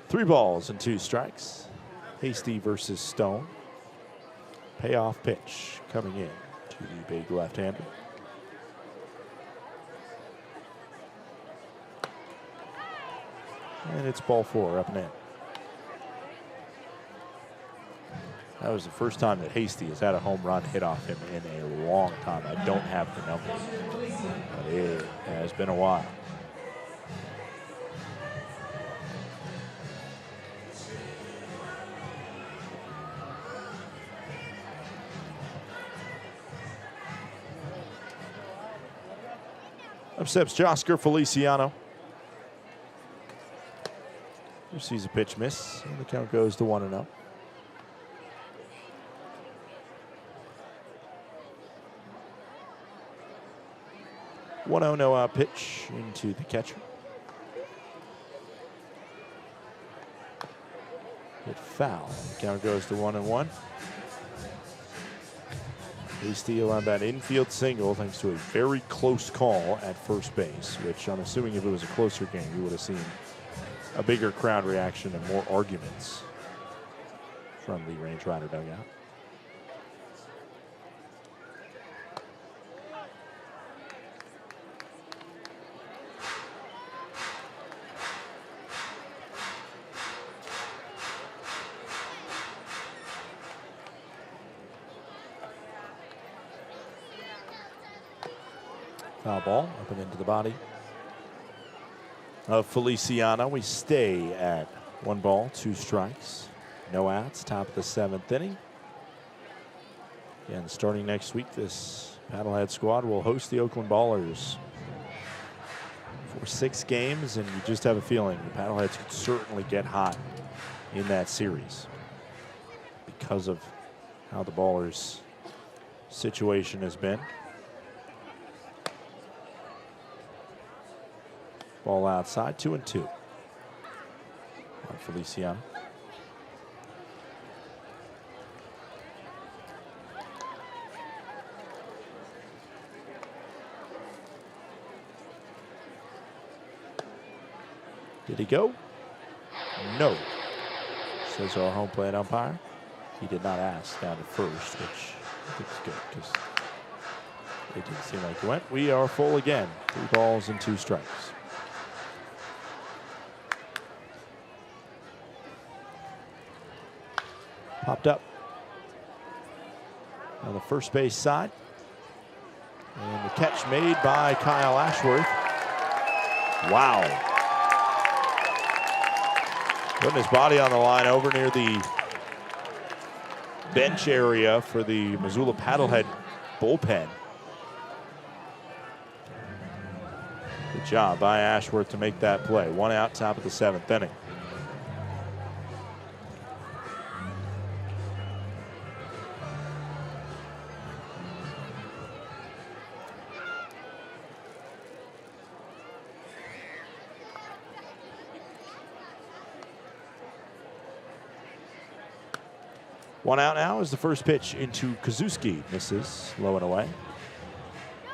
[SPEAKER 1] 3 balls and 2 strikes. Hasty versus Stone. Payoff pitch coming in to the big left-hander. And it's ball 4 up and in. That was the first time that Hasty has had a home run hit off him in a long time. I don't have the numbers, but it has been a while. Up steps Josker Feliciano. Receives a pitch miss, and the count goes to 1-0. 1-0 no out pitch into the catcher. Hit foul. Count goes to 1-1. Hasty on that infield single thanks to a very close call at first base, which I'm assuming if it was a closer game, you would have seen a bigger crowd reaction and more arguments from the Range Rider dugout. Foul ball up and into the body of Feliciano. We stay at 1 ball, 2 strikes, no outs, top of the 7th inning. And starting next week, this Paddlehead squad will host the Oakland Ballers for 6 games, and you just have a feeling the Paddleheads could certainly get hot in that series because of how the Ballers' situation has been. Ball outside, 2-2 on Feliciano. Did he go? No, says our home plate umpire. He did not ask down to first, which I think is good because it didn't seem like it went. We are full again. 3 balls and 2 strikes. Popped up on the first base side. And the catch made by Kyle Ashworth. Wow. Putting his body on the line over near the bench area for the Missoula Paddlehead bullpen. Good job by Ashworth to make that play. 1 out, top of the 7th inning. One out now is the first pitch into Kazuski. Misses, low and away.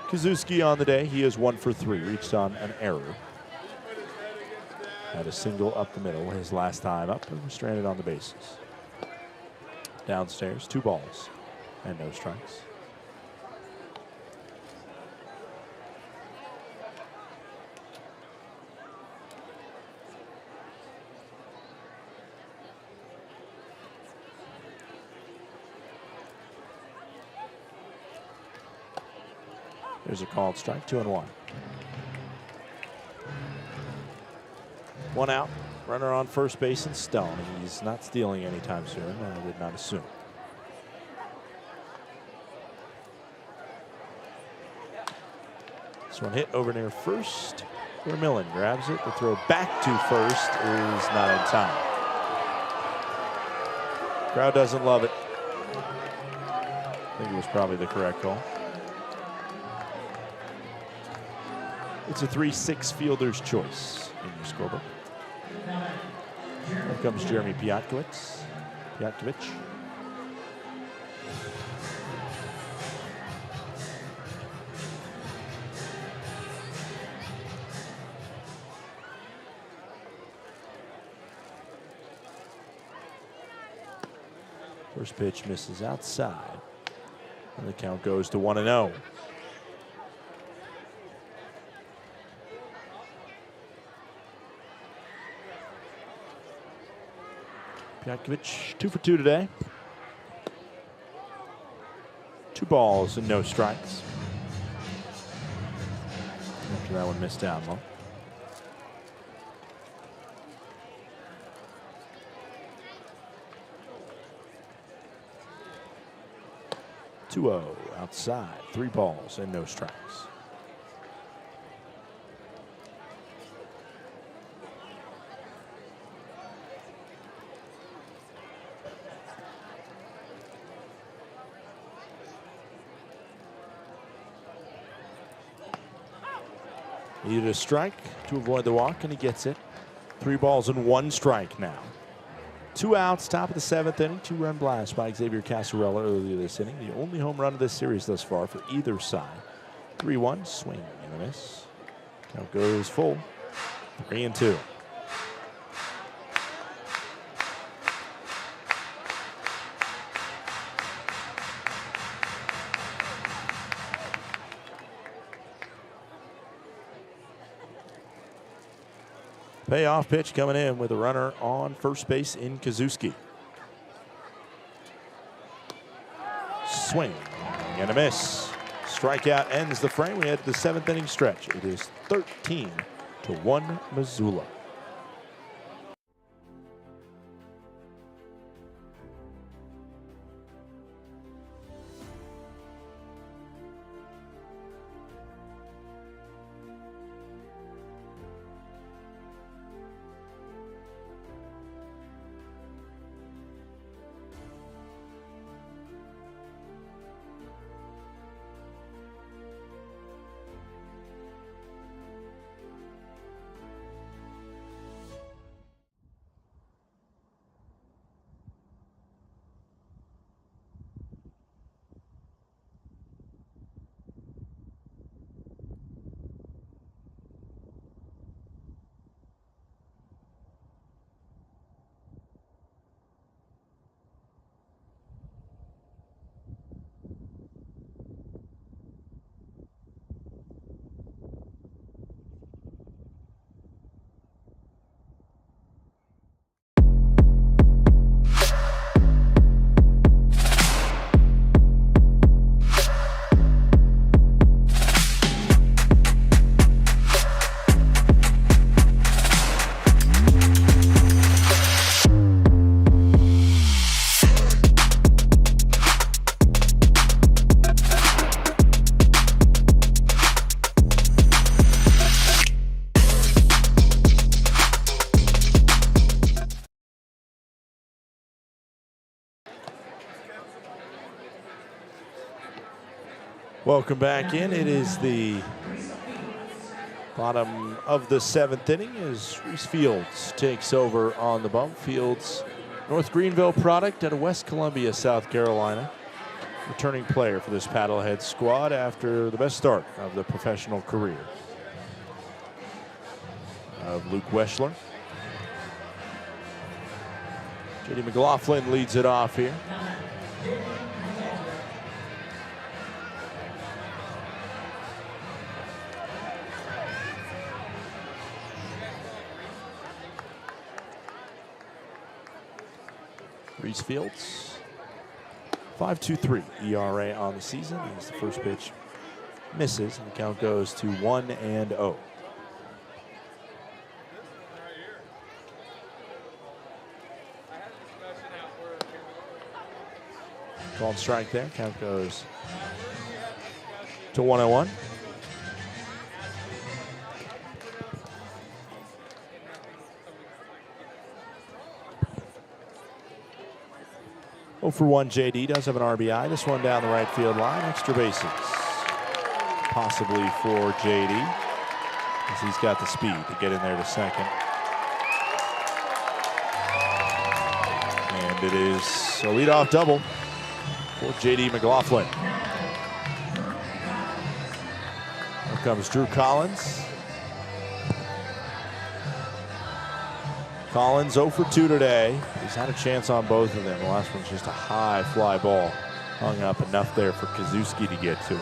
[SPEAKER 1] Kazuski on the day, he is 1 for 3. Reached on an error. Had a single up the middle his last time up and was stranded on the bases. Downstairs, 2 balls and no strikes. There's a called strike, 2-1. 1 out, runner on first base and Stone. He's not stealing anytime soon, I did not assume. This one hit over near first, where Millen grabs it. The throw back to first is not in time. Crowd doesn't love it. I think it was probably the correct call. It's a 3-6 fielder's choice in your scorebook. Here comes Jeremy Piotkovich. First pitch misses outside. And the count goes to 1-0. Piotkovich 2 for 2 today. 2 balls and no strikes. After that one missed down low. (2-0) outside. 3 balls and no strikes. Needed a strike to avoid the walk, and he gets it. 3 balls and 1 strike now. 2 outs, top of the 7th inning. 2-run blast by Xavier Casarella earlier this inning. The only home run of this series thus far for either side. 3-1, swing and a miss. Count goes full. 3-2. Payoff pitch coming in with a runner on first base in Kazuski. Swing and a miss. Strikeout ends the frame. We head to the 7th inning stretch. It is 13-1 Missoula. Welcome back in. It is the bottom of the 7th inning as Reese Fields takes over on the bump. Fields, North Greenville product out of West Columbia, South Carolina. Returning player for this Paddleheads squad after the best start of the professional career of Luke Weschler. J.D. McLaughlin leads it off here. Reese Fields, 5.23 ERA on the season. As the first pitch misses, and the count goes to 1-0. Called strike there. Count goes to 1-1. Oh for 1, JD does have an RBI. This one down the right field line. Extra bases, possibly for JD, as he's got the speed to get in there to second. And it is a leadoff double for J.D. McLaughlin. Here comes Drew Collins. Collins 0 for 2 today. He's had a chance on both of them. The last one's just a high fly ball. Hung up enough there for Kazuski to get to it.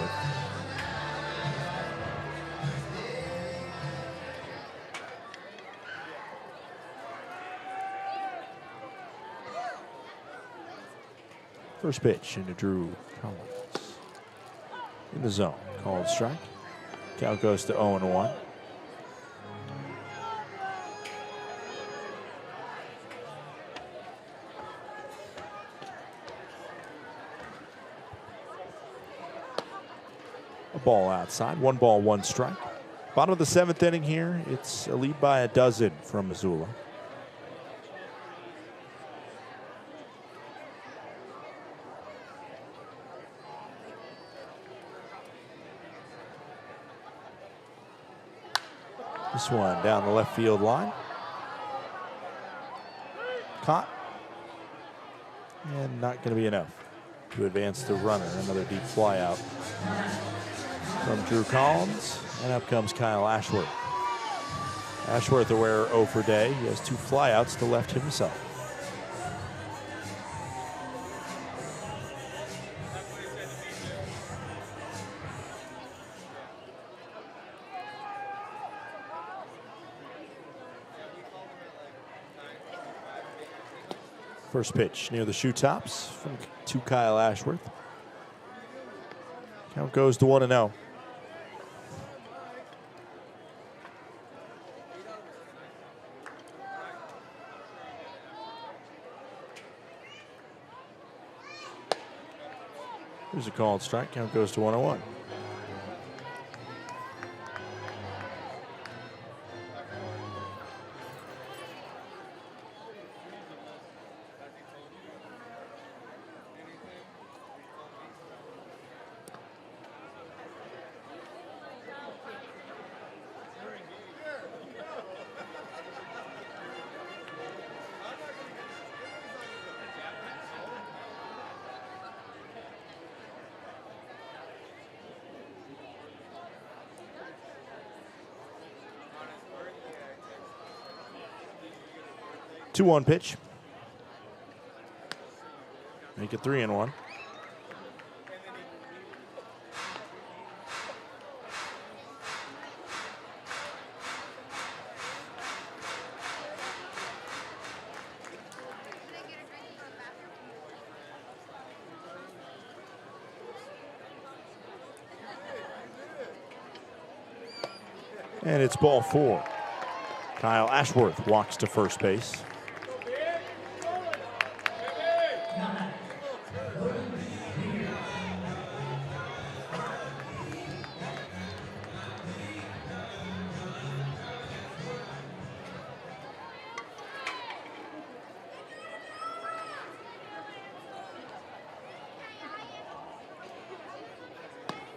[SPEAKER 1] First pitch into Drew Collins. In the zone. Called strike. Count goes to 0-1. A ball outside. 1 ball, 1 strike. Bottom of the 7th inning here. It's a lead by a dozen from Missoula. This one down the left field line. Caught. And not going to be enough to advance the runner. Another deep fly out from Drew Collins. And up comes Kyle Ashworth. Ashworth aware 0 for day. He has 2 flyouts to left himself. First pitch near the shoe tops to Kyle Ashworth. Count goes to 1-0. Here's a called strike. Count goes to 1-1. Two-one pitch. Make it 3-1. And it's ball 4. Kyle Ashworth walks to first base.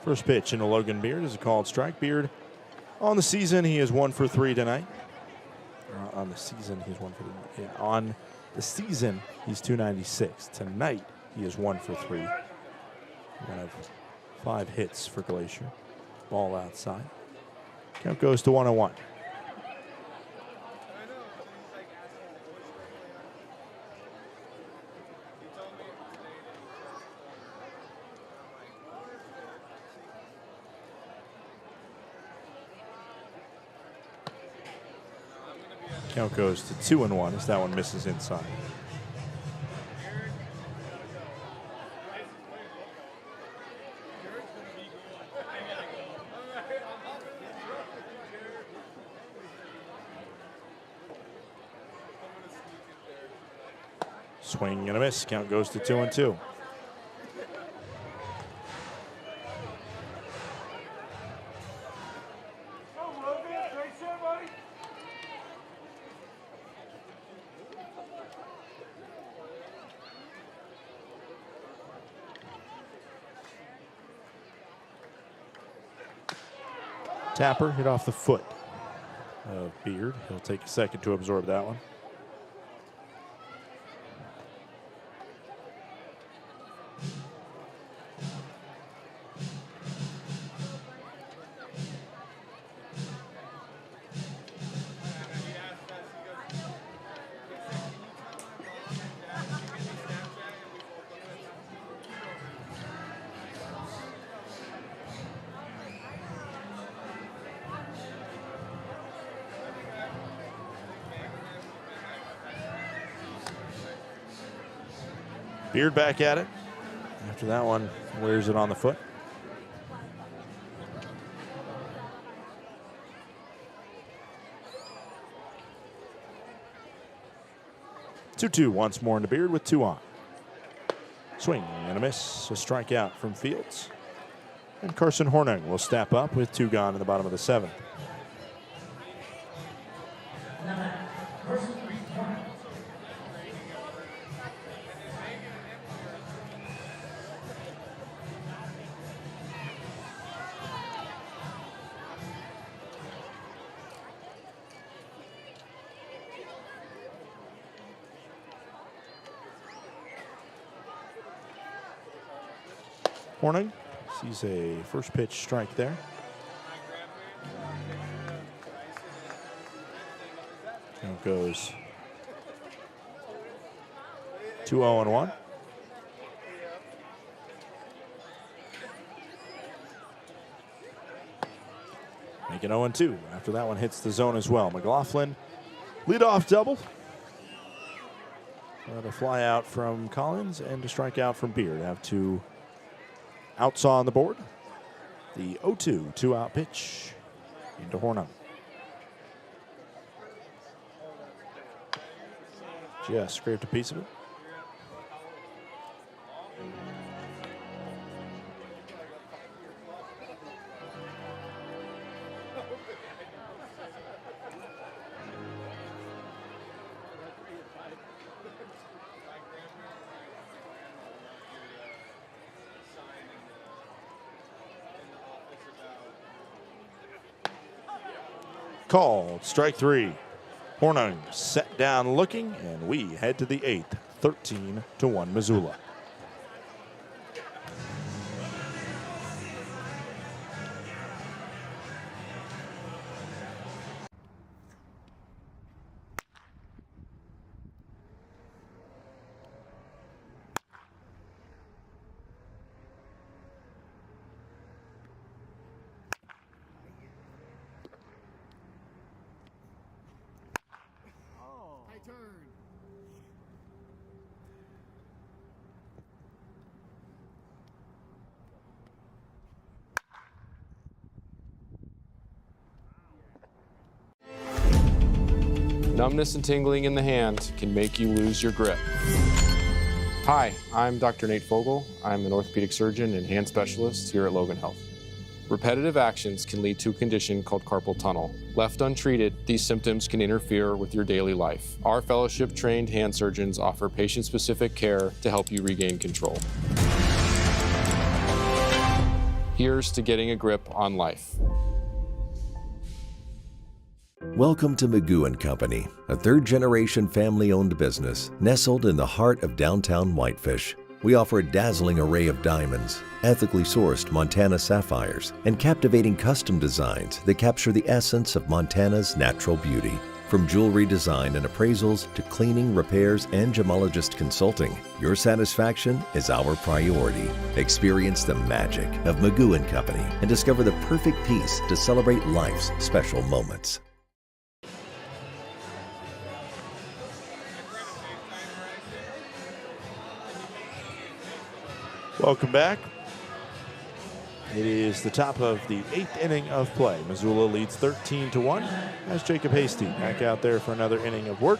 [SPEAKER 1] First pitch into Logan Beard is a called strike. Beard on the season, he is 1 for 3 tonight. On the season, he's 1 for 3. Yeah, on the season, he's 296. Tonight, he is 1 for 3. One of 5 hits for Glacier. Ball outside. Count goes to 1-1. Count goes to 2-1 as that one misses inside. Swing and a miss. Count goes to 2-2. Tapper hit off the foot of Beard. He'll take a second to absorb that one. Beard back at it. After that one, wears it on the foot. Two once more into Beard with 2 on. Swing and a miss. A strikeout from Fields. And Carson Hornung will step up with 2 gone in the bottom of the 7th. Hornung sees a first pitch strike there. Count goes 2-0-1. Make it 0-2 after that one hits the zone as well. McLaughlin leadoff double. A fly out from Collins and a strikeout from Beard. Have 2 outs on the board. The 0-2 2-out pitch into Hornung. Just scraped a piece of it. Called strike 3. Hornung set down looking, and we head to the 8th. 13-1 Missoula.
[SPEAKER 7] Numbness and tingling in the hand can make you lose your grip. Hi, I'm Dr. Nate Fogel. I'm an orthopedic surgeon and hand specialist here at Logan Health. Repetitive actions can lead to a condition called carpal tunnel. Left untreated, these symptoms can interfere with your daily life. Our fellowship-trained hand surgeons offer patient-specific care to help you regain control. Here's to getting a grip on life.
[SPEAKER 9] Welcome to Magoo & Company, a third-generation family-owned business nestled in the heart of downtown Whitefish. We offer a dazzling array of diamonds, ethically sourced Montana sapphires, and captivating custom designs that capture the essence of Montana's natural beauty. From jewelry design and appraisals to cleaning, repairs, and gemologist consulting, your satisfaction is our priority. Experience the magic of Magoo & Company and discover the perfect piece to celebrate life's special moments.
[SPEAKER 1] Welcome back. It is the top of the 8th inning of play. Missoula leads 13-1 as Jacob Hasty back out there for another inning of work.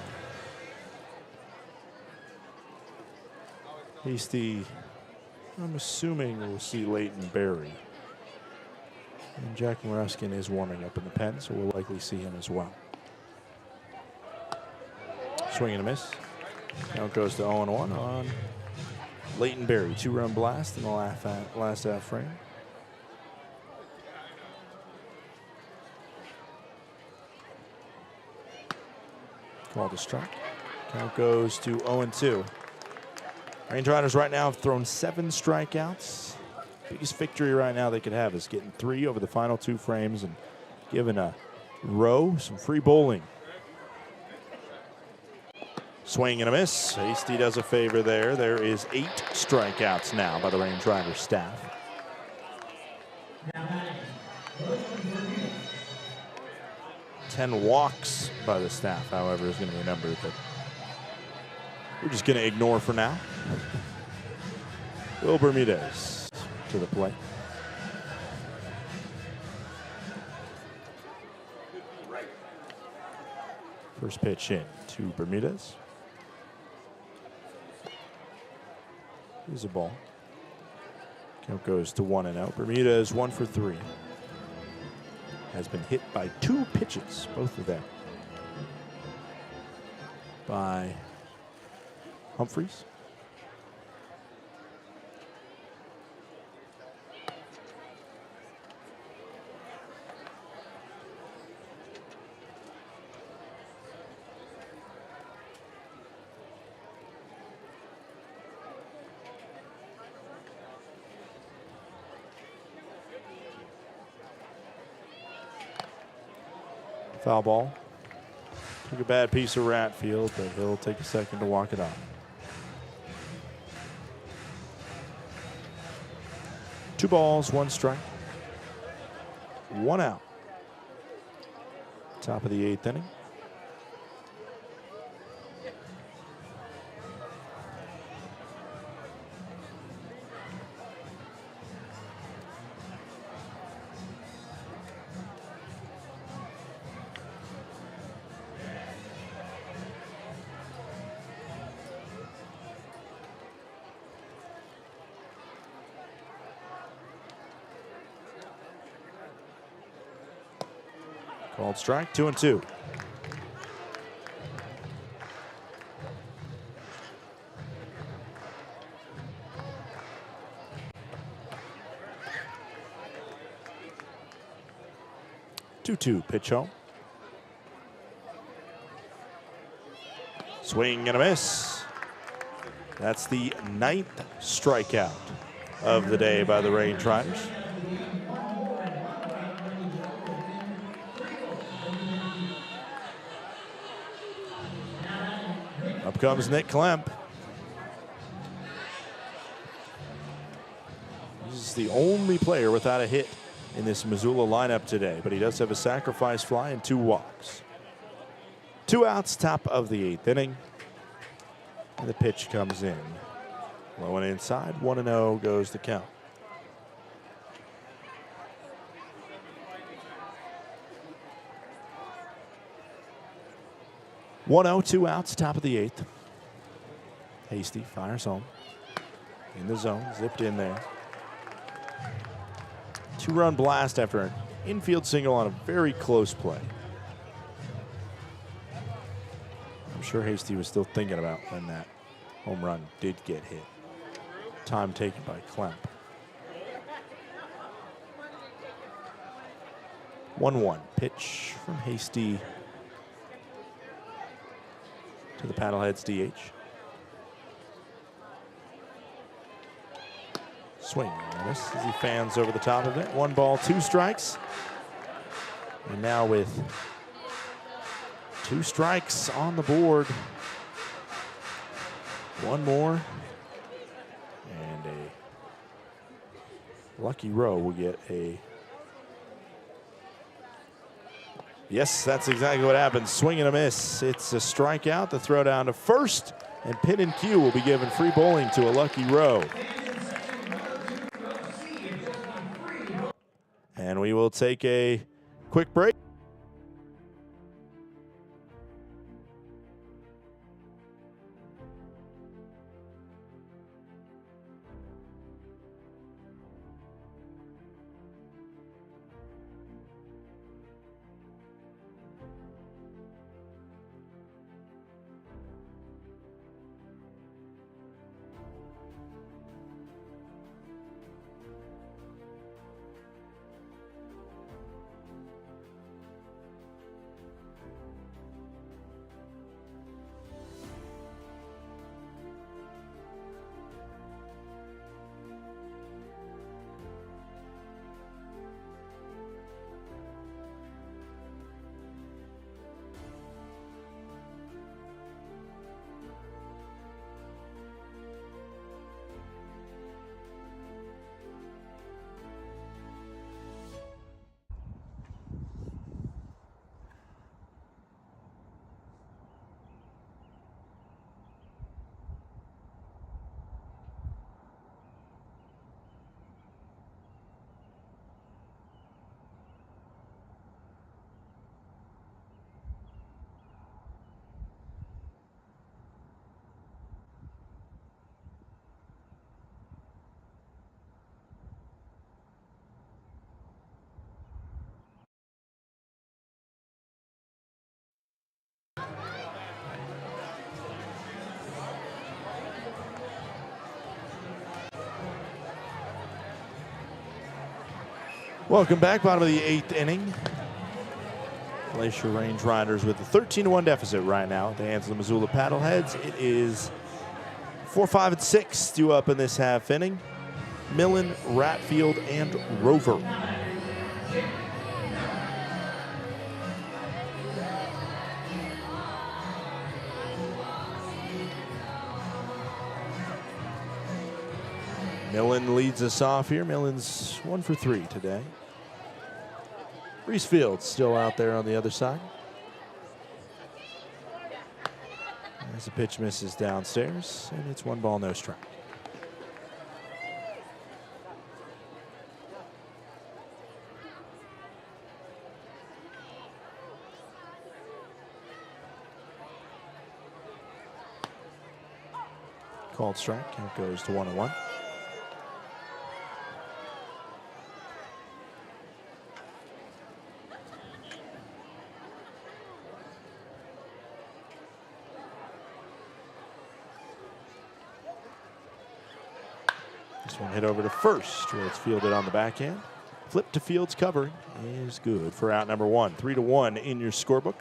[SPEAKER 1] Hasty, I'm assuming we'll see Leighton Berry. And Jack Ruskin is warming up in the pen, so we'll likely see him as well. Swing and a miss. Now it goes to 0-1 on Leighton Berry. 2-run blast in the last half frame. Called a strike. Count goes to 0-2. Range Riders right now have thrown 7 strikeouts. Biggest victory right now they could have is getting 3 over the final 2 frames and giving a row some free bowling. Swing and a miss. Hasty does a favor there. There is 8 strikeouts now by the Range Riders staff. Ten walks by the staff, however, is going to be a number that we're just going to ignore for now. Will Bermudez to the plate. First pitch in to Bermudez. Here's a ball. Count goes to 1-0. Bermudez 1 for 3. Has been hit by 2 pitches, both of them by Humphreys. Foul ball. Took a bad piece of Ratfield, but he'll take a second to walk it off. 2 balls, 1 strike. 1 out. Top of the 8th inning. Called strike, 2-2. Pitch home. Swing and a miss. That's the 9th strikeout of the day by the Range Riders. Up comes Nick Klemp. This is the only player without a hit in this Missoula lineup today, but he does have a sacrifice fly and 2 walks. 2 outs, top of the 8th inning. And the pitch comes in. Low and inside, 1-0 goes the count. One-0, 2 outs, top of the 8th. Hasty fires home. In the zone, zipped in there. 2-run blast after an infield single on a very close play. I'm sure Hasty was still thinking about when that home run did get hit. Time taken by Klemp. 1-1. Pitch from Hasty to the Paddleheads DH. Swing and miss as he fans over the top of it. 1 ball, 2 strikes. And now with 2 strikes on the board. 1 more. And a lucky row will get a... Yes, that's exactly what happens. Swing and a miss. It's a strikeout. The throw down to first. And Pin and Q will be given free bowling to a lucky row. And we will take a quick break. Welcome back, bottom of the 8th inning. Glacier Range Riders with a 13-1 deficit right now at the hands of the Missoula Paddleheads. It is 4, 5, and 6 due up in this half inning. Millen, Ratfield, and Rover. Millen leads us off here. Millen's 1 for 3 today. Reese Fields still out there on the other side. As the pitch misses downstairs, and it's 1 ball, no strike. Called strike, count goes to 1-1. This one hit over to first, where it's fielded on the backhand. Flip to Fields covering is good for out number 1. 3-1 in your scorebook.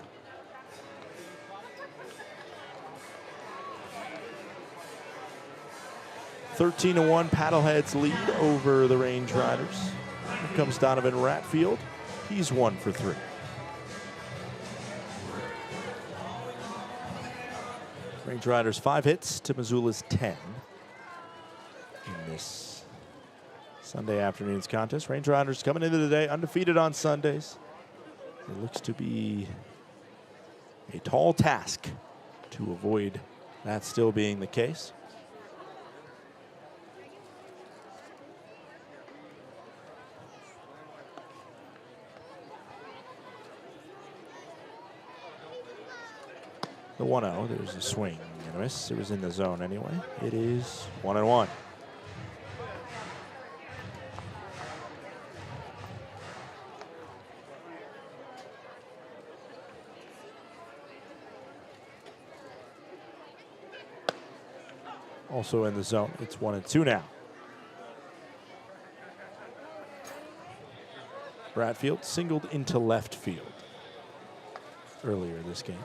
[SPEAKER 1] (13-1) Paddleheads lead over the Range Riders. Here comes Donovan Ratfield. He's 1 for 3. Range Riders 5 hits to Missoula's 10 in this Sunday afternoon's contest. Range Riders coming into the day undefeated on Sundays. It looks to be a tall task to avoid that still being the case. The 1-0, there's a swing and a miss. It was in the zone anyway. It is 1-1. Also in the zone, it's 1-2 now. Bradfield singled into left field earlier this game.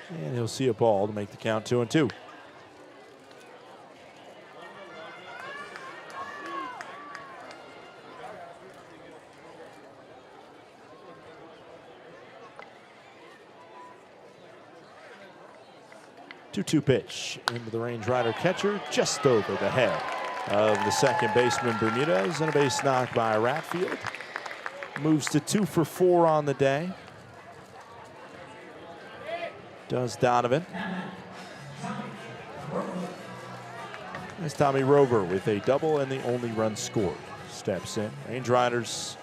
[SPEAKER 1] And he'll see a ball to make the count 2-2. Two-two pitch into the Range Rider catcher, just over the head of the second baseman Bermudez, and a base knock by Ratfield. Moves to 2 for 4 on the day. Does Donovan. As Tommy Rover with a double and the only run scored steps in. Range Riders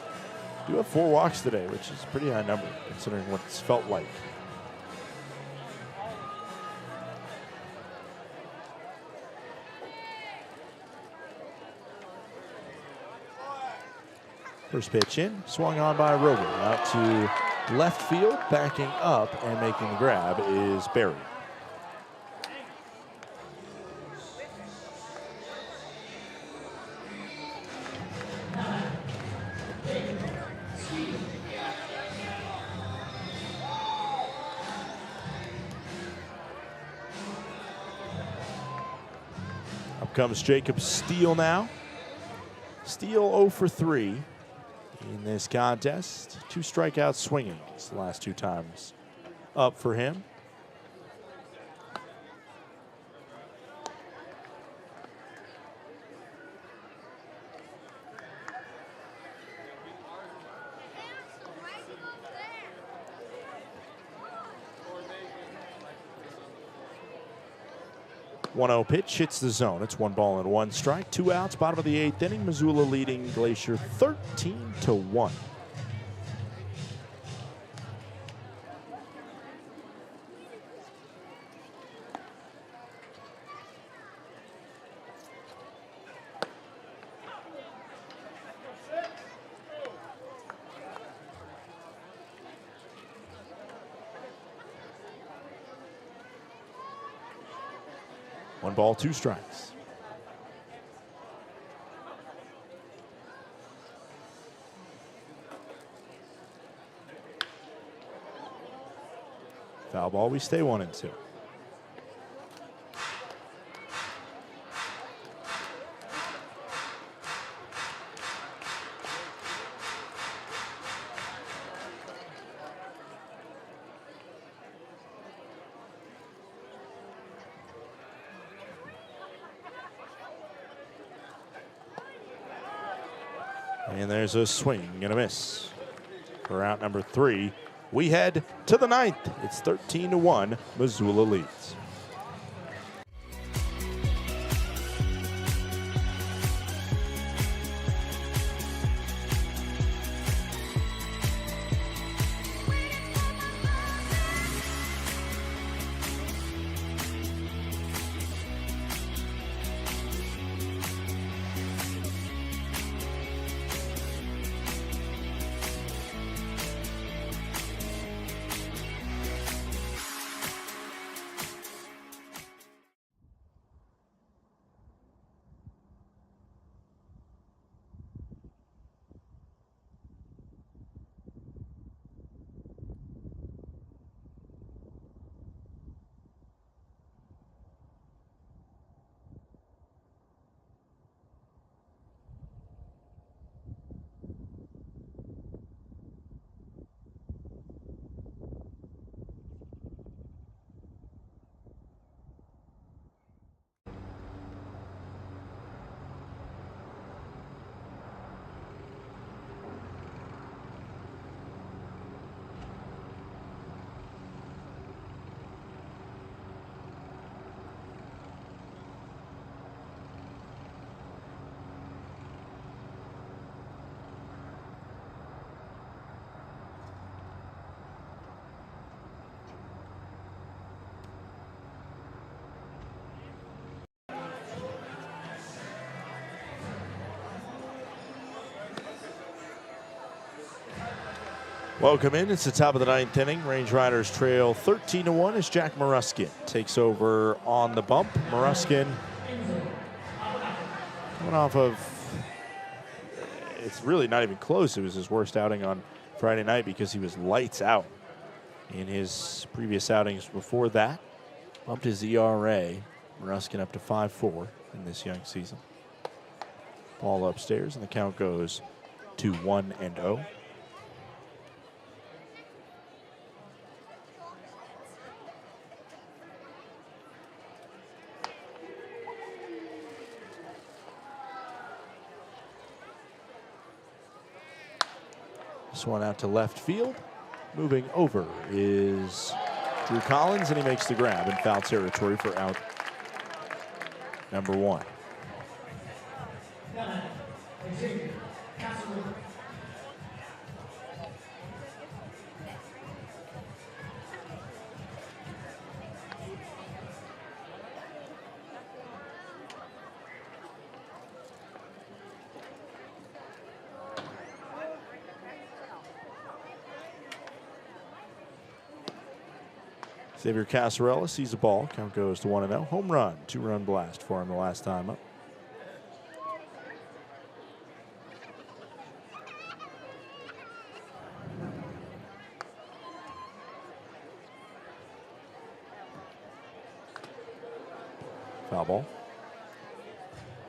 [SPEAKER 1] do have 4 walks today, which is a pretty high number considering what it's felt like. First pitch in, swung on by Rover. Out to left field, backing up and making the grab is Barry. Up comes Jacob Steele now. Steele 0 for 3. In this contest, 2 strikeouts swinging the last 2 times up for him. One-0 pitch hits the zone. It's 1 ball and 1 strike. 2 outs. Bottom of the 8th inning. Missoula leading Glacier 13-1. One ball, 2 strikes. Foul ball, we stay 1-2. And there's a swing and a miss for out number 3. We head to the 9th. It's 13-1. Missoula leads. Welcome in. It's the top of the 9th inning. Range Riders trail 13-1 as Jack Maruskin takes over on the bump. Maruskin coming off of, it's really not even close. It was his worst outing on Friday night because he was lights out in his previous outings before that. Bumped his ERA, Maruskin up to 5.4 in this young season. Ball upstairs, and the count goes to 1-0. This one out to left field. Moving over is Drew Collins, and he makes the grab in foul territory for out number 1. Xavier Casarella sees the ball. Count goes to 1-0. Home run, 2-run blast for him the last time up. Foul ball.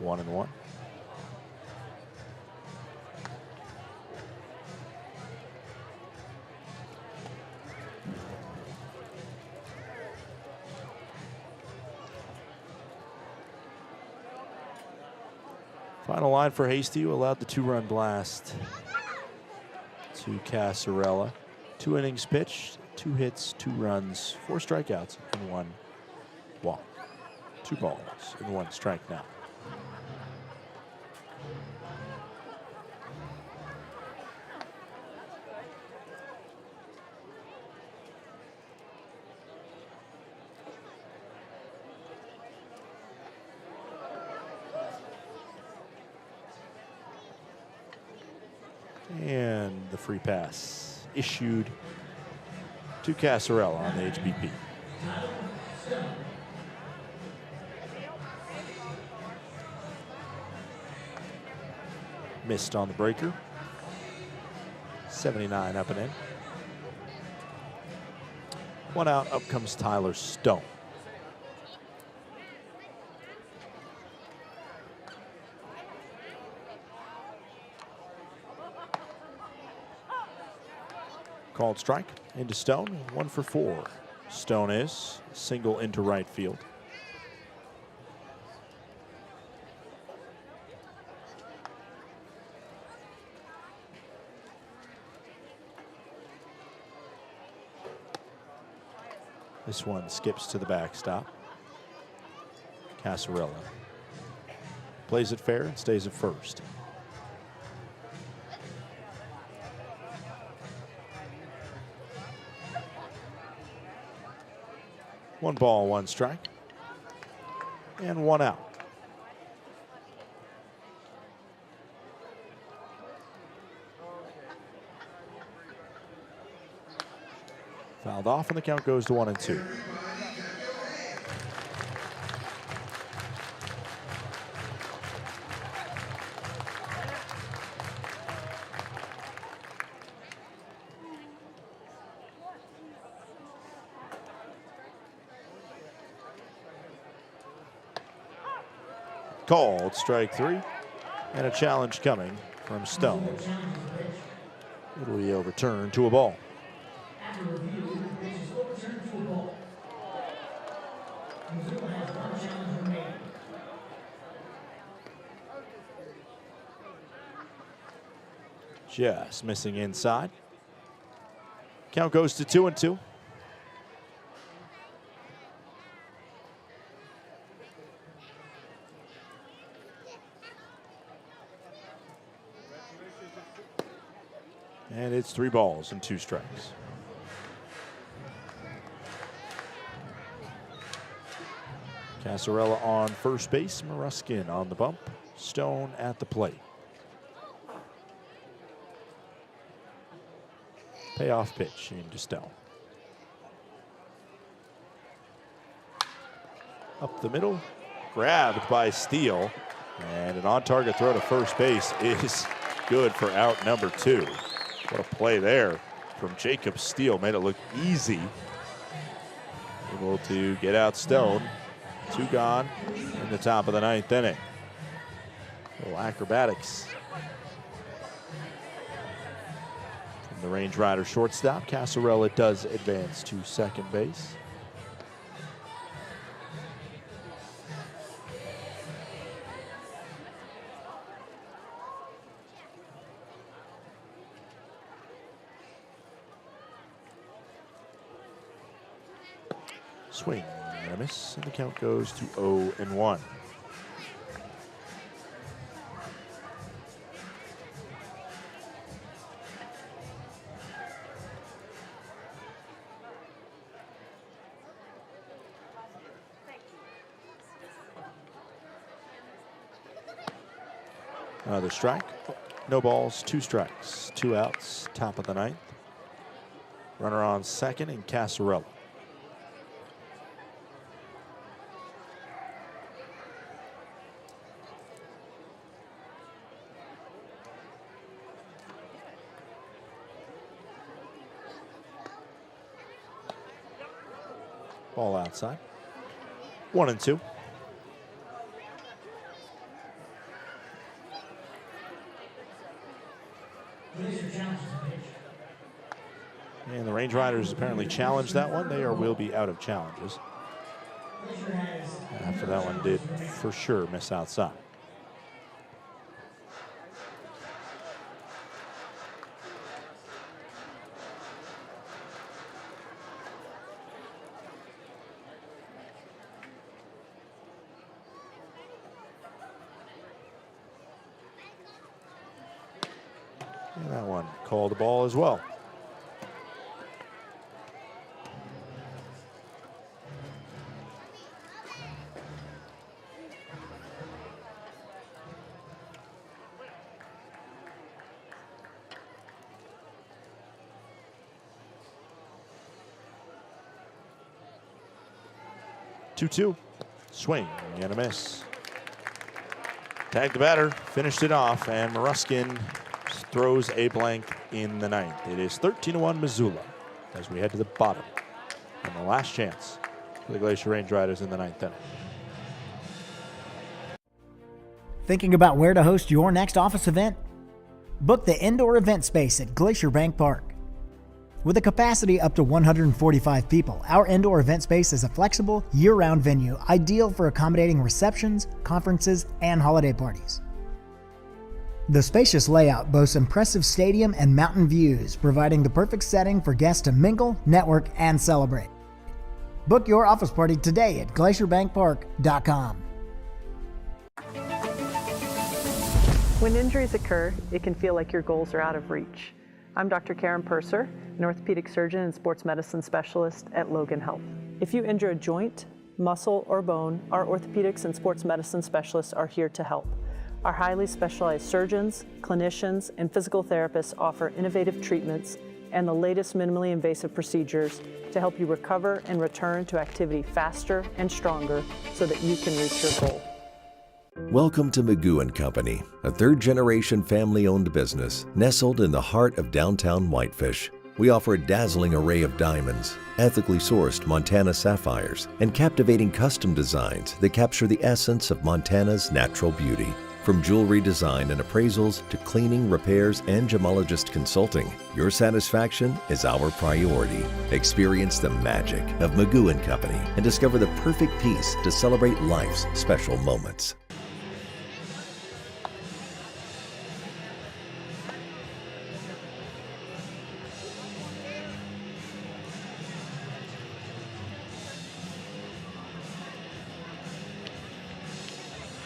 [SPEAKER 1] 1-1. Final line for Hasty, who allowed the 2-run blast to Casarella. 2 innings pitched, 2 hits, 2 runs, 4 strikeouts, and 1 walk. 2 balls and 1 strike now. And the free pass issued to Casarella on the HBP. Missed on the breaker. 79 up and in. 1 out, up comes Tyler Stone. Called strike into Stone, 1 for 4. Stone is single into right field. This one skips to the backstop. Casarella plays it fair and stays at first. One ball, 1 strike, and 1 out. Fouled off, and the count goes to 1-2. Called strike 3, and a challenge coming from Stone. It'll be overturned to a ball. Just missing inside. Count goes to 2-2. And it's 3 balls and 2 strikes. Casarella on first base, Maruskin on the bump, Stone at the plate. Payoff pitch into Stone. Up the middle, grabbed by Steele, and an on-target throw to first base is good for out number 2. What a play there from Jacob Steele. Made it look easy. Able to get out Stone. 2 gone in the top of the 9th inning. A little acrobatics from the Range Rider shortstop. Casarella does advance to second base. Swing and a miss, and the count goes to 0-1. Another strike. No balls, 2 strikes, 2 outs, top of the 9th. Runner on second and Casarella. Ball outside. 1-2. And the Range Riders apparently challenged that one. They will be out of challenges. After that one did for sure miss outside. And that one called the ball as well. Two. Swing and a miss. Tagged the batter, finished it off, and Maruskin throws a blank in the 9th. It is 13-1 Missoula as we head to the bottom. And the last chance for the Glacier Range Riders in the 9th inning.
[SPEAKER 12] Thinking about where to host your next office event? Book the indoor event space at Glacier Bank Park. With a capacity up to 145 people, our indoor event space is a flexible, year-round venue ideal for accommodating receptions, conferences, and holiday parties. The spacious layout boasts impressive stadium and mountain views, providing the perfect setting for guests to mingle, network, and celebrate. Book your office party today at glacierbankpark.com.
[SPEAKER 10] When injuries occur, it can feel like your goals are out of reach. I'm Dr. Karen Purser, an orthopedic surgeon and sports medicine specialist at Logan Health. If you injure a joint, muscle, or bone, our orthopedics and sports medicine specialists are here to help. Our highly specialized surgeons, clinicians, and physical therapists offer innovative treatments and the latest minimally invasive procedures to help you recover and return to activity faster and stronger so that you can reach your goal.
[SPEAKER 9] Welcome to Magoo & Company, a third-generation family-owned business nestled in the heart of downtown Whitefish. We offer a dazzling array of diamonds, ethically sourced Montana sapphires, and captivating custom designs that capture the essence of Montana's natural beauty. From jewelry design and appraisals to cleaning, repairs, and gemologist consulting, your satisfaction is our priority. Experience the magic of Magoo & Company and discover the perfect piece to celebrate life's special moments.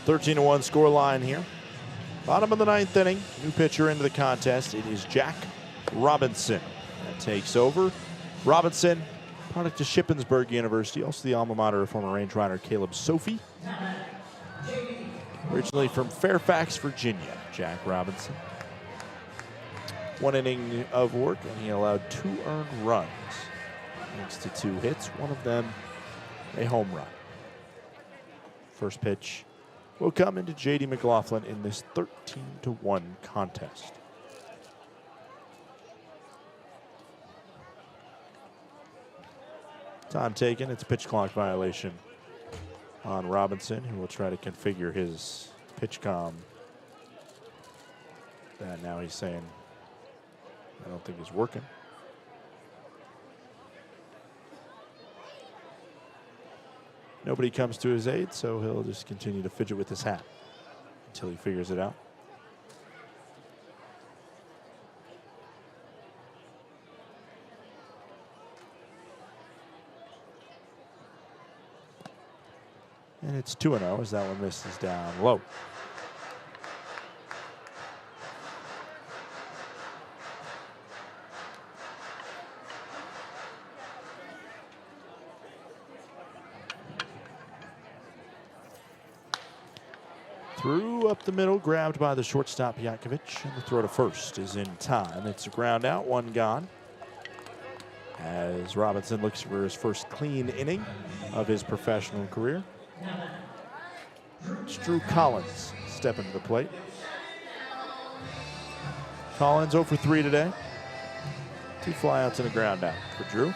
[SPEAKER 1] (13-1) score line here. Bottom of the 9th inning. New pitcher into the contest. It is Jack Robinson that takes over. Robinson, product of Shippensburg University, also the alma mater of former Range Rider Caleb Sophie. Originally from Fairfax, Virginia, Jack Robinson. 1 inning of work, and he allowed 2 earned runs, thanks to 2 hits, one of them a home run. First pitch will come into J.D. McLaughlin in this 13-1 contest. Time taken. It's a pitch clock violation on Robinson, who will try to configure his pitch comm. And now he's saying, I don't think it's working. Nobody comes to his aid, so he'll just continue to fidget with his hat until he figures it out. And it's 2-0 as that one misses down low. Threw up the middle, grabbed by the shortstop Yakovich, and the throw to first is in time. It's a ground out, 1 gone. As Robinson looks for his first clean inning of his professional career. It's Drew Collins stepping to the plate. Collins 0 for 3 today. 2 flyouts and a ground out for Drew.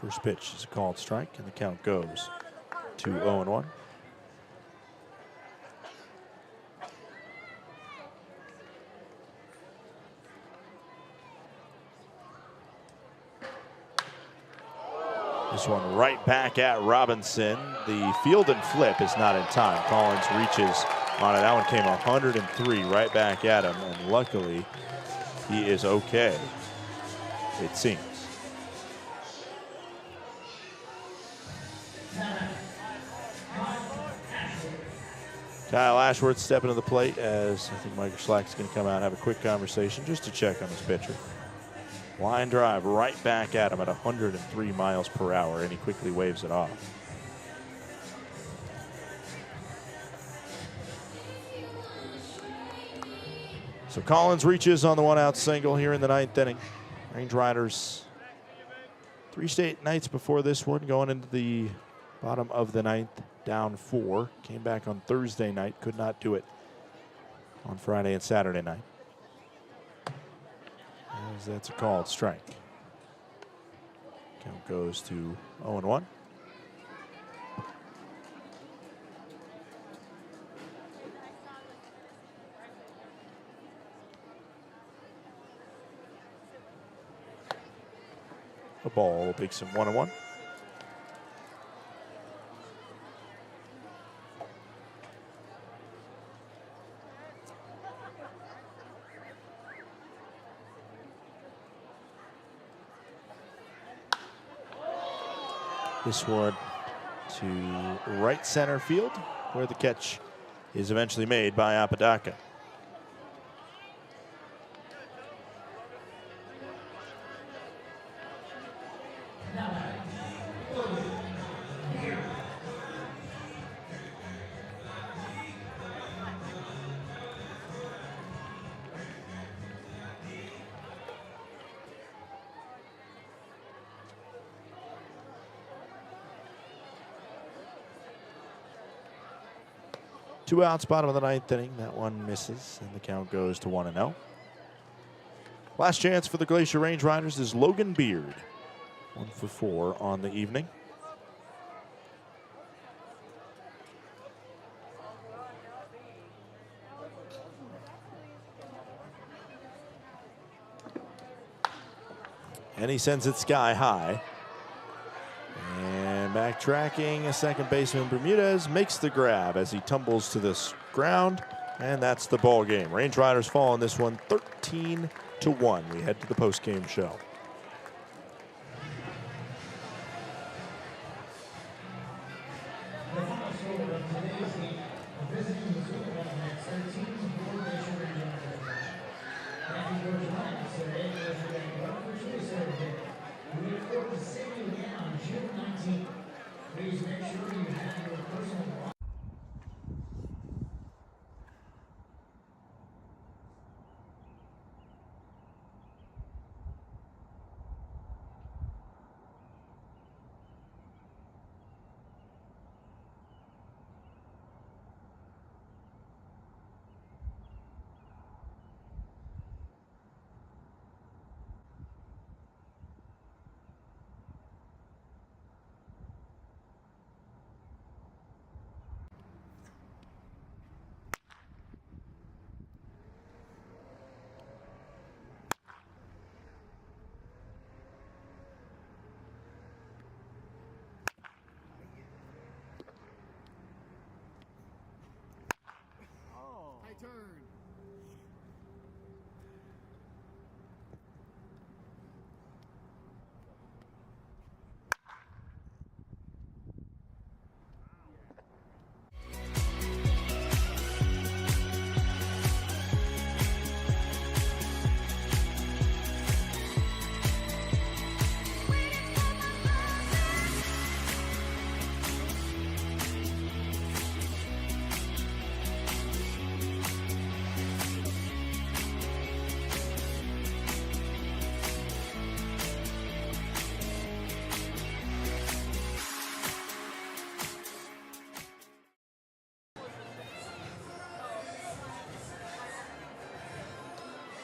[SPEAKER 1] First pitch is a called strike, and the count goes to 0-1. This one right back at Robinson. The field and flip is not in time. Collins reaches on it. That one came 103 right back at him, and luckily he is okay, it seems. Kyle Ashworth stepping to the plate as I think Mike Schlack's going to come out and have a quick conversation just to check on his pitcher. Line drive right back at him at 103 miles per hour, and he quickly waves it off. So Collins reaches on the 1-out single here in the 9th inning. Range Riders 3 straight nights before this one, going into the bottom of the 9th, down 4. Came back on Thursday night, could not do it on Friday and Saturday night. As that's a called strike. Count goes to 0-1. A ball makes him 1-1. This one to right center field, where the catch is eventually made by Apodaca. Two outs, bottom of the 9th inning. That one misses, and the count goes to 1-0. Last chance for the Glacier Range Riders is Logan Beard. 1 for 4 on the evening. And he sends it sky high. And backtracking, a second baseman Bermudez makes the grab as he tumbles to this ground, and that's the ball game. Range Riders fall in this one 13-1. We head to the post-game show.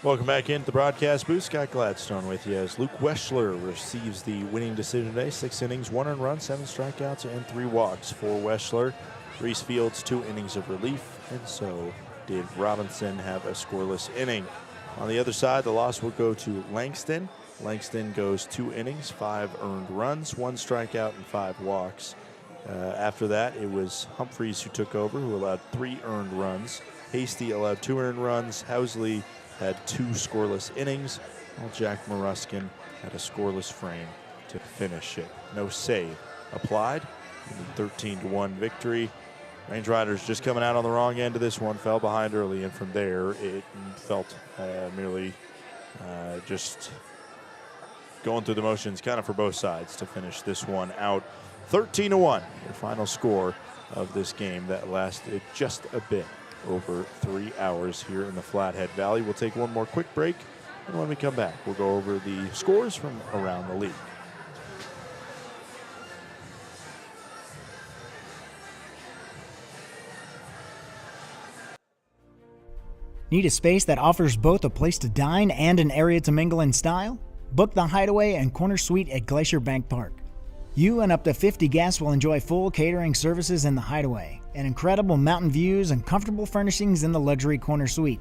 [SPEAKER 1] Welcome back into the broadcast booth. Scott Gladstone with you as Luke Weschler receives the winning decision today. 6 innings, 1 earned run, 7 strikeouts, and 3 walks for Weschler. Reese Fields, 2 innings of relief, and so did Robinson have a scoreless inning. On the other side, the loss will go to Langston. Langston goes 2 innings, 5 earned runs, 1 strikeout, and 5 walks. After that, it was Humphreys who took over, who allowed 3 earned runs. Hasty allowed 2 earned runs. Housley had 2 scoreless innings, while Jack Moruskin had a scoreless frame to finish it. No save applied in the 13-1 victory. Range Riders just coming out on the wrong end of this one, fell behind early, and from there it felt merely just going through the motions kind of for both sides to finish this one out. 13-1, the final score of this game that lasted just a bit over 3 hours here in the Flathead Valley. We'll take one more quick break, and when we come back, we'll go over the scores from around the league.
[SPEAKER 12] Need a space that offers both a place to dine and an area to mingle in style? Book the Hideaway and Corner Suite at Glacier Bank Park. You and up to 50 guests will enjoy full catering services in the Hideaway, and incredible mountain views and comfortable furnishings in the luxury Corner Suite.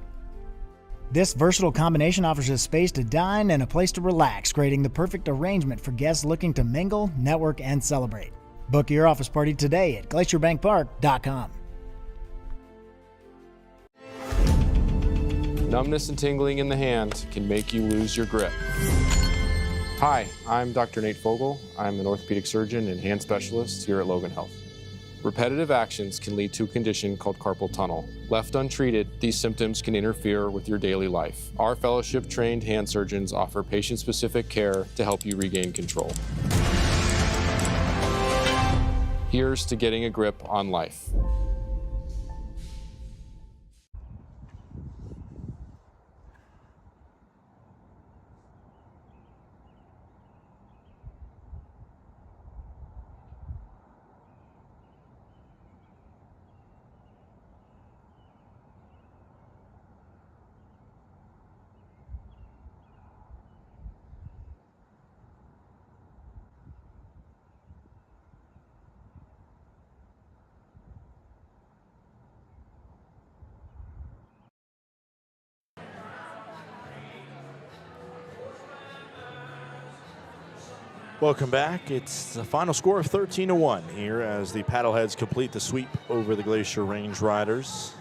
[SPEAKER 12] This versatile combination offers a space to dine and a place to relax, creating the perfect arrangement for guests looking to mingle, network, and celebrate. Book your office party today at glacierbankpark.com.
[SPEAKER 7] Numbness and tingling in the hand can make you lose your grip. Hi, I'm Dr. Nate Fogel. I'm an orthopedic surgeon and hand specialist here at Logan Health. Repetitive actions can lead to a condition called carpal tunnel. Left untreated, these symptoms can interfere with your daily life. Our fellowship-trained hand surgeons offer patient-specific care to help you regain control. Here's to getting a grip on life.
[SPEAKER 1] Welcome back. It's the final score of 13-1 here as the Paddleheads complete the sweep over the Glacier Range Riders.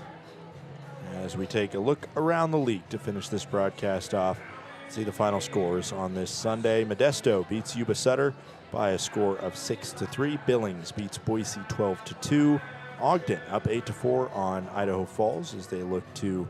[SPEAKER 1] As we take a look around the league to finish this broadcast off, see the final scores on this Sunday. Modesto beats Yuba Sutter by a score of 6-3. Billings beats Boise 12-2. Ogden up 8-4 on Idaho Falls as they look to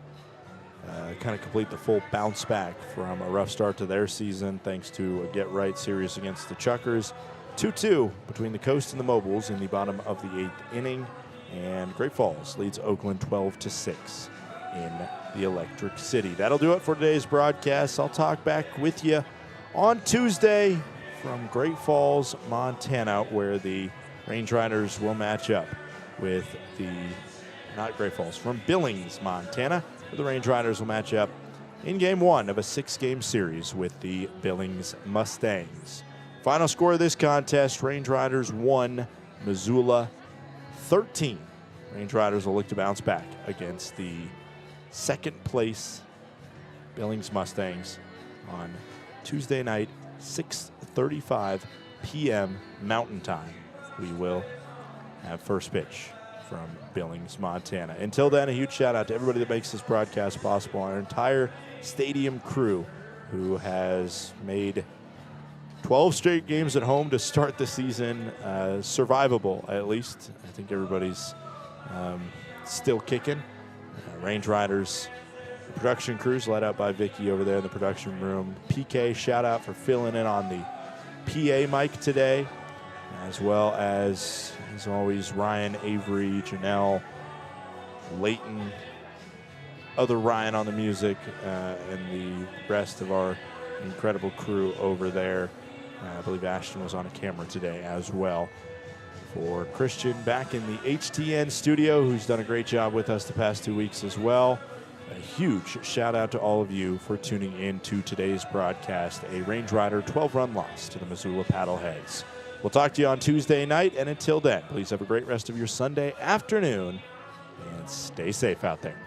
[SPEAKER 1] kind of complete the full bounce back from a rough start to their season thanks to a get-right series against the Chuckers. 2-2 between the Coast and the Mobiles in the bottom of the 8th inning. And Great Falls leads Oakland 12-6 in the Electric City. That'll do it for today's broadcast. I'll talk back with you on Tuesday from Great Falls, Montana, where the Range Riders will match up with from Billings, Montana, where the Range Riders will match up in Game 1 of a 6-game series with the Billings Mustangs. Final score of this contest, Range Riders 1, Missoula 13. Range Riders will look to bounce back against the second place Billings Mustangs on Tuesday night, 6:35 p.m. Mountain Time. We will have first pitch from from Billings, Montana. Until then, a huge shout out to everybody that makes this broadcast possible, our entire stadium crew who has made 12 straight games at home to start the season survivable, at least. I think everybody's still kicking. Range Riders, production crews led out by Vicky over there in the production room. PK, shout out for filling in on the PA mic today, as well as always, Ryan, Avery, Janelle, Leighton, other Ryan on the music, and the rest of our incredible crew over there. I believe Ashton was on a camera today as well. For Christian back in the HTN studio, who's done a great job with us the past 2 weeks as well. A huge shout out to all of you for tuning in to today's broadcast. A Range Rider 12-run loss to the Missoula Paddleheads. We'll talk to you on Tuesday night, and until then, please have a great rest of your Sunday afternoon, and stay safe out there.